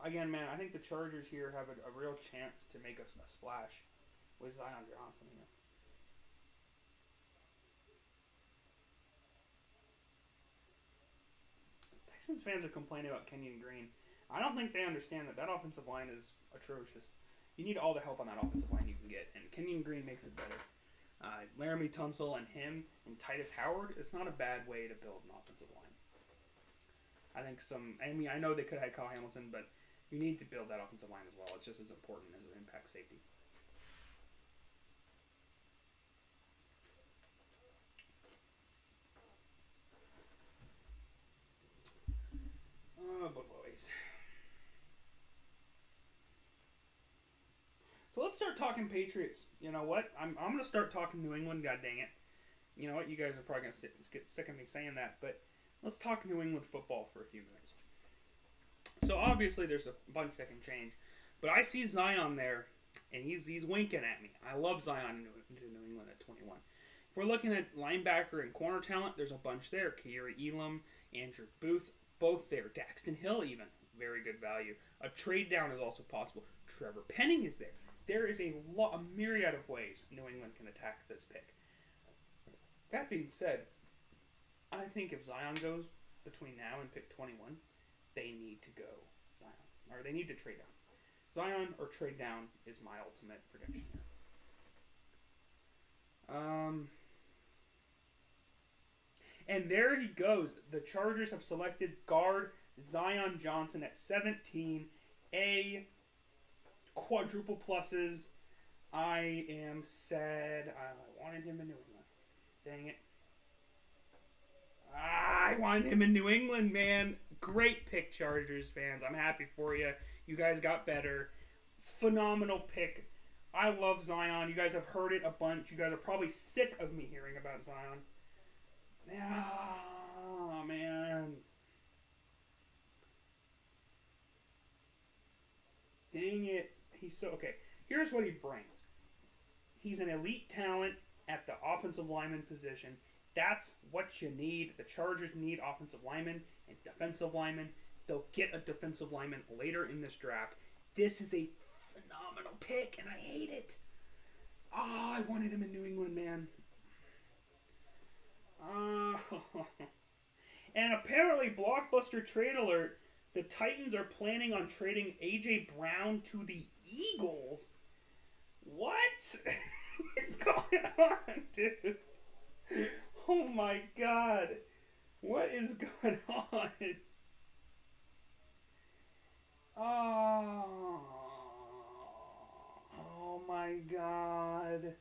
Again, man, I think the Chargers here have a real chance to make us a splash with Zion Johnson here. Texans fans are complaining about Kenyon Green. I don't think they understand that offensive line is atrocious. You need all the help on that offensive line you can get, and Kenyon Green makes it better. Laramie Tunsil and him and Titus Howard, it's not a bad way to build an offensive line. I know they could have had Kyle Hamilton, but you need to build that offensive line as well. It's just as important as an impact safety. Oh, boys. So let's start talking Patriots. You know what? I'm going to start talking New England, god dang it. You know what? You guys are probably going to get sick of me saying that, but let's talk New England football for a few minutes. So obviously there's a bunch that can change, but I see Zion there, and he's winking at me. I love Zion into New England at 21. If we're looking at linebacker and corner talent, there's a bunch there. Kiara Elam, Andrew Booth, both there. Daxton Hill even, very good value. A trade down is also possible. Trevor Penning is there. There is a myriad of ways New England can attack this pick. That being said, I think if Zion goes between now and pick 21, they need to go Zion. Or they need to trade down. Zion or trade down is my ultimate prediction here. And there he goes. The Chargers have selected guard Zion Johnson at 17. A quadruple pluses. I am sad. I wanted him in New England. Dang it. I wanted him in New England, man. Great pick, Chargers fans. I'm happy for you. You guys got better. Phenomenal pick. I love Zion. You guys have heard it a bunch. You guys are probably sick of me hearing about Zion. Oh, man. Dang it. He's so... Okay, here's what he brings. He's an elite talent at the offensive lineman position. That's what you need. The Chargers need offensive linemen and defensive linemen. They'll get a defensive lineman later in this draft. This is a phenomenal pick, and I hate it. Oh, I wanted him in New England, man. And apparently, blockbuster trade alert, the Titans are planning on trading A.J. Brown to the Eagles. What is going on, dude? Oh my god. What is going on? Oh my god.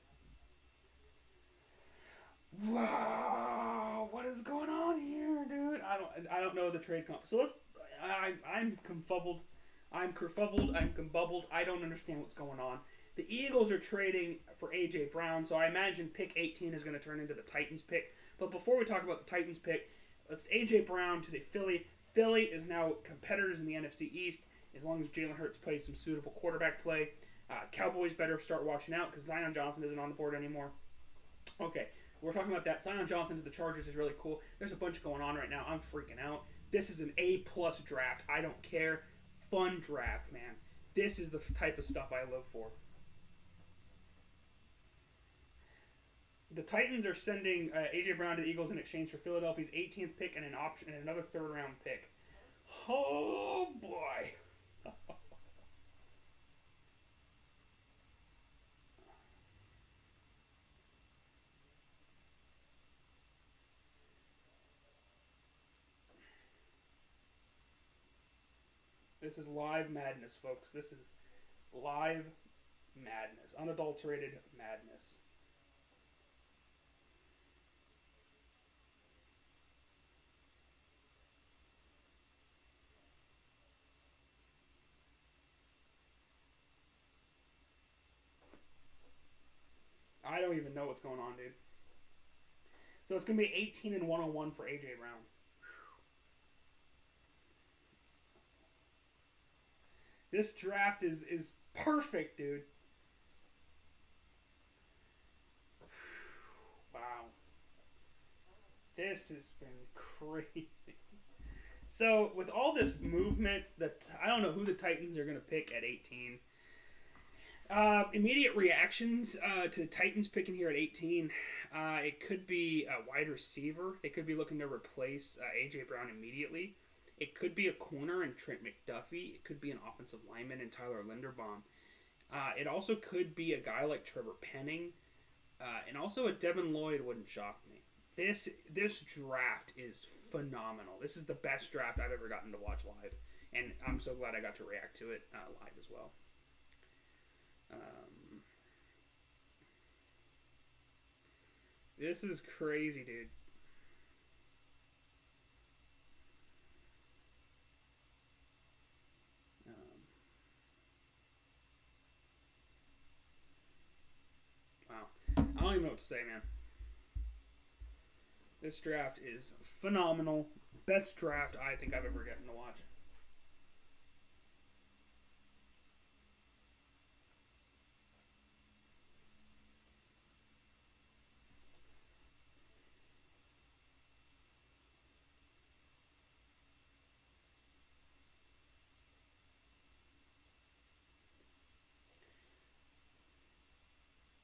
Wow, what is going on here, dude? I don't know the trade comp. So I'm confuzzled. I'm kerfuffled. I'm combubbled. I don't understand what's going on. The Eagles are trading for A.J. Brown, so I imagine pick 18 is going to turn into the Titans pick. But before we talk about the Titans pick, let's A.J. Brown to the Philly. Philly is now competitors in the NFC East as long as Jalen Hurts plays some suitable quarterback play. Cowboys better start watching out because Zion Johnson isn't on the board anymore. Okay, we're talking about that. Zion Johnson to the Chargers is really cool. There's a bunch going on right now. I'm freaking out. This is an A-plus draft. I don't care. Fun draft, man. This is the type of stuff I live for. The Titans are sending A.J. Brown to the Eagles in exchange for Philadelphia's 18th pick and an option and another third-round pick. Oh, boy. This is live madness, folks. This is live madness. Unadulterated madness. I don't even know what's going on, dude. So it's going to be 18 and 101 for AJ Brown. This draft is perfect, dude. Wow. This has been crazy. So, with all this movement, I don't know who the Titans are going to pick at 18. Immediate reactions to the Titans picking here at 18. It could be a wide receiver. They could be looking to replace A.J. Brown immediately. It could be a corner in Trent McDuffie. It could be an offensive lineman in Tyler Linderbaum. It also could be a guy like Trevor Penning. And also a Devin Lloyd wouldn't shock me. This draft is phenomenal. This is the best draft I've ever gotten to watch live. And I'm so glad I got to react to it live as well. This is crazy, dude. Wow. I don't even know what to say, man. This draft is phenomenal. Best draft I think I've ever gotten to watch.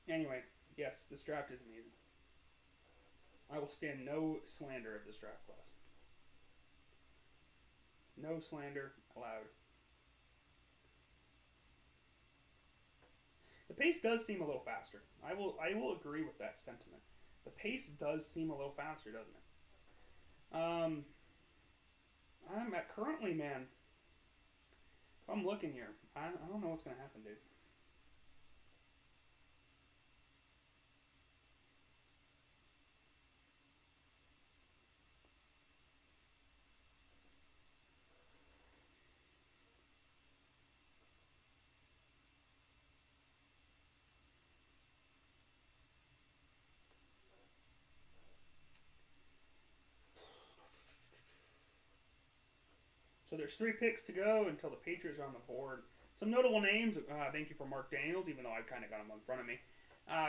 Anyway, yes, this draft is amazing. I will stand no slander of this draft class. No slander allowed. The pace does seem a little faster. I will agree with that sentiment. The pace does seem a little faster, doesn't it? I'm at currently, man. If I'm looking here, I don't know what's gonna happen, dude. So there's 3 picks to go until the Patriots are on the board. Some notable names. Thank you for Mark Daniels, even though I kind of got him in front of me.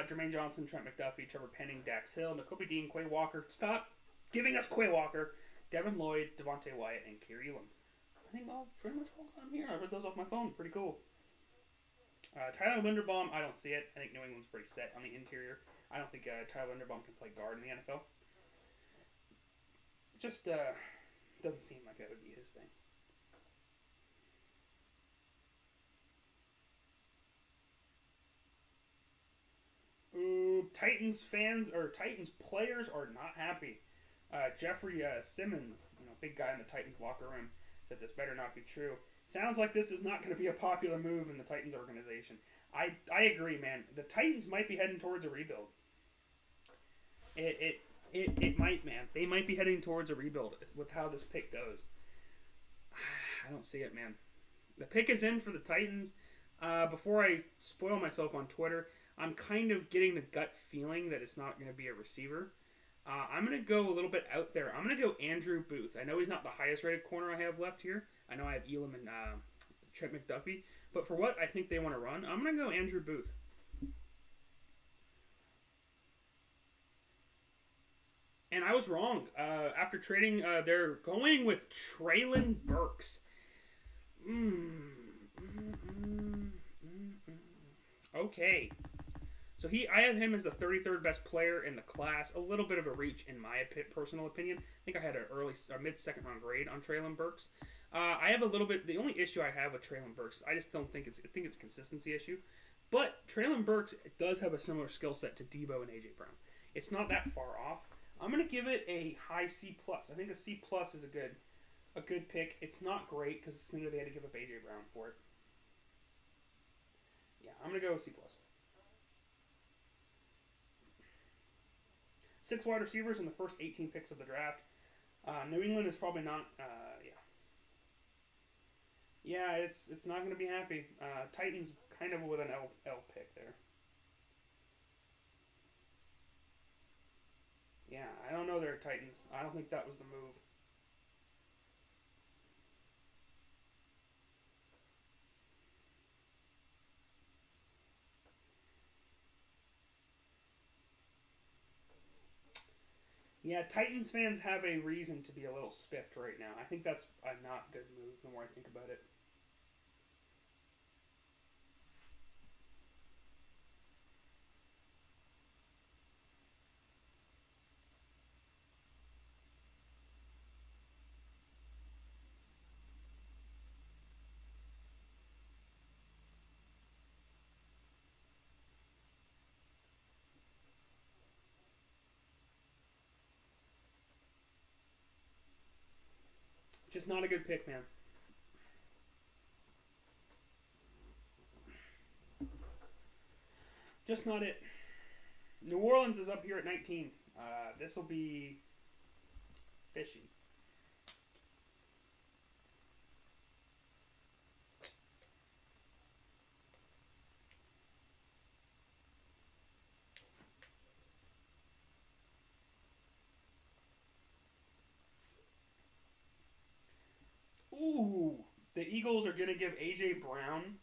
Jermaine Johnson, Trent McDuffie, Trevor Penning, Dax Hill, Nakobe Dean, Quay Walker. Stop giving us Quay Walker. Devin Lloyd, Devontae Wyatt, and Kerry Elam. I think I'll pretty much all got them here. I read those off my phone. Pretty cool. Tyler Linderbaum, I don't see it. I think New England's pretty set on the interior. I don't think Tyler Linderbaum can play guard in the NFL. Just doesn't seem like that would be his thing. Ooh, Titans fans or Titans players are not happy. Jeffrey Simmons, big guy in the Titans locker room, said this better not be true. Sounds like this is not going to be a popular move in the Titans organization. I agree, man. The Titans might be heading towards a rebuild. It might, man. They might be heading towards a rebuild with how this pick goes. I don't see it, man. The pick is in for the Titans. Before I spoil myself on Twitter, I'm kind of getting the gut feeling that it's not going to be a receiver. I'm going to go a little bit out there. I'm going to go Andrew Booth. I know he's not the highest rated corner I have left here. I know I have Elam and Trent McDuffie. But for what I think they want to run, I'm going to go Andrew Booth. And I was wrong. After trading, they're going with Treylon Burks. Okay. So I have him as the 33rd best player in the class. A little bit of a reach in my personal opinion. I think I had a mid-second round grade on Treylon Burks. I have a little bit. The only issue I have with Treylon Burks, I just don't think it's. I think it's a consistency issue. But Treylon Burks does have a similar skill set to Debo and AJ Brown. It's not that far off. I'm gonna give it a high C plus. I think a C plus is a good a good pick. It's not great because they had to give up AJ Brown for it. Yeah, I'm gonna go C plus. 6 wide receivers in the first 18 picks of the draft. New England is probably not. Yeah, it's not going to be happy. Titans kind of with an L pick there. Yeah, I don't know their Titans. I don't think that was the move. Yeah, Titans fans have a reason to be a little spiffed right now. I think that's a not good move the more I think about it. Just not a good pick, man. Just not it. New Orleans is up here at 19. This will be fishy. Ooh, the Eagles are going to give AJ Brown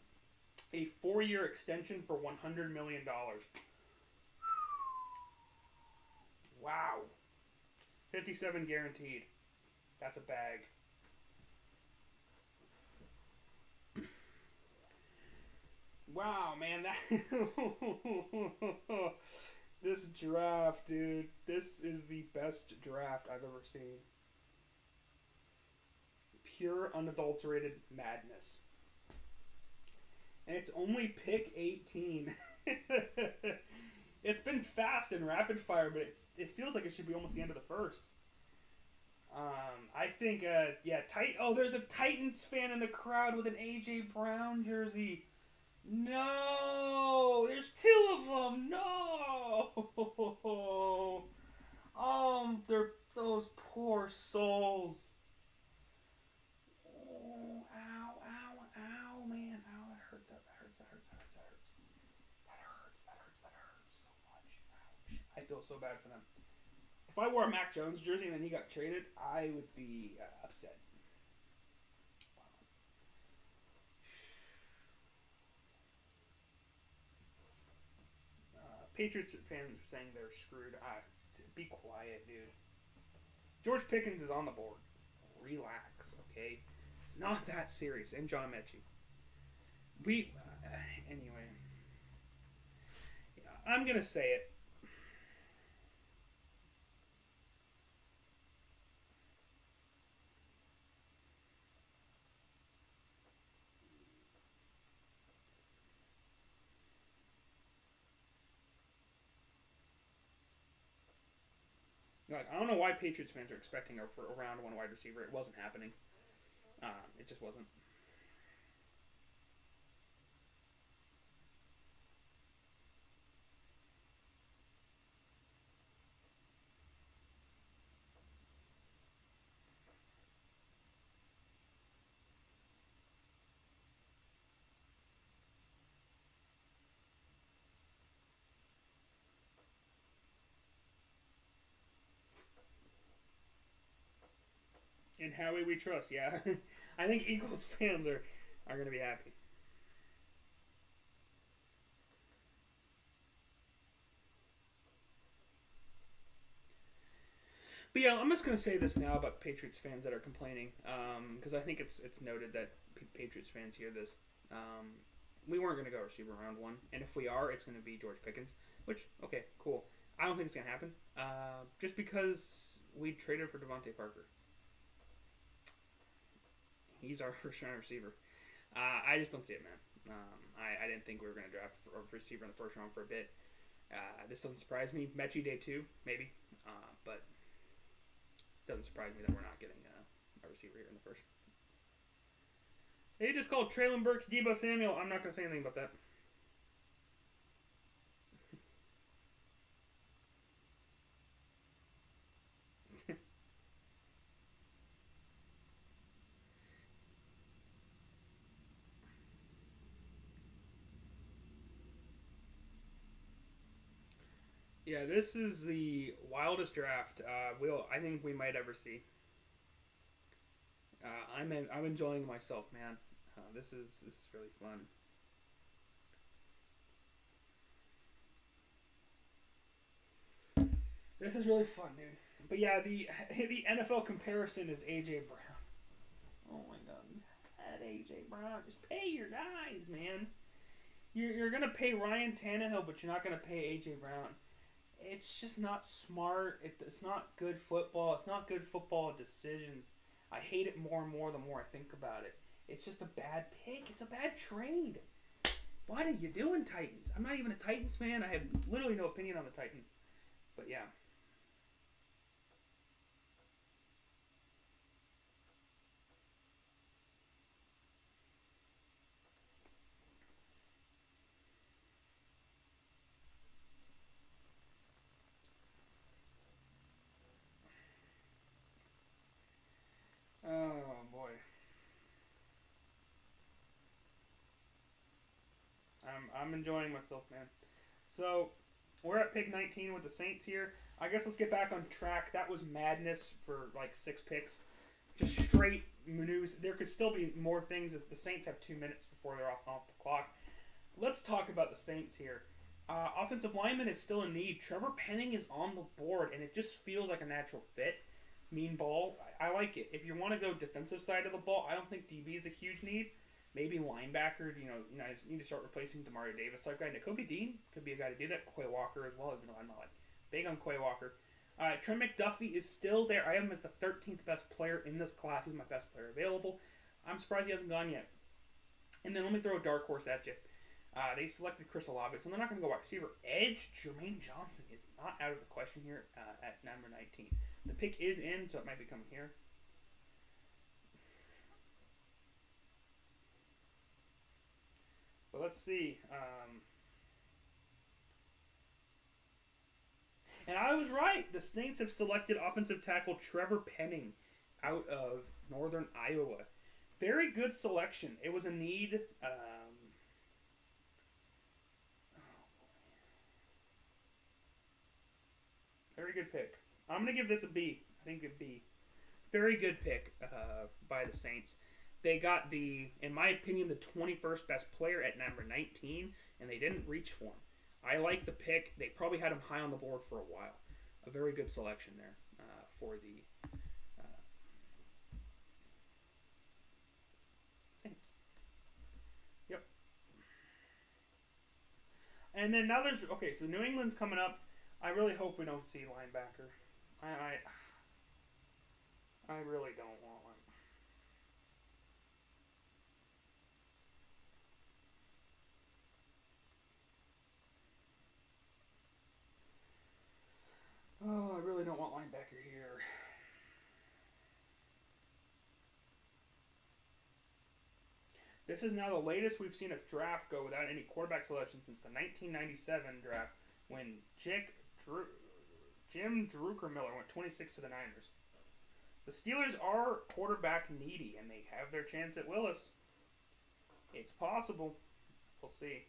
a 4-year extension for $100 million. Wow. 57 guaranteed. That's a bag. Wow, man, that this draft, dude. This is the best draft I've ever seen. Pure unadulterated madness. And it's only pick 18. It's been fast and rapid fire, but it feels like it should be almost the end of the first. I think, there's a Titans fan in the crowd with an AJ Brown jersey. No, there's 2 of them. No, they're those poor souls. Oh, ow, ow, ow, man, ow, that hurts, that hurts, that hurts, that hurts, that hurts, that hurts so much. Ouch. I feel so bad for them. If I wore a Mac Jones jersey and then he got traded, I would be upset. Patriots fans are saying they're screwed. Be quiet, dude. George Pickens is on the board. Relax, okay? It's not that serious. And John Mechie. Anyway. I'm going to say it. Like, I don't know why Patriots fans are expecting a round 1 wide receiver. It wasn't happening. It just wasn't. In Howie we trust, yeah. I think Eagles fans are going to be happy. But yeah, I'm just gonna say this now about Patriots fans that are complaining, because I think it's noted that Patriots fans hear this. We weren't gonna go receiver round 1, and if we are, it's gonna be George Pickens. Which, okay, cool. I don't think it's gonna happen. Just because we traded for Devontae Parker. He's our first round receiver. I just don't see it, man. I didn't think we were gonna draft a receiver in the first round for a bit. This doesn't surprise me. Mechie day 2, maybe, but doesn't surprise me that we're not getting a receiver here in the first. They just called Traylon Burks Deebo Samuel. I'm not going to say anything about that. Yeah, this is the wildest draft I think we might ever see. I'm enjoying myself, man. This is really fun. This is really fun, dude. But yeah, the NFL comparison is AJ Brown. Oh my god, that AJ Brown. Just pay your guys, man. You're gonna pay Ryan Tannehill, but you're not gonna pay AJ Brown. It's just not smart. It's not good football. It's not good football decisions. I hate it more and more the more I think about it. It's just a bad pick. It's a bad trade. What are you doing, Titans? I'm not even a Titans fan. I have literally no opinion on the Titans. But yeah. Oh boy. I'm enjoying myself, man. So we're at pick 19 with the Saints here. I guess let's get back on track. That was madness for like 6 picks. Just straight news. There could still be more things if the Saints have 2 minutes before they're off the clock. Let's talk about the Saints here. Offensive lineman is still in need. Trevor Penning is on the board, and it just feels like a natural fit. Mean ball. I like it. If you want to go defensive side of the ball, I don't think DB is a huge need. Maybe linebacker. I just need to start replacing Demario Davis type guy. Nakobe Dean could be a guy to do that. Quay Walker as well. Even though I'm not like big on Quay Walker. Trent McDuffie is still there. I have him as the 13th best player in this class. He's my best player available. I'm surprised he hasn't gone yet. And then let me throw a dark horse at you. They selected Chris Olave, so they're not going to go wide receiver. Edge, Jermaine Johnson is not out of the question here at number 19. The pick is in, so it might be coming here. But let's see. And I was right. The Saints have selected offensive tackle Trevor Penning out of Northern Iowa. Very good selection. It was a need. Very good pick. I'm going to give this a B. I think a B. Very good pick by the Saints. They got in my opinion, the 21st best player at number 19, and they didn't reach for him. I like the pick. They probably had him high on the board for a while. A very good selection there for the Saints. Yep. And then now so New England's coming up. I really hope we don't see linebacker. I really don't want one. Oh, I really don't want linebacker here. This is now the latest we've seen a draft go without any quarterback selection since the 1997 draft when Jim Druckenmiller went 26 to the Niners. The Steelers are quarterback needy, and they have their chance at Willis. It's possible. We'll see.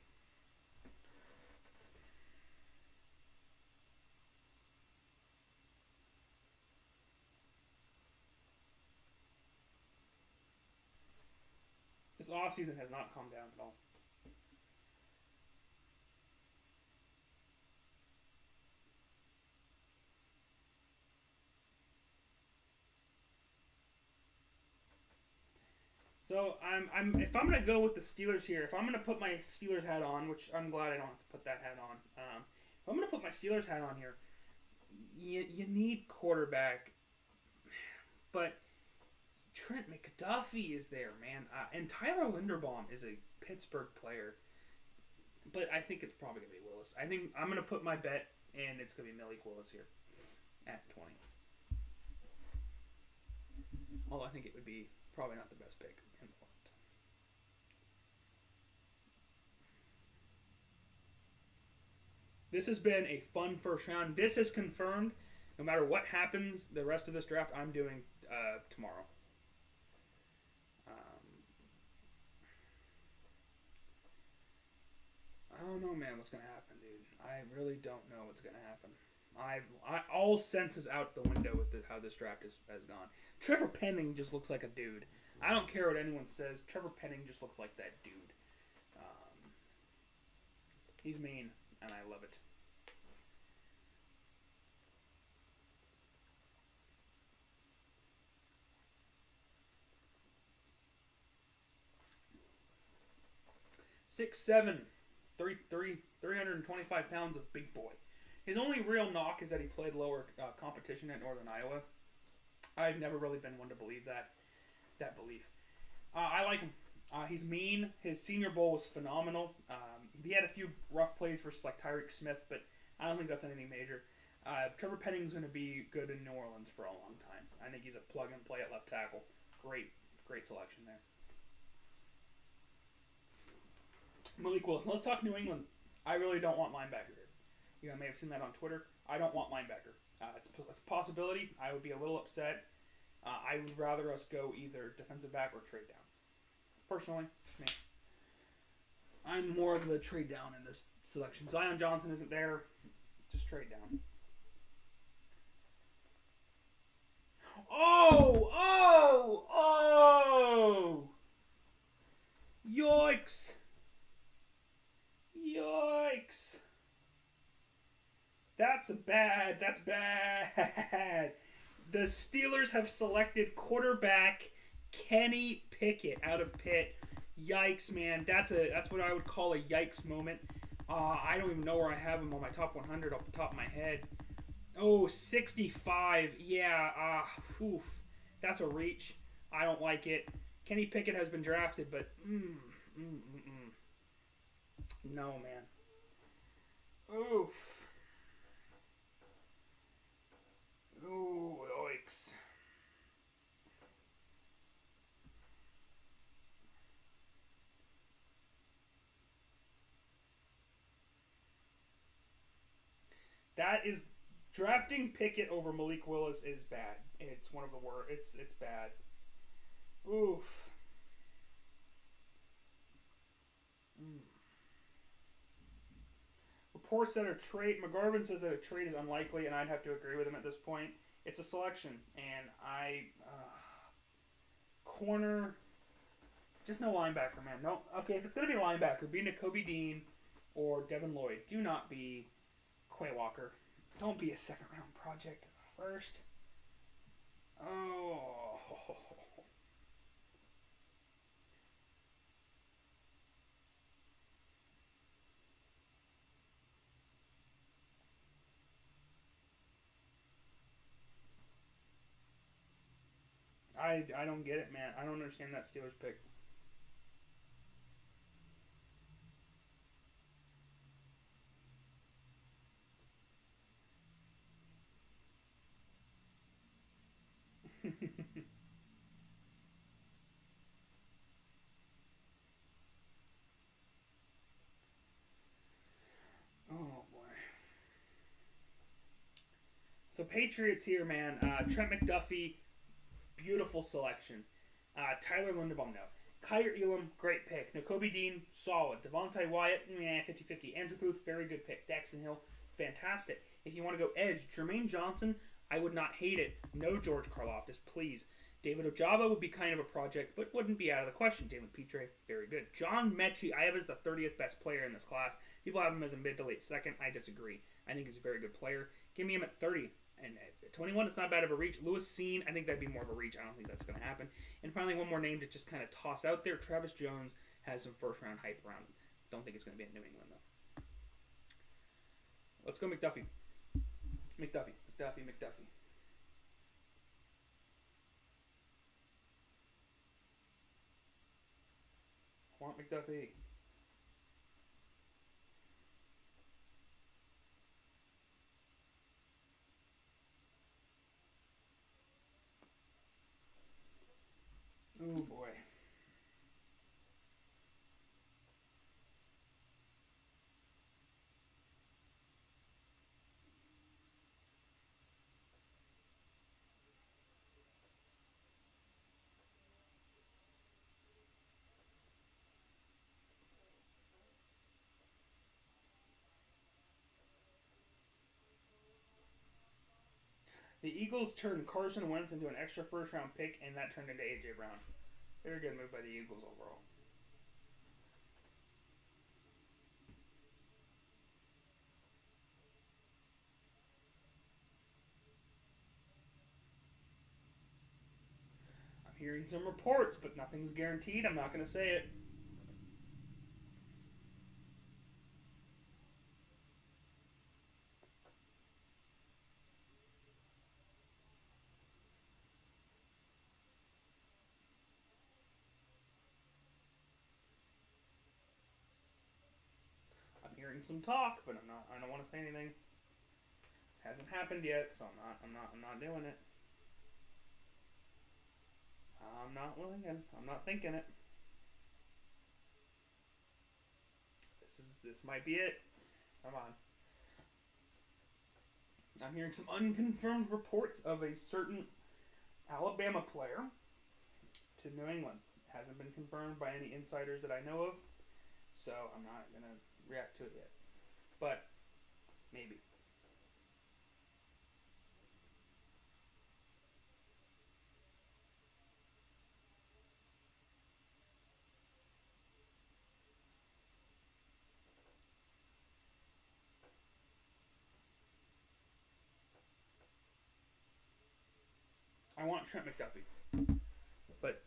This offseason has not calmed down at all. So if I'm gonna go with the Steelers here, if I'm gonna put my Steelers hat on, which I'm glad I don't have to put that hat on. If I'm gonna put my Steelers hat on here, you need quarterback, but Trent McDuffie is there, man, and Tyler Linderbaum is a Pittsburgh player, but I think it's probably gonna be Willis. I think I'm gonna put my bet, and it's gonna be Malik Willis here at 20. Although I think it would be probably not the best pick in the world. This has been a fun first round. This is confirmed. No matter what happens, the rest of this draft I'm doing tomorrow. I don't know, man, what's gonna happen, dude. I really don't know what's gonna happen. All sense is out the window with how this draft has gone. Trevor Penning just looks like a dude. I don't care what anyone says. Trevor Penning just looks like that dude. He's mean, and I love it. Six, 7, 325 pounds of big boy. His only real knock is that he played lower competition at Northern Iowa. I've never really been one to believe that belief. I like him. He's mean. His Senior Bowl was phenomenal. He had a few rough plays versus like Tyreek Smith, but I don't think that's anything major. Trevor Penning's going to be good in New Orleans for a long time. I think he's a plug and play at left tackle. Great selection there. Malik Willis. Let's talk New England. I really don't want linebacker here. You may have seen that on Twitter. I don't want linebacker. It's a possibility. I would be a little upset. I would rather us go either defensive back or trade down. Personally, just me. I'm more of the trade down in this selection. Zion Johnson isn't there. Just trade down. Oh! Yikes! That's bad. The Steelers have selected quarterback Kenny Pickett out of Pitt. Yikes, man. That's what I would call a yikes moment. I don't even know where I have him on my top 100 off the top of my head. Oh, 65. Yeah, oof. That's a reach. I don't like it. Kenny Pickett has been drafted, but no, man. Oof. Ooh, yikes. That is drafting Pickett over Malik Willis is bad. It's one of the worst. It's bad. Oof. Reports that a trade. McGarvin says that a trade is unlikely, and I'd have to agree with him at this point. It's a selection, and corner. Just no linebacker, man. No. Okay, if it's gonna be linebacker, be Nakobe Dean or Devin Lloyd. Do not be Quay Walker. Don't be a second round project first. Oh. I don't get it, man. I don't understand that Steelers pick. Oh boy. So Patriots here, man. Trent McDuffie, beautiful selection. Tyler Linderbaum, no. Kyer Elam, great pick. Nakobe Dean, solid. Devontae Wyatt, 50-50. Andrew Booth, very good pick. Daxton Hill, fantastic. If you want to go edge, Jermaine Johnson, I would not hate it. No George Karlaftis, please. David Ojabo would be kind of a project, but wouldn't be out of the question. David Petre, very good. John Mechie, I have as the 30th best player in this class. People have him as a mid to late second. I disagree. I think he's a very good player. Give me him at 30. And at 21, it's not bad of a reach. Lewis Seen, I think that'd be more of a reach. I don't think that's going to happen. And finally, one more name to just kind of toss out there. Travis Jones has some first-round hype around him. Don't think it's going to be in New England, though. Let's go McDuffie. McDuffie. Want McDuffie. The Eagles turned Carson Wentz into an extra first-round pick, and that turned into A.J. Brown. Very good move by the Eagles overall. I'm hearing some reports, but nothing's guaranteed. I'm not going to say it. I'm hearing some talk, but I don't want to say anything. It hasn't happened yet, so I'm not doing it. I'm not willing and I'm not thinking it. This might be it. Come on. I'm hearing some unconfirmed reports of a certain Alabama player to New England. Hasn't been confirmed by any insiders that I know of, so I'm not gonna react to it yet. But maybe. I want Trent McDuffie, but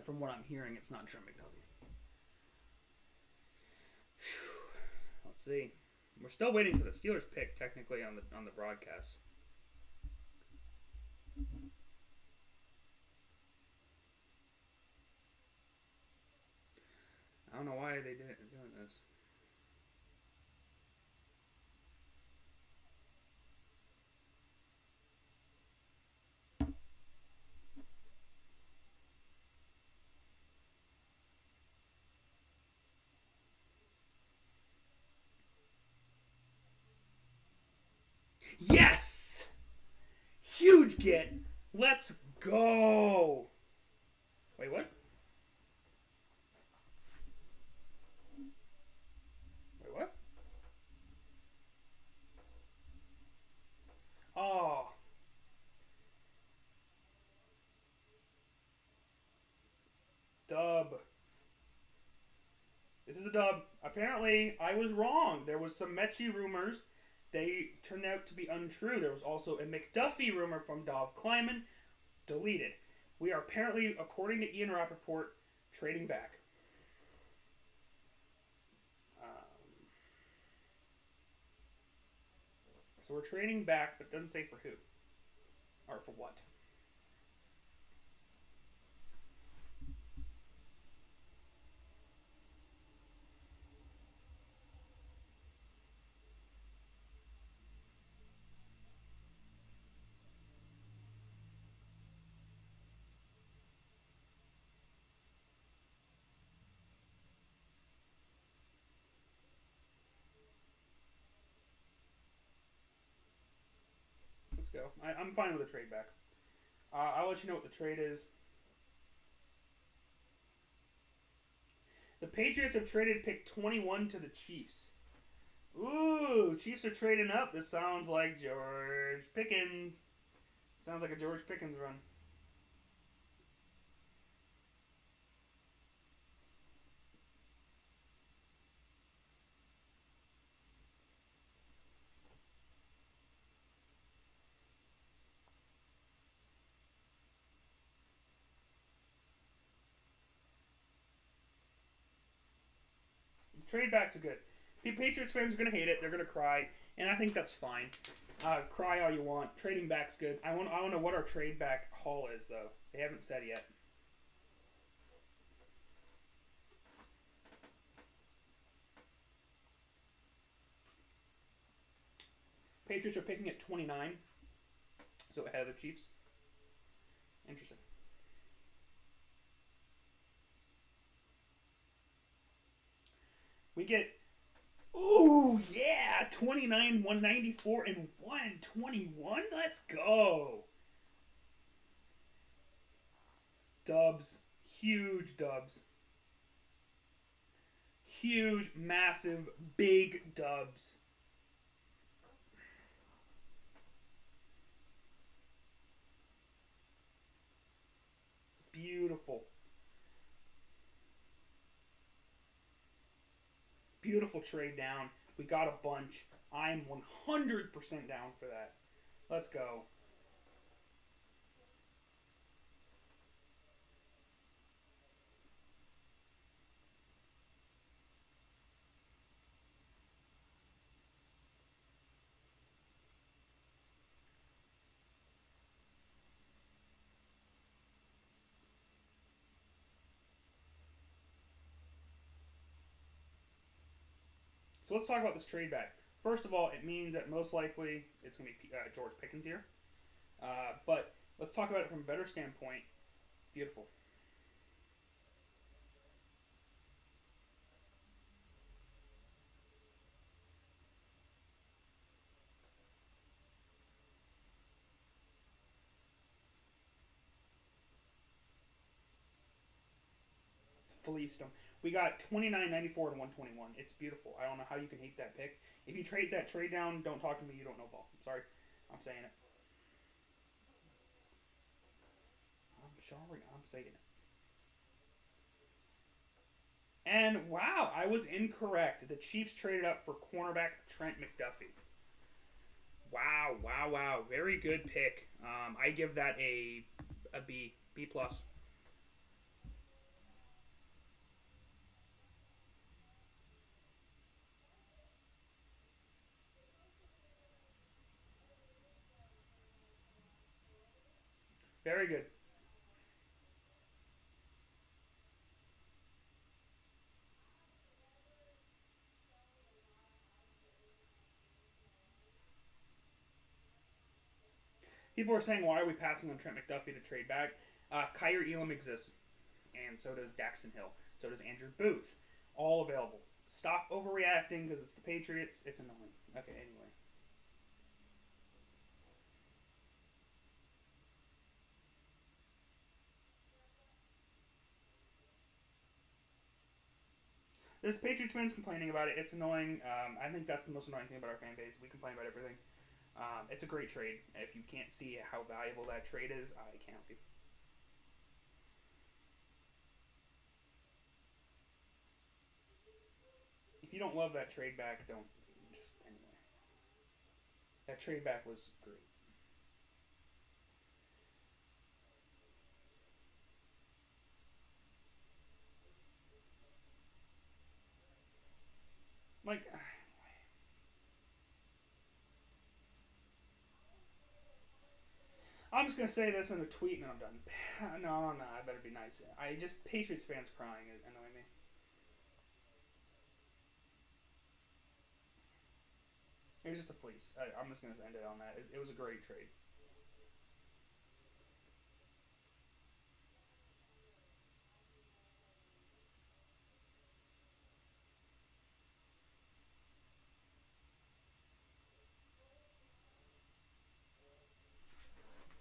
from what I'm hearing, it's not Trent McDuffie. Let's see. We're still waiting for the Steelers pick, technically, on the broadcast. I don't know why they didn't doing this. Yes! Huge get. Let's go. Wait, what? Wait, what? Oh. Dub. This is a dub. Apparently, I was wrong. There was some Mechie rumors. They turned out to be untrue. There was also a McDuffie rumor from Dov Kleiman. Deleted. We are apparently, according to Ian Rappaport, trading back. So we're trading back, but it doesn't say for who. Or for what. Let's go. I'm fine with a trade back. I'll let you know what the trade is. The Patriots have traded pick 21 to the Chiefs. Ooh, Chiefs are trading up. This sounds like George Pickens. Sounds like a George Pickens run. Trade backs are good. Patriots fans are going to hate it. They're going to cry. And I think that's fine. Cry all you want. Trading back's good. I want to know what our trade back haul is, though. They haven't said yet. Patriots are picking at 29. So ahead of the Chiefs. Interesting. We get, ooh, yeah, 29, 194, and 121. Let's go. Dubs. Huge dubs. Huge, massive, big dubs. Beautiful. Beautiful trade down. We got a bunch. I'm 100% down for that. Let's go. So let's talk about this trade back. First of all, it means that most likely it's going to be George Pickens here. But let's talk about it from a better standpoint. Beautiful. Fleeced them. We got 29.94 to 121. It's beautiful. I don't know how you can hate that pick. If you trade that trade down, don't talk to me. You don't know ball. I'm sorry. I'm saying it. I'm sorry. I'm saying it. And wow, I was incorrect. The Chiefs traded up for cornerback Trent McDuffie. Wow, wow, wow. Very good pick. I give that a B, B plus. Very good. People are saying, why are we passing on Trent McDuffie to trade back? Kyrie Elam exists, and so does Daxton Hill. So does Andrew Booth. All available. Stop overreacting because it's the Patriots. It's annoying. Okay, anyway. There's Patriots fans complaining about it. It's annoying. I think that's the most annoying thing about our fan base. We complain about everything. It's a great trade. If you can't see how valuable that trade is, I can't help you. If you don't love that trade back, don't just anyway. That trade back was great. Like, I'm just gonna say this in a tweet and I'm done. No, no, I better be nice. I just Patriots fans crying annoy me. It was just a fleece. I'm just gonna end it on that. It was a great trade.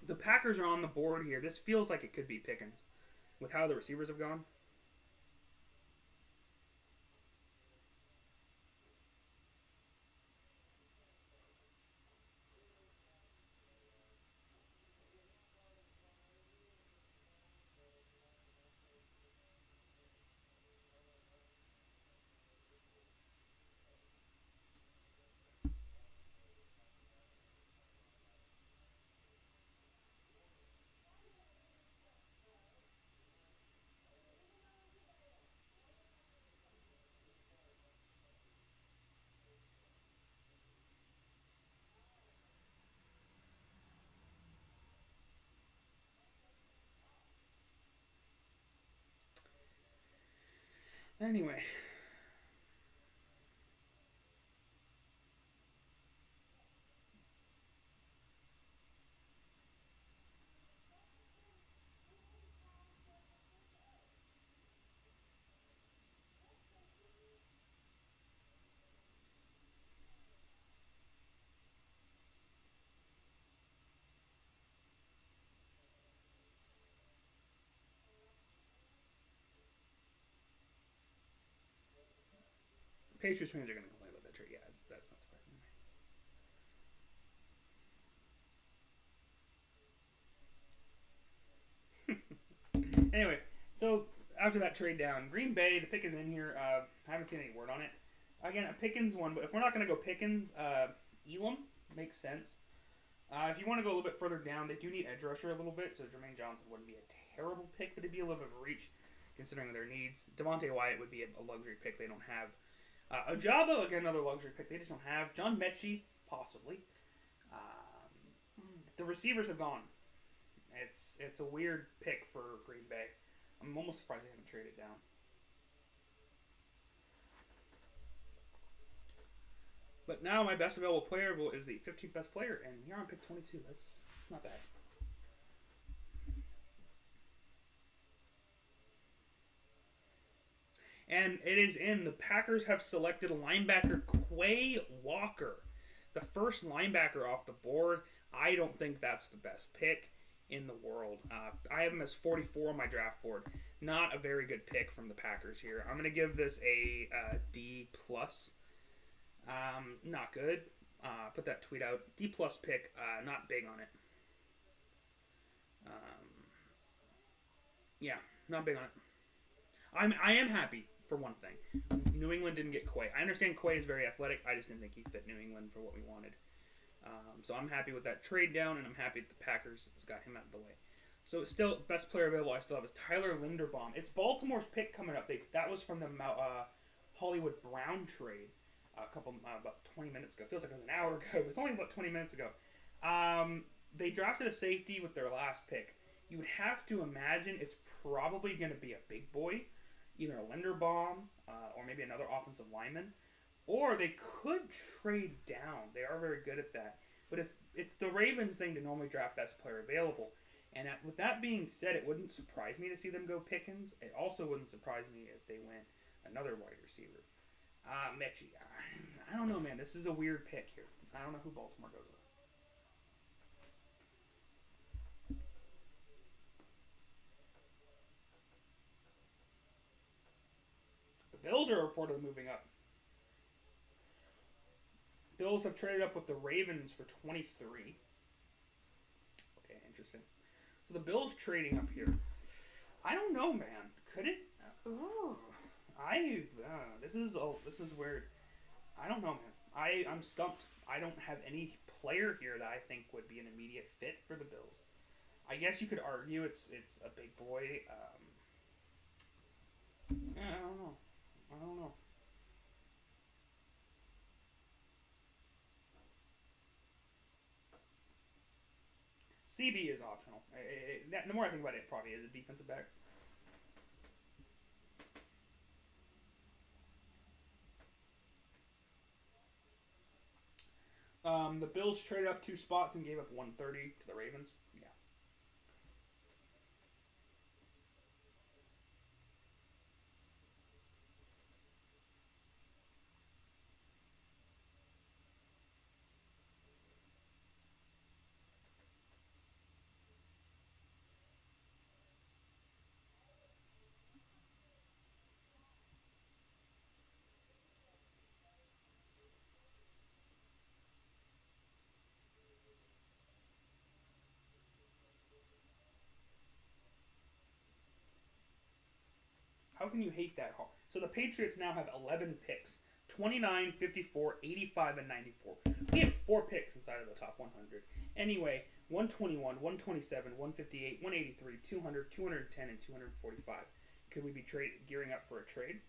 The Packers are on the board here. This feels like it could be Pickens with how the receivers have gone. Anyway, Patriots fans are gonna complain about that trade. Yeah, that's not surprising to me. Anyway, so after that trade down, Green Bay, the pick is in here. I haven't seen any word on it. Again, a Pickens one, but if we're not going to go Pickens, Elam makes sense. If you want to go a little bit further down, they do need edge rusher a little bit, so Jermaine Johnson wouldn't be a terrible pick, but it'd be a little bit of a reach considering their needs. Devontae Wyatt would be a luxury pick they don't have. Ojabo, again, another luxury pick they just don't have. John Mechie, possibly. The receivers have gone. It's a weird pick for Green Bay. I'm almost surprised they haven't traded down. But now my best available player is the 15th best player, and you're on pick 22. That's not bad. And it is in. The Packers have selected linebacker Quay Walker, the first linebacker off the board. I don't think that's the best pick in the world. I have him as 44 on my draft board. Not a very good pick from the Packers here. I'm going to give this a D+. Not good. Put that tweet out. D+ pick. Not big on it. Yeah, not big on it. I am happy for one thing. New England didn't get Quay. I understand Quay is very athletic. I just didn't think he fit New England for what we wanted. So I'm happy with that trade down, and I'm happy that the Packers got him out of the way. So it's still best player available I still have is Tyler Linderbaum. It's Baltimore's pick coming up. That was from the Hollywood Brown trade about 20 minutes ago. Feels like it was an hour ago. It was only about 20 minutes ago. They drafted a safety with their last pick. You would have to imagine it's probably going to be a big boy, either a Linderbaum or maybe another offensive lineman. Or they could trade down. They are very good at that. But if it's the Ravens' thing to normally draft best player available. And with that being said, it wouldn't surprise me to see them go Pickens. It also wouldn't surprise me if they went another wide receiver. Mechie. I don't know, man. This is a weird pick here. I don't know who Baltimore goes with. The Bills are reportedly moving up. Bills have traded up with the Ravens for 23. Okay, interesting. So the Bills trading up here. I don't know, man. Could it? This is weird. I don't know, man. I'm stumped. I don't have any player here that I think would be an immediate fit for the Bills. I guess you could argue it's a big boy. I don't know. CB is optional. The more I think about it, it probably is a defensive back. The Bills traded up 2 spots and gave up 130 to the Ravens. Yeah. How can you hate that hard? So the Patriots now have 11 picks. 29, 54, 85, and 94. We have 4 picks inside of the top 100. Anyway, 121, 127, 158, 183, 200, 210, and 245. Could we be gearing up for a trade?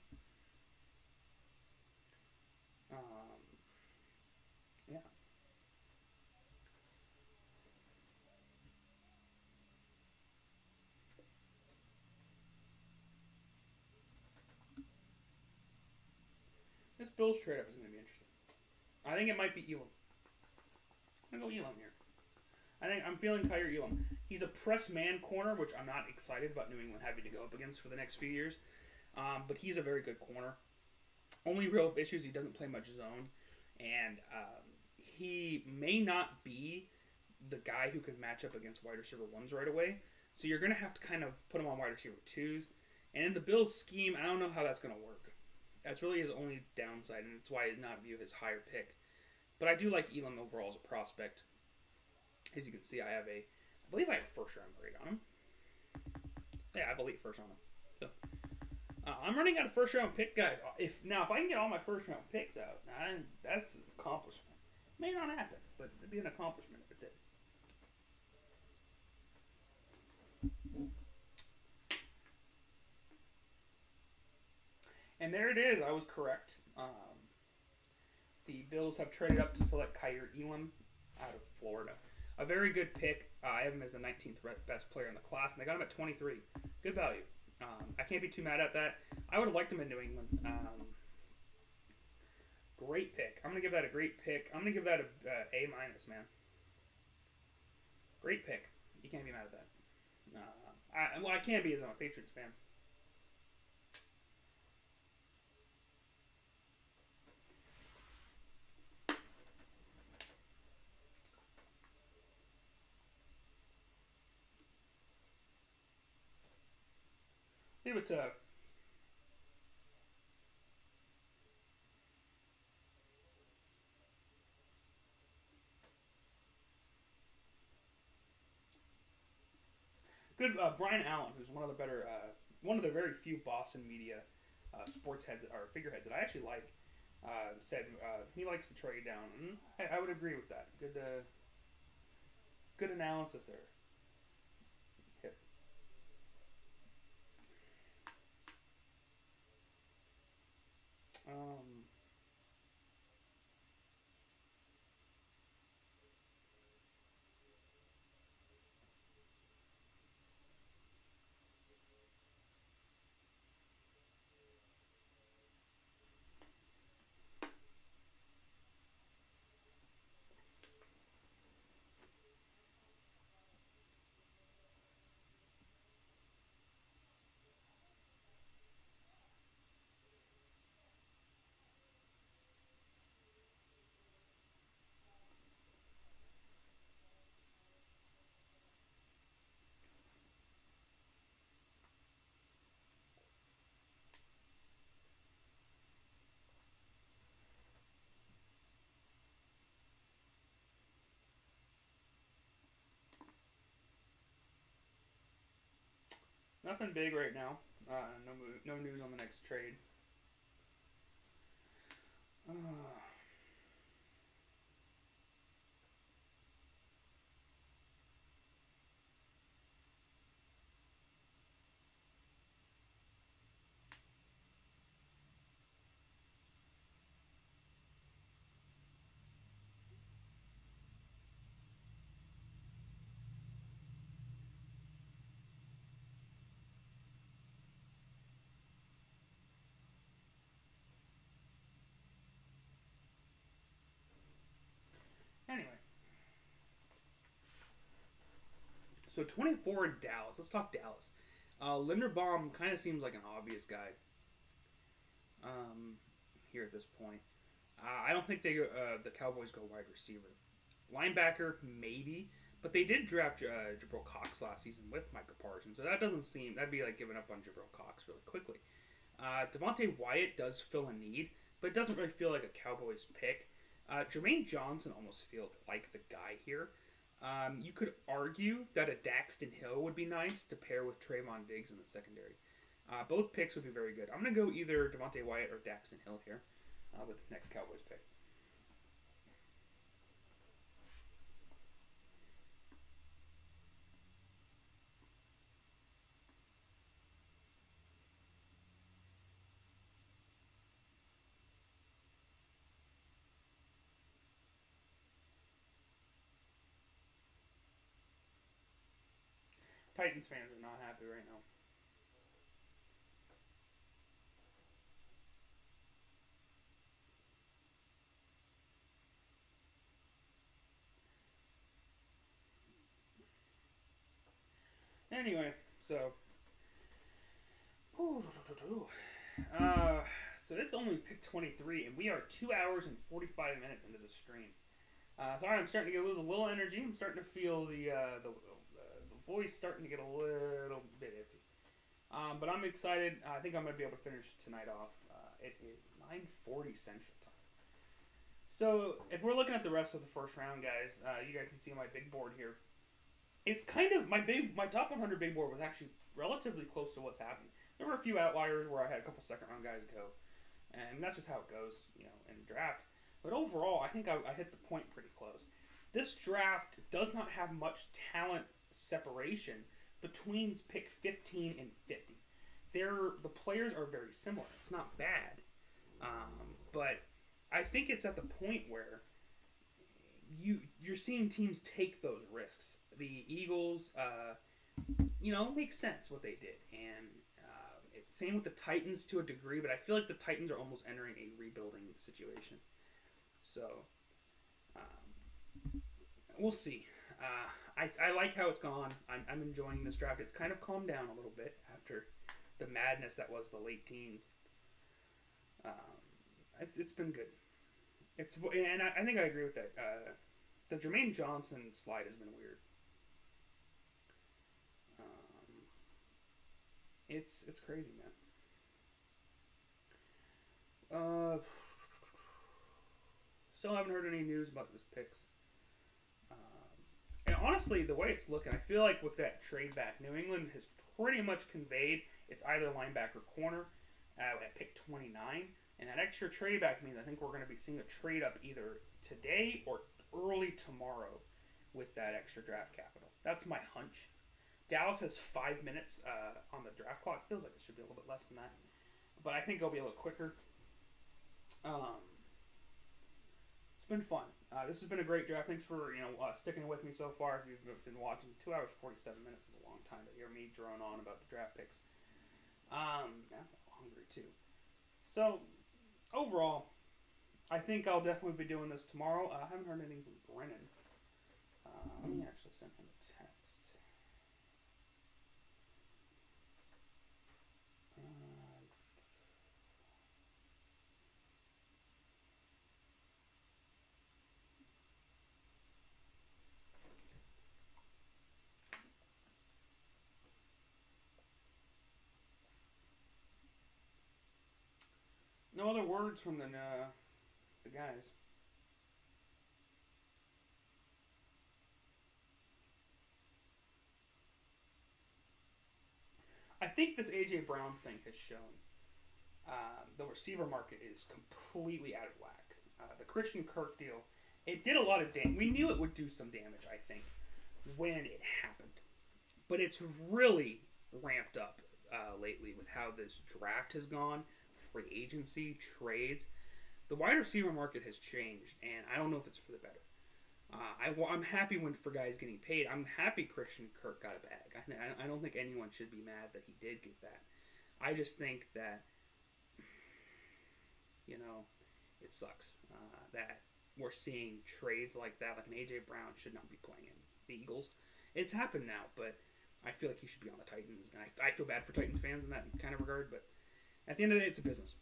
Yeah. This Bills trade up is going to be interesting. I think it might be Elam. I'm going to go Elam here. I'm feeling Kyer Elam. He's a press man corner, which I'm not excited about New England having to go up against for the next few years. But he's a very good corner. Only real issue is he doesn't play much zone. And he may not be the guy who could match up against wide receiver 1s right away. So you're going to have to kind of put him on wide receiver 2s. And in the Bills scheme, I don't know how that's going to work. That's really his only downside, and that's why he's not viewed as higher pick. But I do like Elam overall as a prospect. As you can see, I believe I have a first round grade on him. Yeah, I have elite first on him. So I'm running out of first round pick guys. If I can get all my first round picks out, that's an accomplishment. May not happen, but it'd be an accomplishment if it did. And there it is. I was correct. The Bills have traded up to select Kyer Elam out of Florida. A very good pick. I have him as the 19th best player in the class, and they got him at 23. Good value. I can't be too mad at that. I would have liked him in New England. Great pick. I'm going to give that a great pick. I'm going to give that a A minus, man. Great pick. You can't be mad at that. I can be as I'm a Patriots fan. Leave it to good Brian Allen, who's one of the better, one of the very few Boston media sports heads or figureheads that I actually like. Said he likes to trade down, and I would agree with that. Good analysis there. Hit. Um, Nothing big right now. No news on the next trade. Anyway, so 24 in Dallas. Let's talk Dallas. Linderbaum kind of seems like an obvious guy here at this point. I don't think the Cowboys go wide receiver. Linebacker, maybe. But they did draft Jabril Cox last season with Micah Parsons. So that doesn't seem... That'd be like giving up on Jabril Cox really quickly. Devontae Wyatt does fill a need, but it doesn't really feel like a Cowboys pick. Jermaine Johnson almost feels like the guy here. You could argue that a Daxton Hill would be nice to pair with Trayvon Diggs in the secondary. Both picks would be very good. I'm going to go either Devontae Wyatt or Daxton Hill here with the next Cowboys pick. Titans fans are not happy right now. Anyway, so so it's only pick 23, and we are 2 hours and 45 minutes into the stream. Sorry, I'm starting to lose a little energy. I'm starting to feel the voice starting to get a little bit iffy. But I'm excited. I think I'm going to be able to finish tonight off. It is 9:40 Central Time. So if we're looking at the rest of the first round, guys, you guys can see my big board here. it's kind of my top 100 big board was actually relatively close to what's happening. There were a few outliers where I had a couple second round guys go, and that's just how it goes, in the draft. But overall, I think I hit the point pretty close. This draft does not have much talent separation between pick 15 and 50. The players are very similar. It's not bad, but I think it's at the point where you're seeing teams take those risks. The Eagles, makes sense what they did, and same with the Titans to a degree. But I feel like the Titans are almost entering a rebuilding situation. So we'll see. I like how it's gone. I'm enjoying this draft. It's kind of calmed down a little bit after the madness that was the late teens. It's been good. And I think I agree with that. The Jermaine Johnson slide has been weird. It's crazy, man. Still haven't heard any news about his picks. And honestly, the way it's looking, I feel like with that trade back, New England has pretty much conveyed it's either linebacker corner at pick 29. And that extra trade back means I think we're going to be seeing a trade up either today or early tomorrow with that extra draft capital. That's my hunch. Dallas has 5 minutes on the draft clock. Feels like it should be a little bit less than that. But I think it'll be a little quicker. It's been fun. This has been a great draft. Thanks for sticking with me so far. If you've been watching, 2 hours 47 minutes is a long time to hear me drone on about the draft picks. I'm hungry too. So overall, I think I'll definitely be doing this tomorrow. I haven't heard anything from Brennan. Let me actually send him a text. No other words from the guys. I think this A.J. Brown thing has shown the receiver market is completely out of whack. The Christian Kirk deal, it did a lot of damage. We knew it would do some damage, I think, when it happened. But it's really ramped up lately with how this draft has gone. Free agency, trades. The wide receiver market has changed, and I don't know if it's for the better. I'm happy for guys getting paid. I'm happy Christian Kirk got a bag. I don't think anyone should be mad that he did get that. I just think that, it sucks that we're seeing trades like that. Like an A.J. Brown should not be playing in the Eagles. It's happened now, but I feel like he should be on the Titans. And I feel bad for Titans fans in that kind of regard, but at the end of the day, it's a business.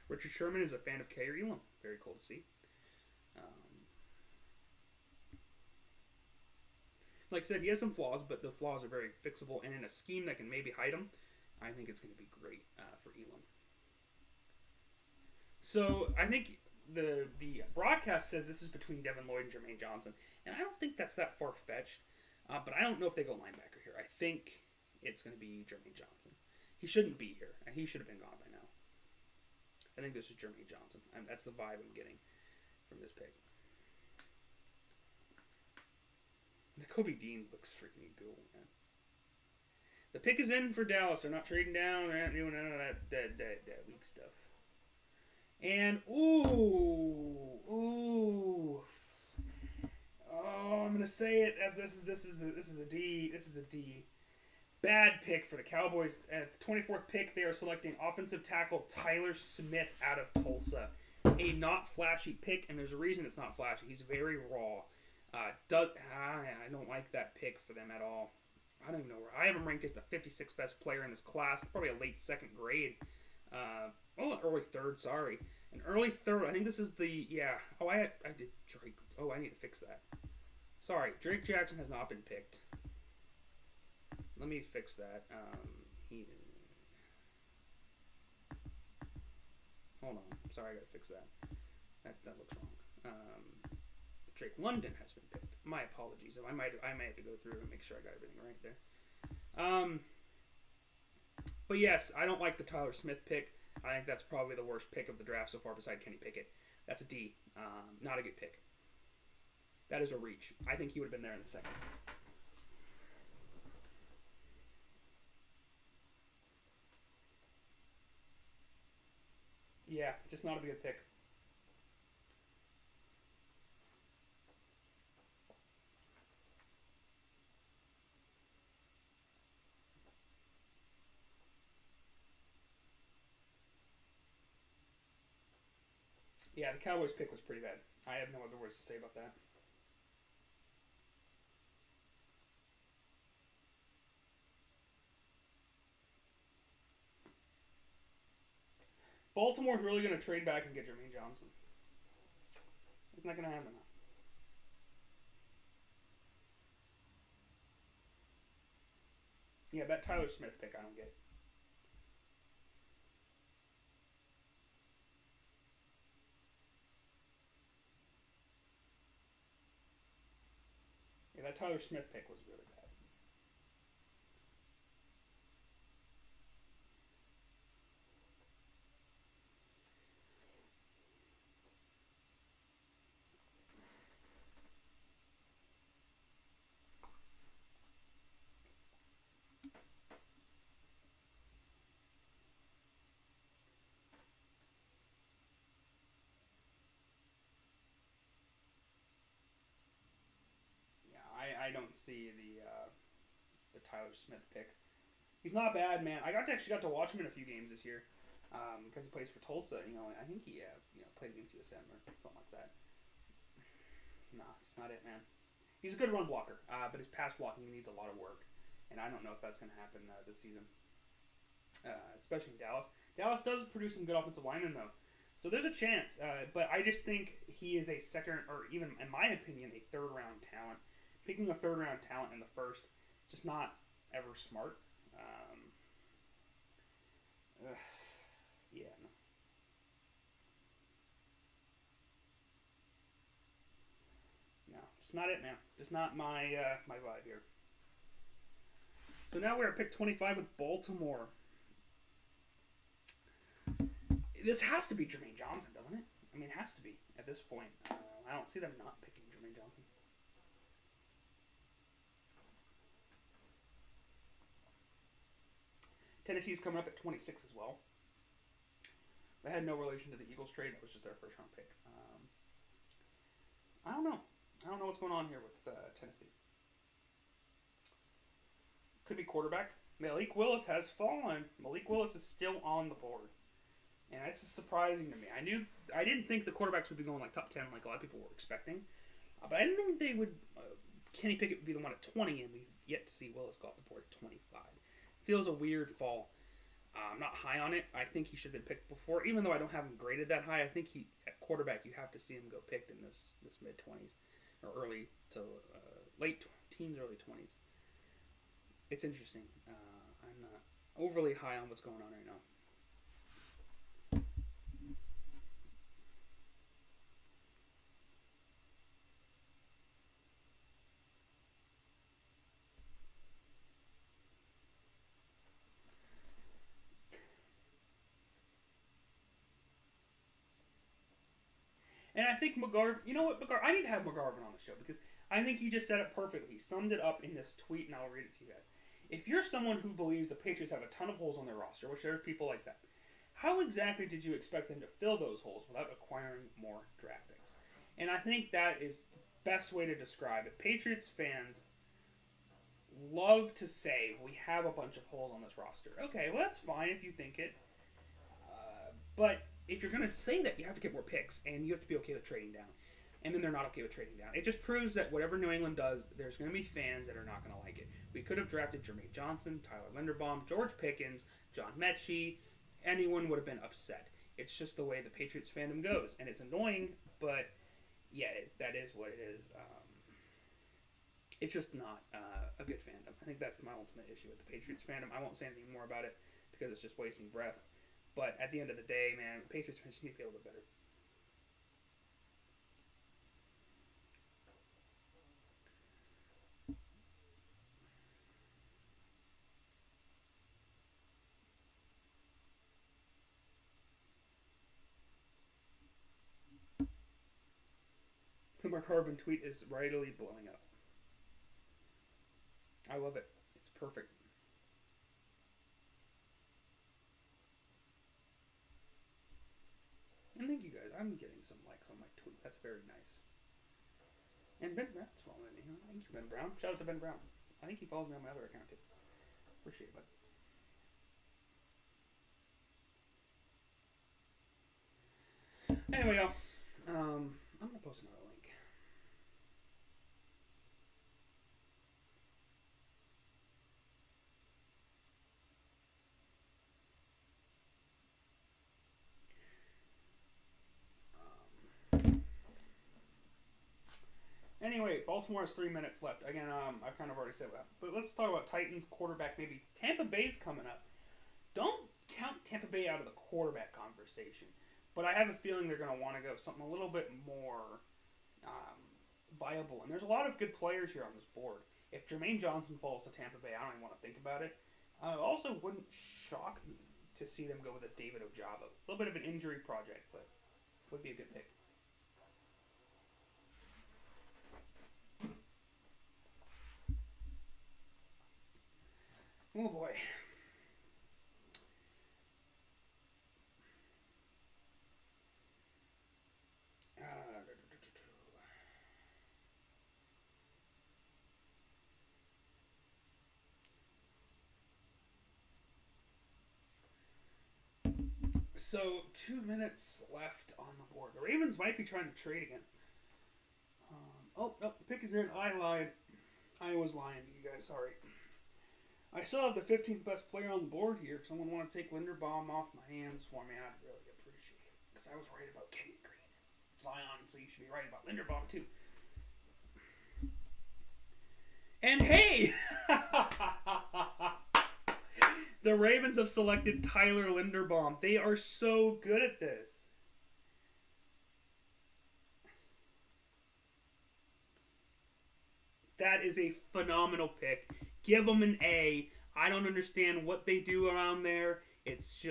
Richard Sherman is a fan of K. Elam. Very cool to see. Like I said, he has some flaws, but the flaws are very fixable. And in a scheme that can maybe hide them, I think it's going to be great for Elam. So I think the broadcast says this is between Devin Lloyd and Jermaine Johnson. And I don't think that's that far-fetched. But I don't know if they go linebacker here. I think it's going to be Jermaine Johnson. He shouldn't be here. He should have been gone by now. I think this is Jermaine Johnson. That's the vibe I'm getting from this pick. Kobe Dean looks freaking cool, man. The pick is in for Dallas. They're not trading down. They're not doing none of that weak stuff. And, ooh. Oh, I'm gonna say it as this is a D. This is a D. Bad pick for the Cowboys. At the 24th pick, they are selecting offensive tackle Tyler Smith out of Tulsa. A not flashy pick, and there's a reason it's not flashy. He's very raw. I don't like that pick for them at all. I don't even know where. I have him ranked as the 56th best player in this class. Probably a late second grade. An early third, sorry. An early third. I think this is the, yeah. Oh, I did Drake. Oh, I need to fix that. Sorry, Drake Jackson has not been picked. Let me fix that. Hold on. Sorry, I gotta fix that. That looks wrong. Drake London has been picked. My apologies. I might have to go through and make sure I got everything right there. But yes, I don't like the Tyler Smith pick. I think that's probably the worst pick of the draft so far, beside Kenny Pickett. That's a D. Not a good pick. That is a reach. I think he would have been there in the second. Yeah, just not a good pick. Yeah, the Cowboys pick was pretty bad. I have no other words to say about that. Baltimore's really going to trade back and get Jermaine Johnson. It's not going to happen. Yeah, that Tyler Smith pick I don't get. Yeah, that Tyler Smith pick was really bad. Yeah, I don't see the Tyler Smith pick. He's not bad, man. I actually got to watch him in a few games this year because he plays for Tulsa. I think he played against USM or something like that. Nah, it's not it, man. He's a good run blocker, but his pass blocking needs a lot of work, and I don't know if that's going to happen this season, especially in Dallas. Dallas does produce some good offensive linemen, though, so there's a chance. But I just think he is a second, or even in my opinion, a third round talent. Picking a third round talent in the first, just not ever smart. Yeah, no. No, just not it, man. Just not my vibe here. So now we're at pick 25 with Baltimore. This has to be Jermaine Johnson, doesn't it? I mean, it has to be at this point. I don't see them not picking Jermaine Johnson. Tennessee's coming up at 26 as well. That had no relation to the Eagles trade. That was just their first round pick. I don't know. I don't know what's going on here with Tennessee. Could be quarterback. Malik Willis has fallen. Malik Willis is still on the board, and that's surprising to me. I didn't think the quarterbacks would be going like top 10 like a lot of people were expecting, but I didn't think they would. Kenny Pickett would be the one at 20, and we've yet to see Willis go off the board at 25. Feels a weird fall. I'm not high on it. I think he should have been picked before, even though I don't have him graded that high. I think at quarterback you have to see him go picked in this mid 20s or early to late teens, early 20s. It's interesting. I'm not overly high on what's going on right now. And I think you know what, I need to have McGarvin on the show because I think he just said it perfectly. He summed it up in this tweet, and I'll read it to you guys. If you're someone who believes the Patriots have a ton of holes on their roster, which there are people like that, how exactly did you expect them to fill those holes without acquiring more draft picks? And I think that is the best way to describe it. Patriots fans love to say, we have a bunch of holes on this roster. Okay, well, that's fine if you think it. But if you're going to say that, you have to get more picks, and you have to be okay with trading down. And then they're not okay with trading down. It just proves that whatever New England does, there's going to be fans that are not going to like it. We could have drafted Jermaine Johnson, Tyler Linderbaum, George Pickens, John Mechie. Anyone would have been upset. It's just the way the Patriots fandom goes. And it's annoying, but yeah, that is what it is. It's just not a good fandom. I think that's my ultimate issue with the Patriots fandom. I won't say anything more about it because it's just wasting breath. But at the end of the day, man, Patriots fans need to be a little bit better. The Mark Harvin tweet is rightly blowing up. I love it. It's perfect. And thank you guys. I'm getting some likes on my tweet. That's very nice. And Ben Brown's following me. Thank you, Ben Brown. Shout out to Ben Brown. I think he follows me on my other account too. Appreciate it, bud. Anyway, y'all. I'm gonna post another link. Anyway, Baltimore has 3 minutes left. Again, I've kind of already said that. But let's talk about Titans quarterback. Maybe Tampa Bay's coming up. Don't count Tampa Bay out of the quarterback conversation. But I have a feeling they're going to want to go something a little bit more viable. And there's a lot of good players here on this board. If Jermaine Johnson falls to Tampa Bay, I don't even want to think about it. Also, wouldn't shock me to see them go with a David Ojabo. A little bit of an injury project, but would be a good pick. Oh boy. So 2 minutes left on the board. The Ravens might be trying to trade again. Oh, no, the pick is in. I lied. I was lying to you guys. Sorry. I still have the 15th best player on the board here. Someone want to take Linderbaum off my hands for me? I'd really appreciate it. Because I was right about Kenny Green and Zion, so you should be right about Linderbaum too. And hey! The Ravens have selected Tyler Linderbaum. They are so good at this. That is a phenomenal pick. Give them an A. I don't understand what they do around there. It's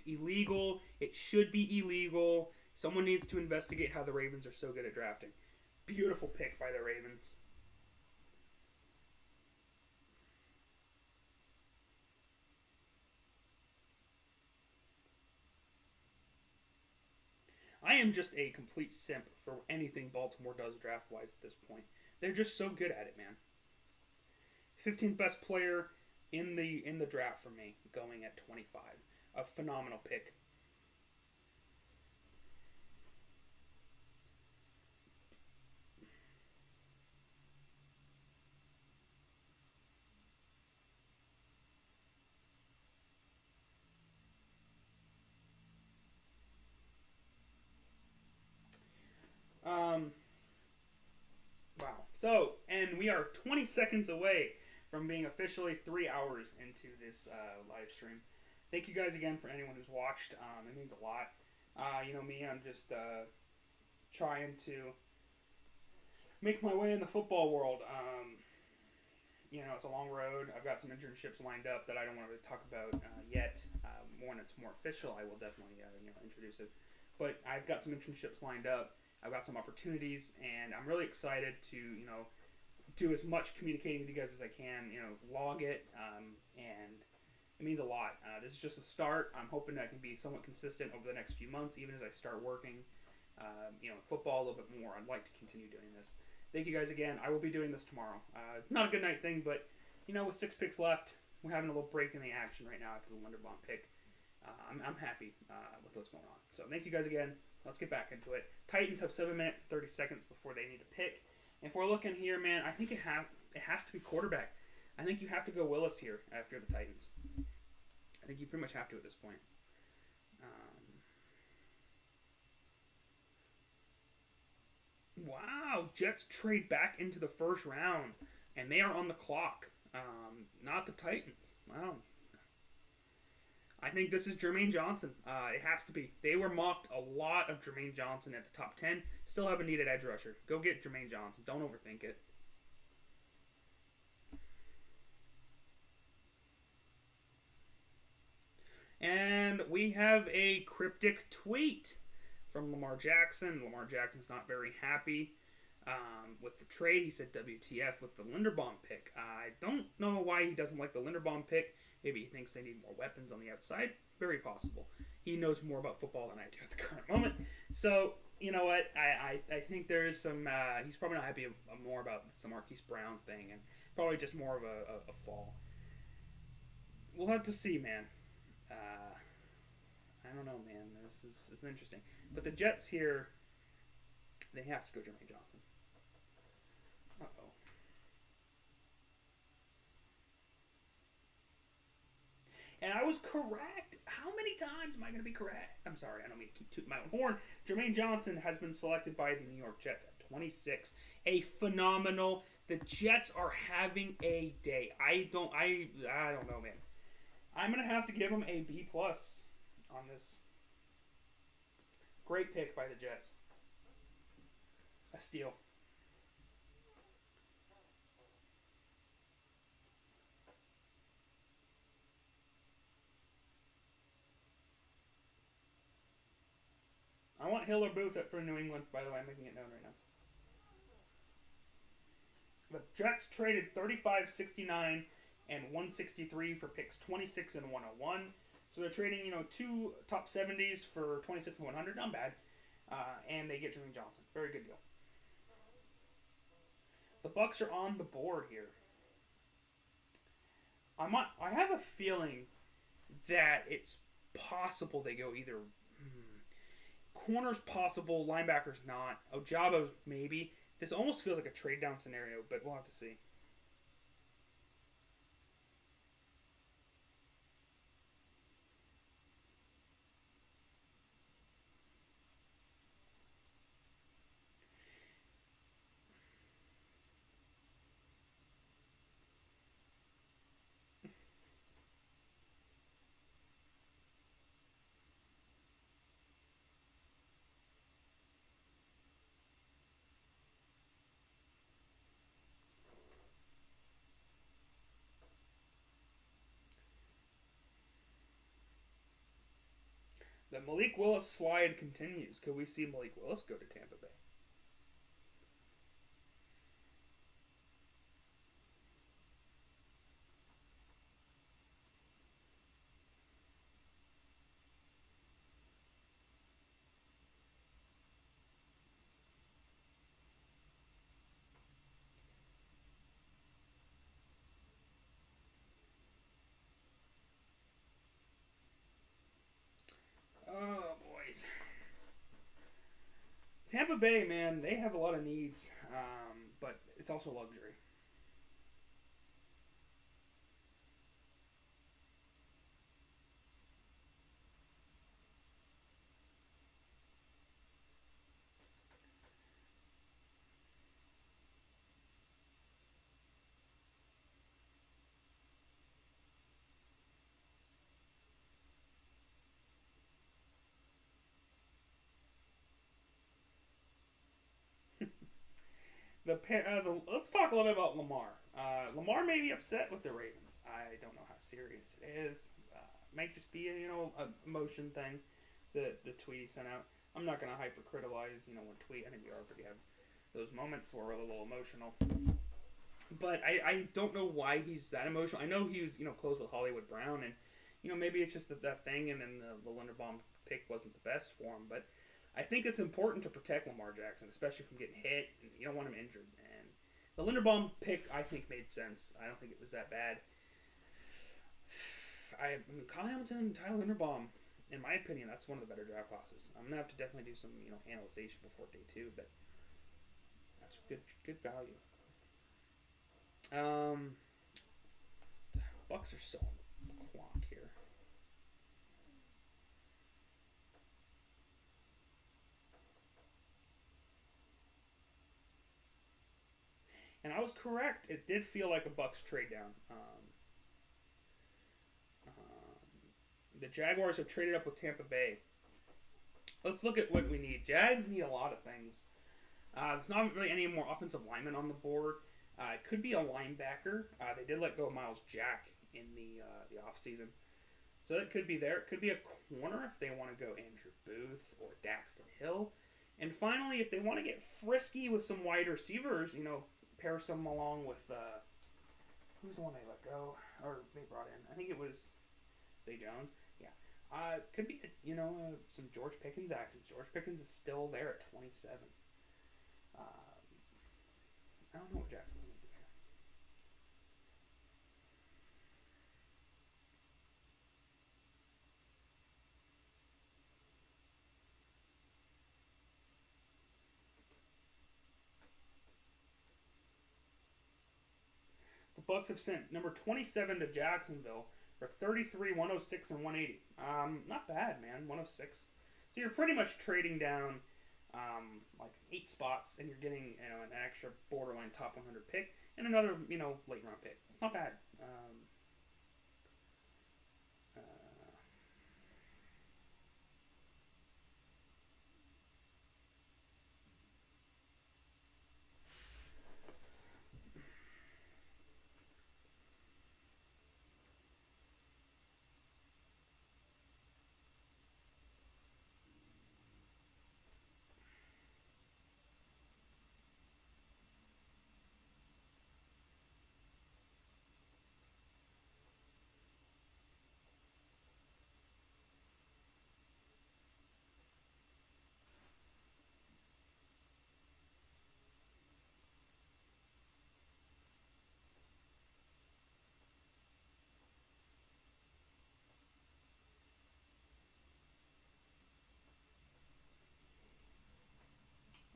illegal. It should be illegal. Someone needs to investigate how the Ravens are so good at drafting. Beautiful pick by the Ravens. I am just a complete simp for anything Baltimore does draft-wise at this point. They're just so good at it, man. 15th best player in the draft for me, going at 25. A phenomenal pick. Wow. So, and we are 20 seconds away from being officially 3 hours into this live stream. Thank you guys again for anyone who's watched. It means a lot. You know me, I'm just trying to make my way in the football world. You know, it's a long road. I've got some internships lined up that I don't want to talk about yet. When it's more official, I will definitely introduce it. But I've got some internships lined up. I've got some opportunities, and I'm really excited to do as much communicating with you guys as I can. Log it, and it means a lot. This is just a start. I'm hoping I can be somewhat consistent over the next few months, even as I start working. Football a little bit more. I'd like to continue doing this. Thank you guys again. I will be doing this tomorrow. Not a good night thing, but with 6 picks left, we're having a little break in the action right now after the Linderbaum pick. I'm happy with what's going on. So thank you guys again. Let's get back into it. Titans have 7 minutes and 30 seconds before they need to pick. If we're looking here, man, I think it has to be quarterback. I think you have to go Willis here if you're the Titans. I think you pretty much have to at this point. Wow, Jets trade back into the first round, and they are on the clock. Not the Titans. Wow. I think this is Jermaine Johnson. It has to be. They were mocked a lot of Jermaine Johnson at the top 10. Still have a needed edge rusher. Go get Jermaine Johnson. Don't overthink it. And we have a cryptic tweet from Lamar Jackson. Lamar Jackson's not very happy with the trade. He said WTF with the Linderbaum pick. I don't know why he doesn't like the Linderbaum pick. Maybe he thinks they need more weapons on the outside. Very possible. He knows more about football than I do at the current moment. So, you know what? I think there is some... he's probably not happy more about the Marquise Brown thing, and probably just more of a fall. We'll have to see, man. I don't know, man. This is interesting. But the Jets here, they have to go Jermaine Johnson. Uh-oh. And I was correct. How many times am I going to be correct? I'm sorry, I don't mean to keep tooting my own horn. Jermaine Johnson has been selected by the New York Jets at 26. A phenomenal. The Jets are having a day. I don't know, man. I'm going to have to give him a B+ on this. Great pick by the Jets. A steal. I want Hill or Booth for New England, by the way. I'm making it known right now. The Jets traded 35, 69, and 163 for picks 26 and 101. So they're trading, two top 70s for 26 and 100. Not bad. And they get Jermaine Johnson. Very good deal. The Bucks are on the board here. I have a feeling that it's possible they go either corners possible, linebackers not, Ojabo maybe. This almost feels like a trade down scenario, but we'll have to see. The Malik Willis slide continues. Could we see Malik Willis go to Tampa Bay? Oh, boys. Tampa Bay, man, they have a lot of needs, but it's also luxury. Let's talk a little bit about Lamar. Lamar may be upset with the Ravens. I don't know how serious it is. Might just be a emotion thing. The tweet he sent out. I'm not gonna hypercritize one tweet. I think we already have those moments where we're a little emotional. But I don't know why he's that emotional. I know he was close with Hollywood Brown, and maybe it's just that thing, and then the Linderbaum pick wasn't the best for him, but. I think it's important to protect Lamar Jackson, especially from getting hit, and you don't want him injured. And the Linderbaum pick, I think, made sense. I don't think it was that bad. Kyle Hamilton and Tyler Linderbaum, in my opinion, that's one of the better draft classes. I'm gonna have to definitely do some, analyzation before day 2, but that's good value. The Bucks are still on the clock here. And I was correct. It did feel like a Bucks trade down. the Jaguars have traded up with Tampa Bay. Let's look at what we need. Jags need a lot of things. There's not really any more offensive linemen on the board. It could be a linebacker. They did let go of Miles Jack in the offseason. So it could be there. It could be a corner if they want to go Andrew Booth or Daxton Hill. And finally, if they want to get frisky with some wide receivers, pair some along with who's the one they let go or they brought in? I think it was Zay Jones. Yeah. Could be some George Pickens actions. George Pickens is still there at 27. I don't know what Jackson's going to do here. The Bucks have sent number 27 to Jacksonville for 33, 106, and 180. Not bad, man. 106. So you're pretty much trading down like 8 spots, and you're getting an extra borderline top 100 pick and another late round pick. It's not bad. Uh,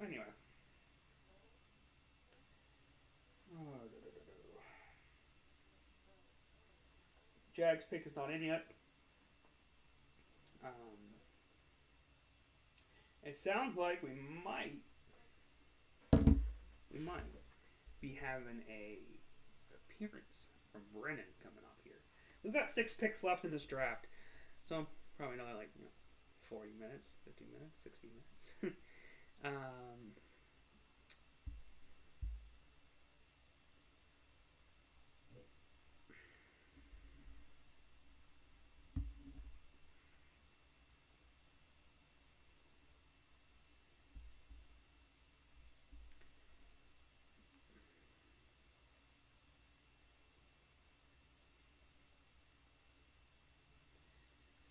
'Anyway. Jags pick is not in yet. It sounds like we might be having a appearance from Brennan coming up here. We've got 6 picks left in this draft, so probably another 40 minutes, 50 minutes, 60 minutes.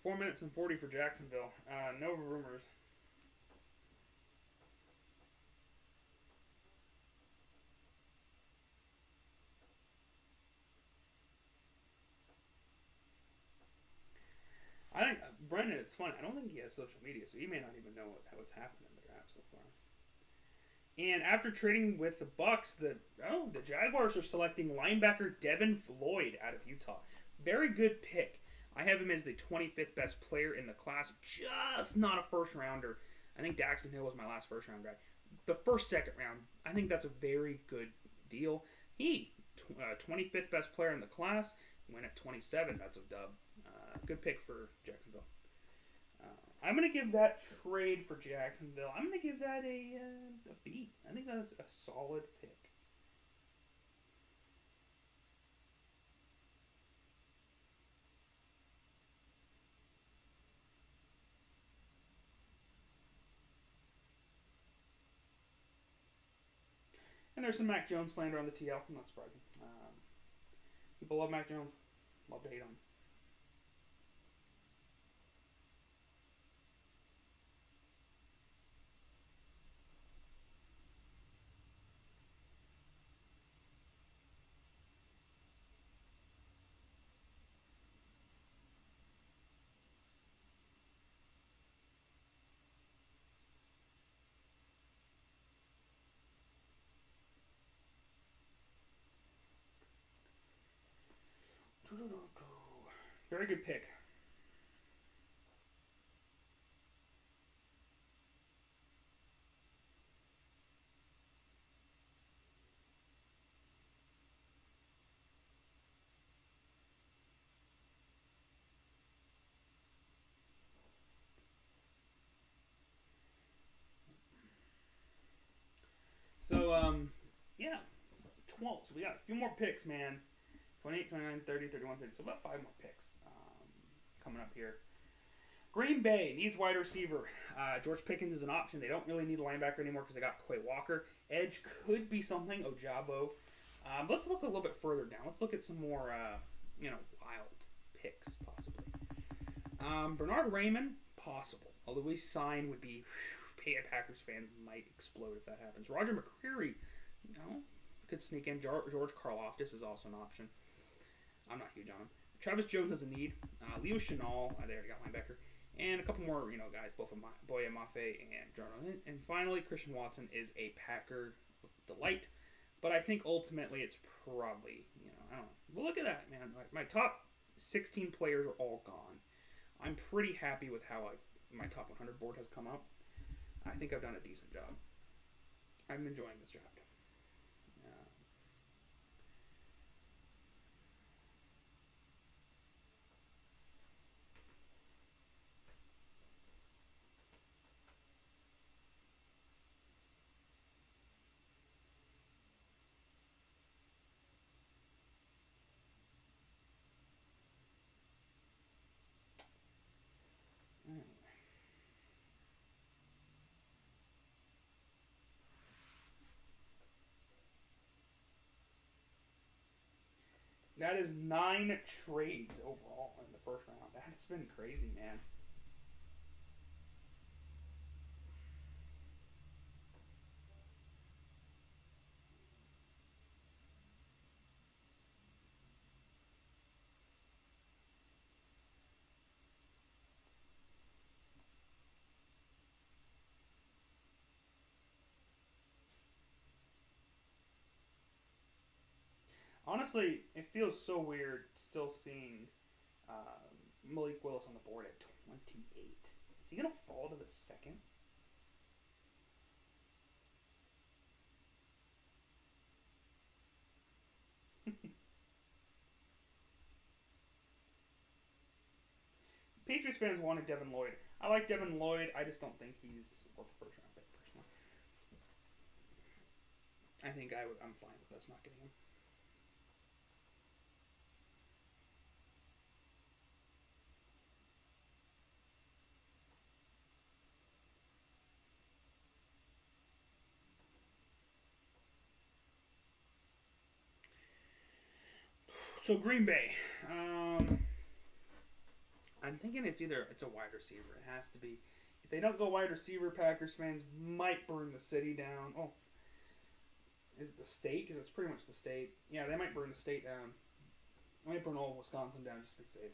4 minutes and 40 for Jacksonville. No rumors. I think Brendan. It's funny. I don't think he has social media, so he may not even know what's happened in the draft so far. And after trading with the Bucks, the Jaguars are selecting linebacker Devin Floyd out of Utah. Very good pick. I have him as the 25th best player in the class, just not a first rounder. I think Daxton Hill was my last first round guy. The first, second round, I think that's a very good deal. 25th best player in the class, went at 27. That's a dub. Good pick for Jacksonville. I'm going to give that trade for Jacksonville, I'm going to give that a B. I think that's a solid pick. And there's some Mac Jones slander on the TL. Not surprising. People love Mac Jones. Love to hate on him. Very good pick. close. We got a few more picks, man. 28, 29, 30, 31, 30. So about 5 more picks coming up here. Green Bay needs wide receiver. George Pickens is an option. They don't really need a linebacker anymore because they got Quay Walker. Edge could be something. Ojabo. Let's look a little bit further down. Let's look at some more, wild picks, possibly. Bernard Raymond, possible. Although we sign would be... Packers fans might explode if that happens. Roger McCreary, could sneak in. George Karlaftis is also an option. I'm not huge on him. Travis Jones has a need. Leo Chenal, they already got linebacker. And a couple more, guys, both of Boye Mafe and Jordan. And finally, Christian Watson is a Packer delight. But I think ultimately it's probably, I don't know. But look at that, man. My top 16 players are all gone. I'm pretty happy with how my top 100 board has come out. I think I've done a decent job. I'm enjoying this draft. Anyway. That is 9 trades overall in the first round. That's been crazy, man. Honestly, it feels so weird still seeing Malik Willis on the board at 28. Is he going to fall to the second? Patriots fans wanted Devin Lloyd. I like Devin Lloyd. I just don't think he's worth a first round pick, personally. I think I'm fine with us not getting him. So Green Bay. I'm thinking it's a wide receiver. It has to be. If they don't go wide receiver, Packers fans might burn the city down. Oh, is it the state? Because it's pretty much the state. Yeah, they might burn the state down. They might burn all of Wisconsin down just to be safe.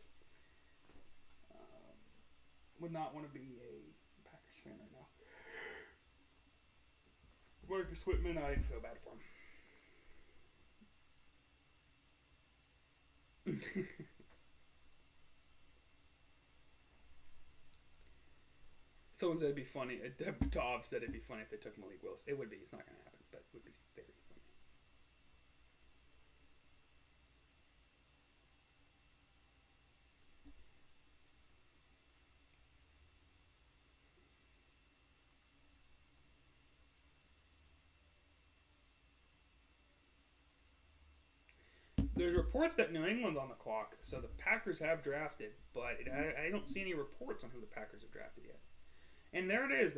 Would not want to be a Packers fan right now. Marcus Whitman, I feel bad for him. Someone said it'd be funny. Dov said it'd be funny if they took Malik Willis. It would be. It's not going to happen, but it would be very funny. There's reports that New England's on the clock, so the Packers have drafted, but I don't see any reports on who the Packers have drafted yet. And there it is.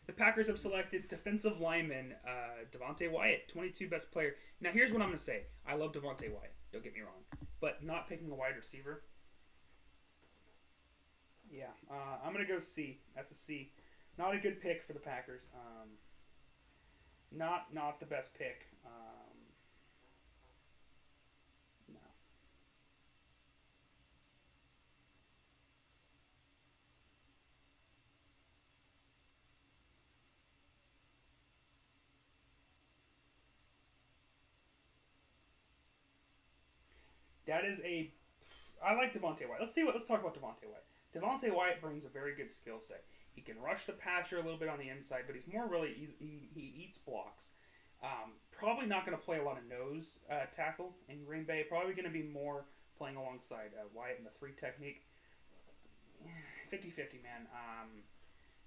The Packers have selected defensive lineman Devontae Wyatt, 22 best player. Now, here's what I'm going to say. I love Devontae Wyatt. Don't get me wrong. But not picking a wide receiver. Yeah. I'm going to go C. That's a C. Not a good pick for the Packers. Not the best pick. No. That is a. I like Devontae Wyatt. Let's talk about Devontae Wyatt. Devontae Wyatt brings a very good skill set. He can rush the passer a little bit on the inside, but he's more really he eats blocks. Probably not going to play a lot of nose tackle in Green Bay. Probably going to be more playing alongside Wyatt in the 3 technique. 50-50, man.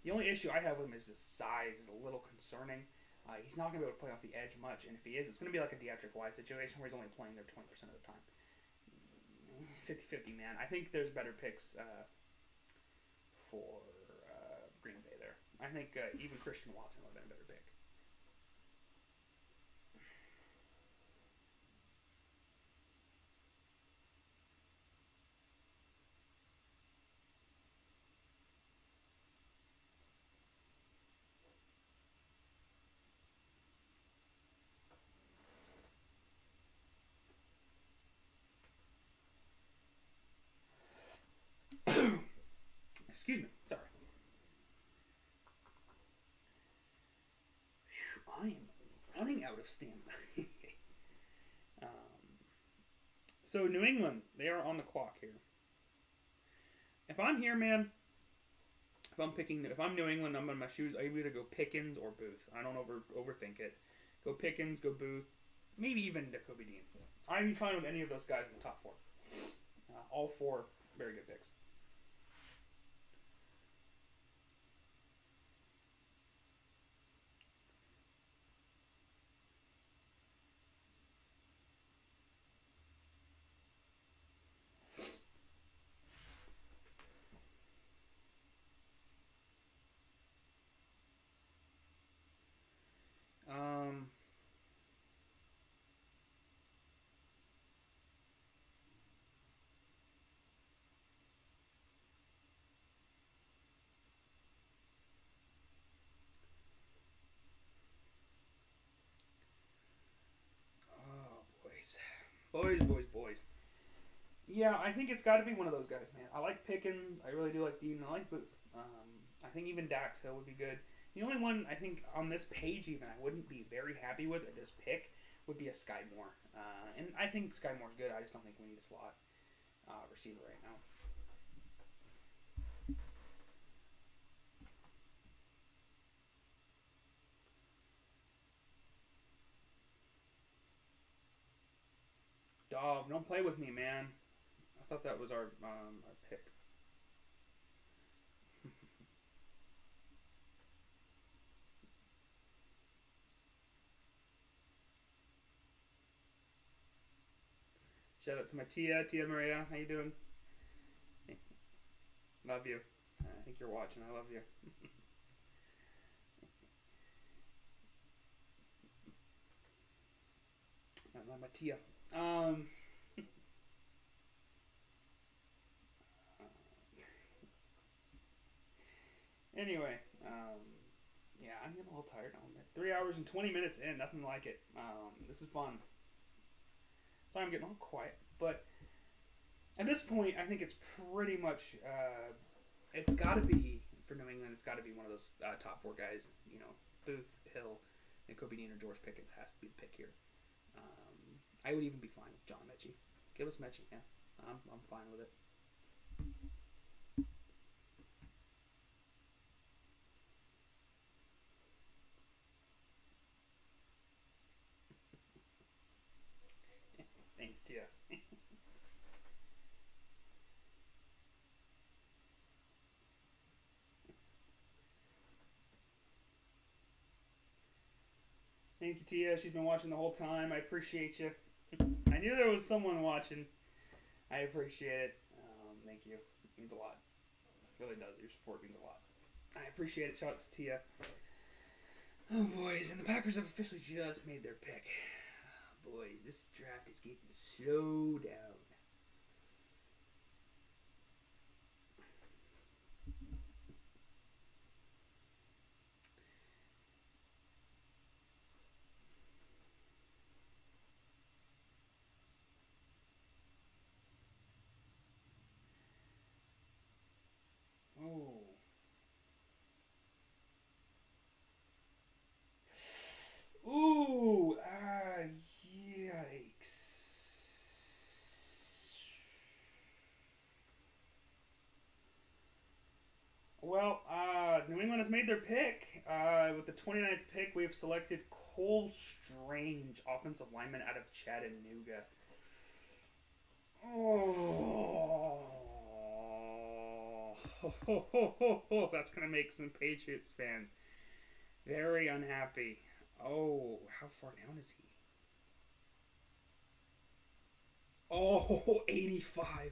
The only issue I have with him is his size is a little concerning. He's not going to be able to play off the edge much, and if he is, it's going to be like a Deatrick Wise situation where he's only playing there 20% of the time. 50-50, man. I think there's better picks for Green Bay there. I think even Christian Watson would have been a better pick. Excuse me. Sorry. I am running out of stamina. So New England, they are on the clock here. If I'm here, man, if I'm New England, I'm in my shoes. I either go Pickens or Booth. I don't overthink it. Go Pickens, go Booth, maybe even Jacoby Dean. I'd be fine with any of those guys in the top 4. All 4 very good picks. Boys. Yeah, I think it's got to be one of those guys, man. I like Pickens. I really do like Dean. I like Booth. I think even Dax Hill would be good. The only one I think on this page even I wouldn't be very happy with at this pick would be a Sky Moore. And I think Sky Moore's good. I just don't think we need a slot receiver right now. Dov, don't play with me, man. I thought that was our pick. Shout out to my Tia Maria. How you doing? Love you. I think you're watching. I love you. I love my Tia. Anyway, yeah, I'm getting a little tired now. 3 hours and 20 minutes in, nothing like it. This is fun. Sorry, I'm getting all quiet, but at this point, I think it's pretty much. It's got to be for New England. It's got to be one of those top 4 guys. You know, Booth, Hill, and Kobe Dean or George Pickens has to be the pick here. I would even be fine with John Mechie. Give us Mechie, yeah. I'm fine with it. Thanks, Tia. Thank you, Tia. She's been watching the whole time. I appreciate you. I knew there was someone watching. I appreciate it. Thank you. It means a lot. It really does. Your support means a lot. I appreciate it. Shout out to Tia. Oh, boys. And the Packers have officially just made their pick. Oh, boys, this draft is getting slow down. Oh. Ooh, yikes. Well, New England has made their pick. With the 29th pick, we have selected Cole Strange, offensive lineman out of Chattanooga. Oh. That's going to make some Patriots fans very unhappy. Oh, how far down is he? Oh, 85.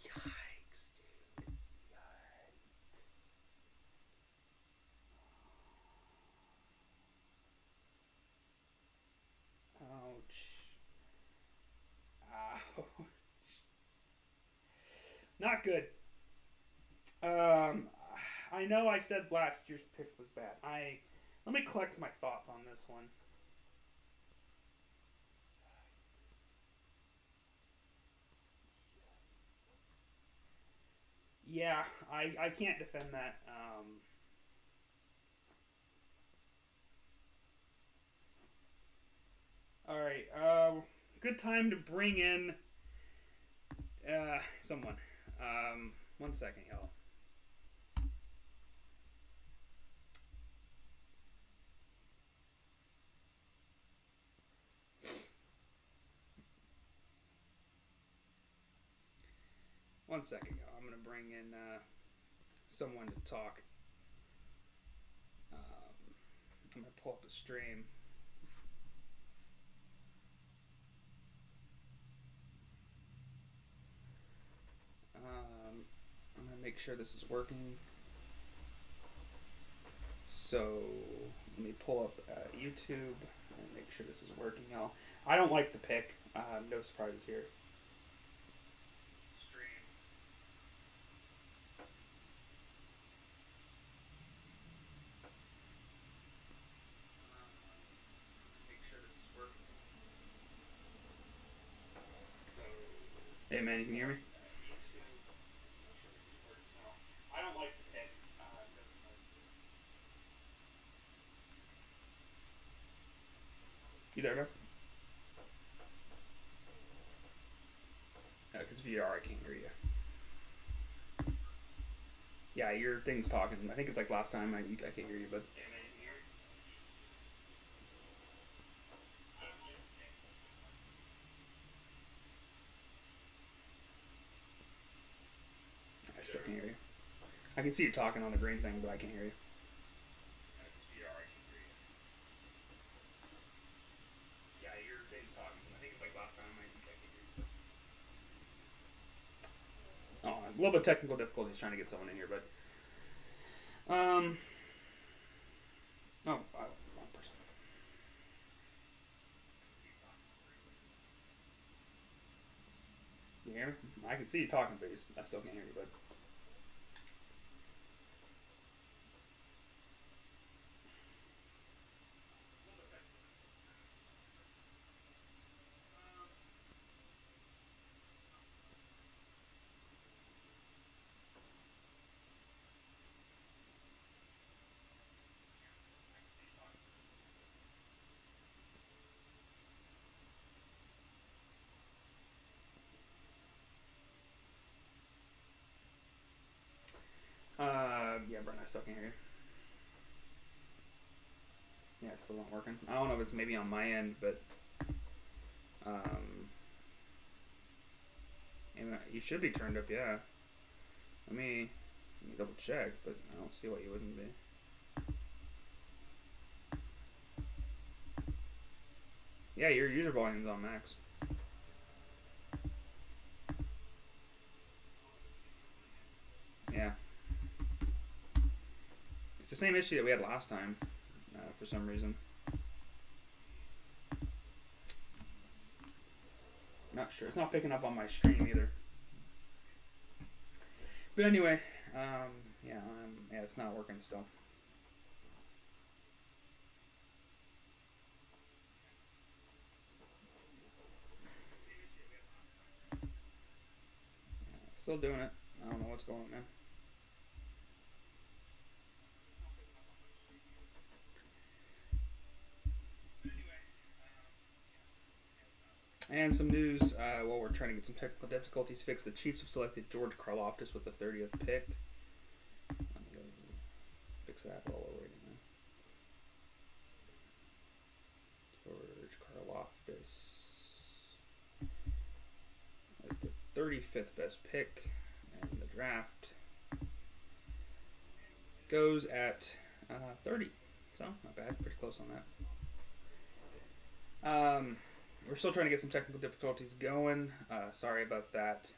Yikes, dude. Yikes. Ouch. Ouch. Not good. Um, I know I said last year's pick was bad. Let me collect my thoughts on this one. Yeah, I can't defend that. All right. Good time to bring in someone. 1 second, y'all. One second, y'all. I'm gonna bring in someone to talk. I'm gonna pull up the stream. I'm gonna make sure this is working. So let me pull up YouTube and make sure this is working, y'all. I don't like the pick. No surprises here. Stream. Make sure this is working. Hey man, you can hear me? I don't like the pick. You there, bro? Because if you are, I can't hear you. Yeah, your thing's talking. I think it's like last time. I can't hear you, but. I still can't hear you. I can see you talking on the green thing, but I can't hear you. Yeah, your thing's talking. I think it's like last time. I can't hear you. Oh, a little bit of technical difficulties trying to get someone in here, but. Oh, wrong person. You hear me? I can see you talking, but I still can't hear you, bud. Yeah, Brent, I still can't hear you. Yeah, it's still not working. I don't know if it's maybe on my end, but you should be turned up. Yeah. Let me double check, but I don't see why you wouldn't be. Yeah, your user volume's on max. Yeah. It's the same issue that we had last time, for some reason. Not sure. It's not picking up on my stream either. But anyway, yeah, it's not working still. Still doing it. I don't know what's going on, man. And some news while we're trying to get some technical difficulties fixed. The Chiefs have selected George Karlaftis with the 30th pick. I'm going to fix that while we're waiting. George Karlaftis is the 35th best pick, and the draft goes at 30. So, not bad. Pretty close on that. We're still trying to get some technical difficulties going. Sorry about that.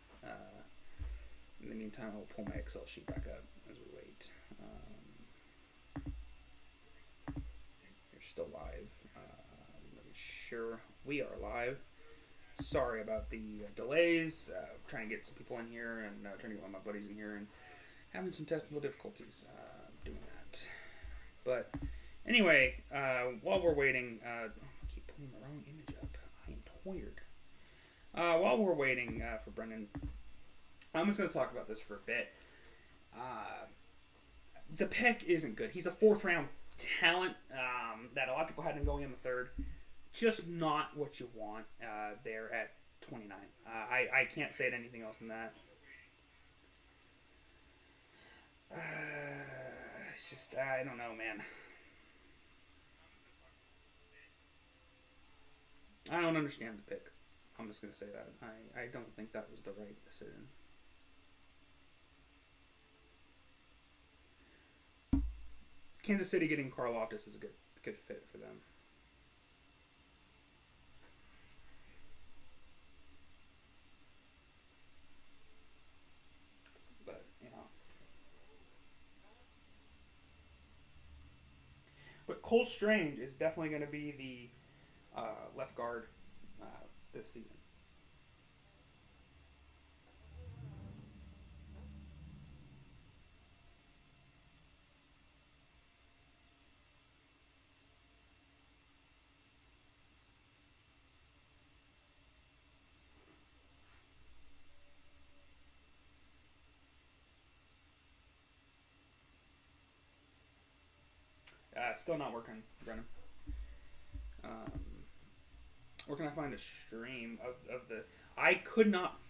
In the meantime, I'll pull my Excel sheet back up as we wait. You're still live. Make sure we are live. Sorry about the delays. Trying to get some people in here and trying to get one of my buddies in here and having some technical difficulties doing that. But anyway, while we're waiting, I keep pulling the wrong image up. I am tired. While we're waiting for Brendan, I'm just going to talk about this for a bit. The pick isn't good. He's a 4th round talent that a lot of people had him going in the 3rd. Just not what you want there at 29. I can't say anything else than that. It's just, I don't know, man. I don't understand the pick. I'm just going to say that. I don't think that was the right decision. Kansas City getting Karlaftis is a good fit for them. But, you know. But Cole Strange is definitely going to be the left guard this season. Still not working, Brennan. Where can I find a stream of the... I could not...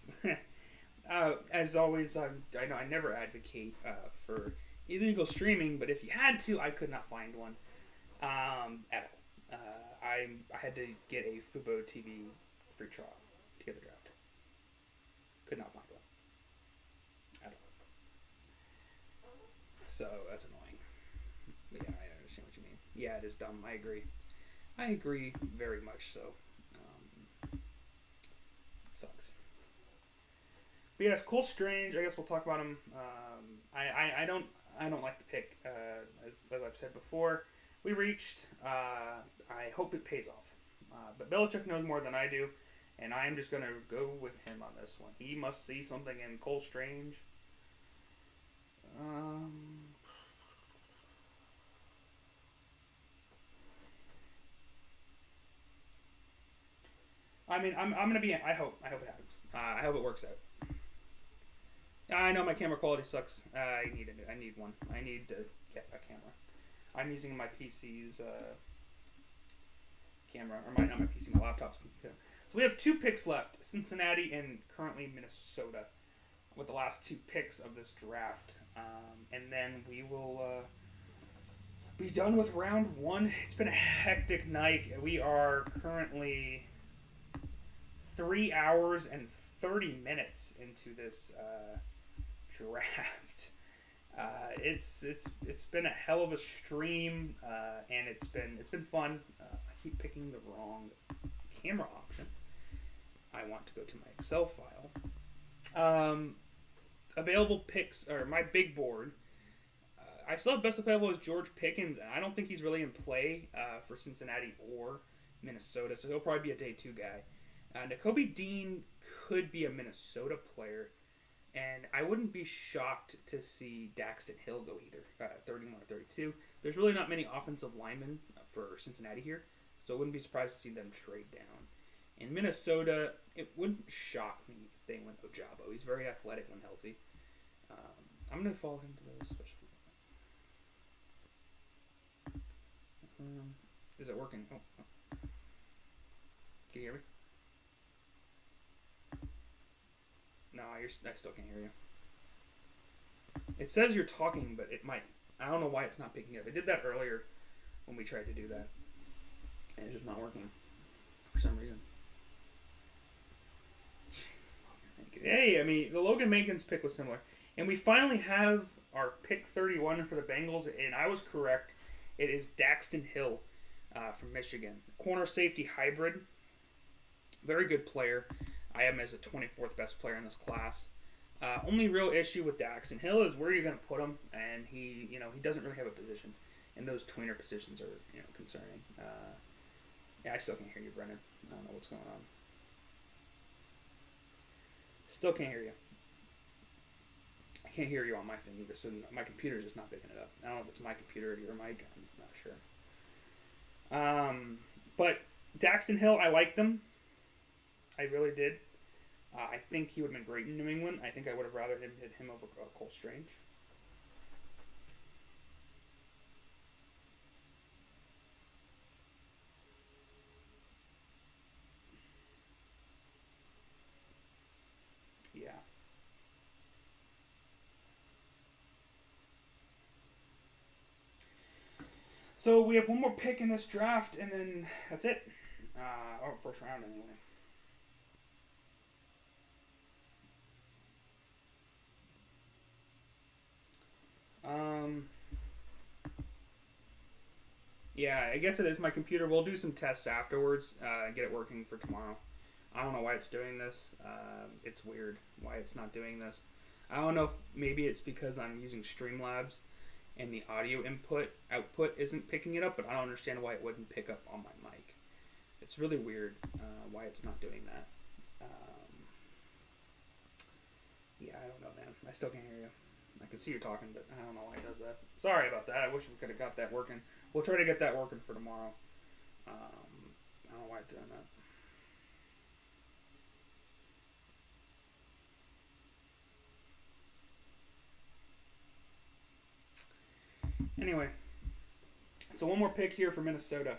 as always, I know I never advocate for illegal streaming, but if you had to, I could not find one at all. I had to get a Fubo TV free trial to get the draft. Could not find one at all. So that's annoying. But yeah, I understand what you mean. Yeah, it is dumb. I agree. I agree very much so. It sucks. But yes, Cole Strange. I guess we'll talk about him. I don't like the pick. As I've said before, we reached. I hope it pays off. But Belichick knows more than I do, and I am just gonna go with him on this one. He must see something in Cole Strange. I mean, I'm gonna be. I hope it happens. I hope it works out. I know my camera quality sucks. I need one. I need to get a camera. I'm using my PC's camera, or not my PC, my laptop's computer. So we have 2 picks left: Cincinnati and currently Minnesota, with the last 2 picks of this draft, and then we will be done with round 1. It's been a hectic night. We are currently 3 hours and 30 minutes into this draft. It's been a hell of a stream, and it's been fun. I keep picking the wrong camera option. I want to go to my Excel file. Available picks, or my big board. I still have best available as George Pickens, and I don't think he's really in play for Cincinnati or Minnesota, so he'll probably be a day 2 guy. Nakobe Dean could be a Minnesota player, and I wouldn't be shocked to see Daxton Hill go either, 31 or 32. There's really not many offensive linemen for Cincinnati here, so I wouldn't be surprised to see them trade down. In Minnesota, it wouldn't shock me if they went Ojabo. He's very athletic when healthy. I'm going to follow him to the special. Is it working? Oh. Can you hear me? No, I still can't hear you. It says you're talking, but it might. I don't know why it's not picking up. It did that earlier when we tried to do that. And it's just not working for some reason. Hey, I mean, the Logan Mankins pick was similar. And we finally have our pick 31 for the Bengals, and I was correct. It is Daxton Hill from Michigan. Corner safety hybrid. Very good player. I have him as the 24th best player in this class. Only real issue with Daxton Hill is where you're going to put him, and he doesn't really have a position, and those tweener positions are concerning. Yeah, I still can't hear you, Brennan. I don't know what's going on. Still can't hear you. I can't hear you on my thing either, so my computer's just not picking it up. I don't know if it's my computer or your mic. I'm not sure. But Daxton Hill, I liked him. I really did. I think he would have been great in New England. I think I would have rather hit him over Cole Strange. Yeah. So we have one more pick in this draft, and then that's it. First round anyway. Yeah, I guess it is my computer. We'll do some tests afterwards and get it working for tomorrow. I don't know why it's doing this. It's weird why it's not doing this. I don't know if maybe it's because I'm using Streamlabs and the audio output isn't picking it up, but I don't understand why it wouldn't pick up on my mic. It's really weird why it's not doing that. Yeah, I don't know, man. I still can't hear you. I can see you talking, but I don't know why it does that. Sorry about that. I wish we could have got that working. We'll try to get that working for tomorrow. I don't know why it's doing that. Anyway, so one more pick here for Minnesota.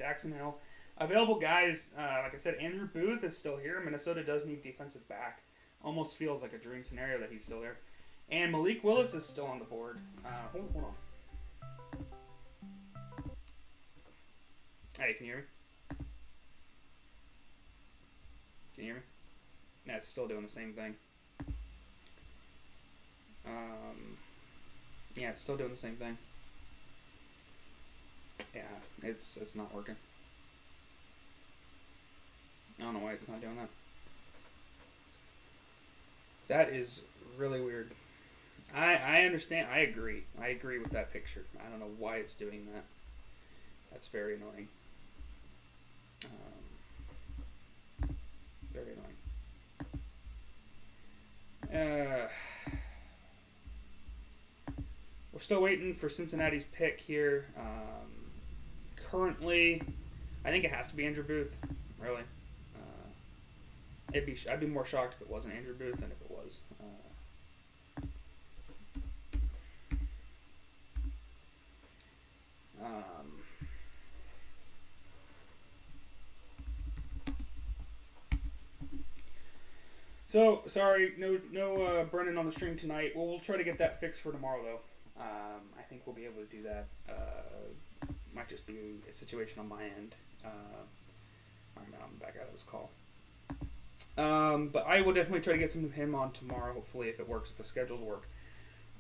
Daxton Hill. Available guys, like I said, Andrew Booth is still here. Minnesota does need defensive back. Almost feels like a dream scenario that he's still there. And Malik Willis is still on the board. Hold on. Hey, can you hear me? Can you hear me? Yeah, it's still doing the same thing. Yeah, it's still doing the same thing. Yeah, it's not working. I don't know why it's not doing that. That is really weird. I understand. I agree. I agree with that picture. I don't know why it's doing that. That's very annoying. Very annoying. We're still waiting for Cincinnati's pick here. Currently, I think it has to be Andrew Booth. Really, I'd be more shocked if it wasn't Andrew Booth than if it was. So sorry, no Brennan on the stream tonight. We'll try to get that fixed for tomorrow though. I think we'll be able to do that. Might just be a situation on my end. I'm back out of this call. But I will definitely try to get some of him on tomorrow. Hopefully, if it works, if the schedules work.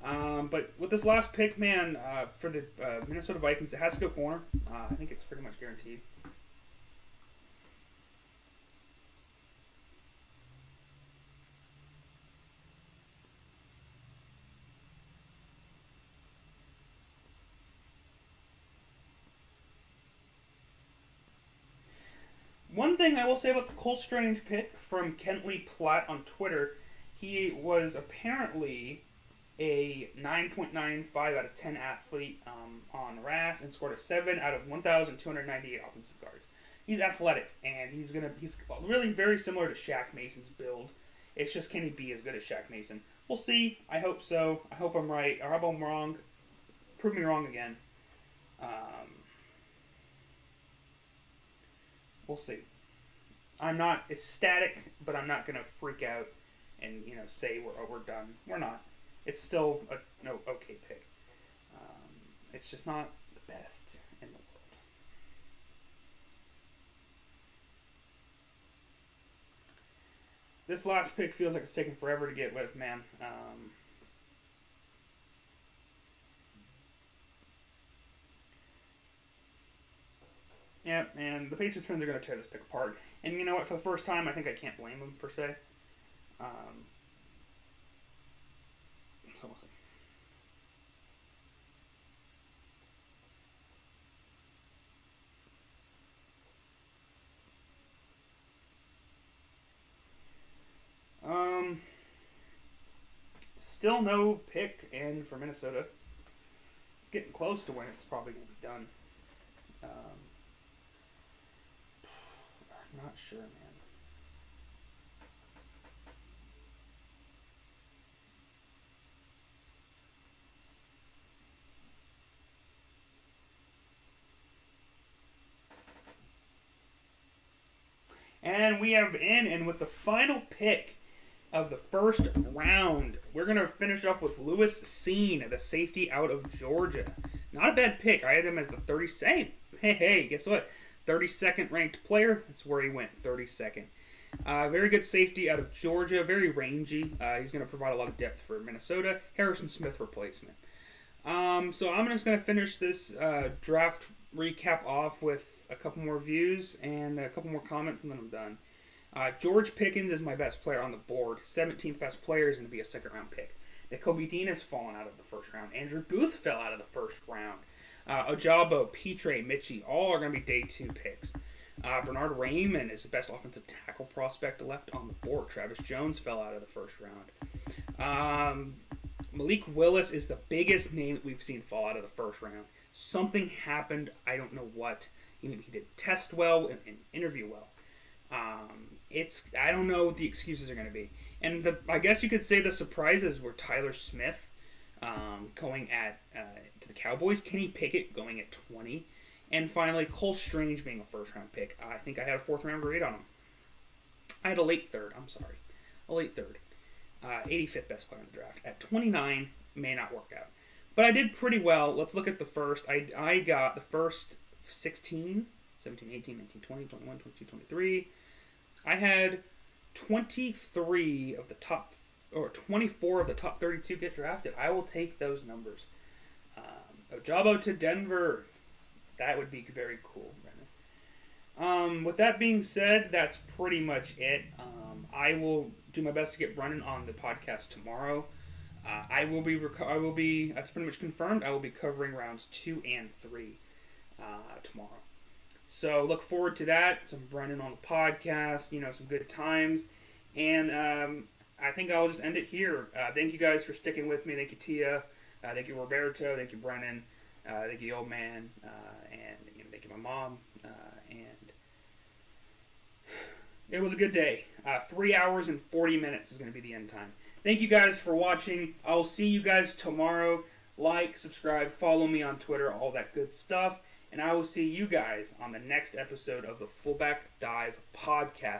But with this last pick, man, for the Minnesota Vikings, it has to go corner. I think it's pretty much guaranteed. One thing I will say about the Cole Strange pick from Kentley Platt on Twitter, he was apparently a 9.95 out of 10 athlete on RAS and scored a 7 out of 1,298 offensive yards. He's athletic, and he's really very similar to Shaq Mason's build. It's just, can he be as good as Shaq Mason? We'll see. I hope so. I hope I'm right. Or I hope I'm wrong. Prove me wrong again. We'll see. I'm not ecstatic, but I'm not gonna freak out and say we're done. We're not. It's still an okay pick. It's just not the best in the world. This last pick feels like it's taking forever to get with, man. Yeah, and the Patriots fans are going to tear this pick apart. And you know what? For the first time, I think I can't blame them, per se. So we'll see. Still no pick in for Minnesota. It's getting close to when it's probably going to be done. I'm not sure, man. And we have and with the final pick of the first round, we're going to finish up with Lewis Cine, the safety out of Georgia. Not a bad pick. I had him as the 32nd. Hey, guess what? 32nd ranked player. That's where he went, 32nd. Very good safety out of Georgia. Very rangy. He's going to provide a lot of depth for Minnesota. Harrison Smith replacement. So I'm just going to finish this draft recap off with a couple more views and a couple more comments, and then I'm done. George Pickens is my best player on the board. 17th best player is going to be a second-round pick. Nakobe Dean has fallen out of the first round. Andrew Booth fell out of the first round. Ojabo, Petre, Mitchie, all are going to be day 2 picks. Bernard Raymond is the best offensive tackle prospect left on the board. Travis Jones fell out of the first round. Malik Willis is the biggest name that we've seen fall out of the first round. Something happened. I don't know what. He didn't test well and interview well. I don't know what the excuses are going to be. And I guess you could say the surprises were Tyler Smith going to the Cowboys, Kenny Pickett going at 20, and finally Cole Strange being a first-round pick. I think I had a fourth-round grade on him. I had a late third. I'm sorry. A late third. 85th best player in the draft. At 29, may not work out. But I did pretty well. Let's look at the first. I got the first 16, 17, 18, 19, 20, 21, 22, 23. I had 23 of the top, or 24 of the top 32 get drafted. I will take those numbers. Ojabo to Denver. That would be very cool. With that being said, that's pretty much it. I will do my best to get Brennan on the podcast tomorrow. I will be. That's pretty much confirmed. I will be covering rounds 2 and 3 tomorrow. So look forward to that. Some Brennan on the podcast. Some good times. And I think I'll just end it here. Thank you guys for sticking with me. Thank you, Tia. Thank you, Roberto. Thank you, Brennan. Thank you, old man. And thank you, my mom. And it was a good day. 3 hours and 40 minutes is going to be the end time. Thank you guys for watching. I will see you guys tomorrow. Like, subscribe, follow me on Twitter, all that good stuff. And I will see you guys on the next episode of the FullBack Dive podcast.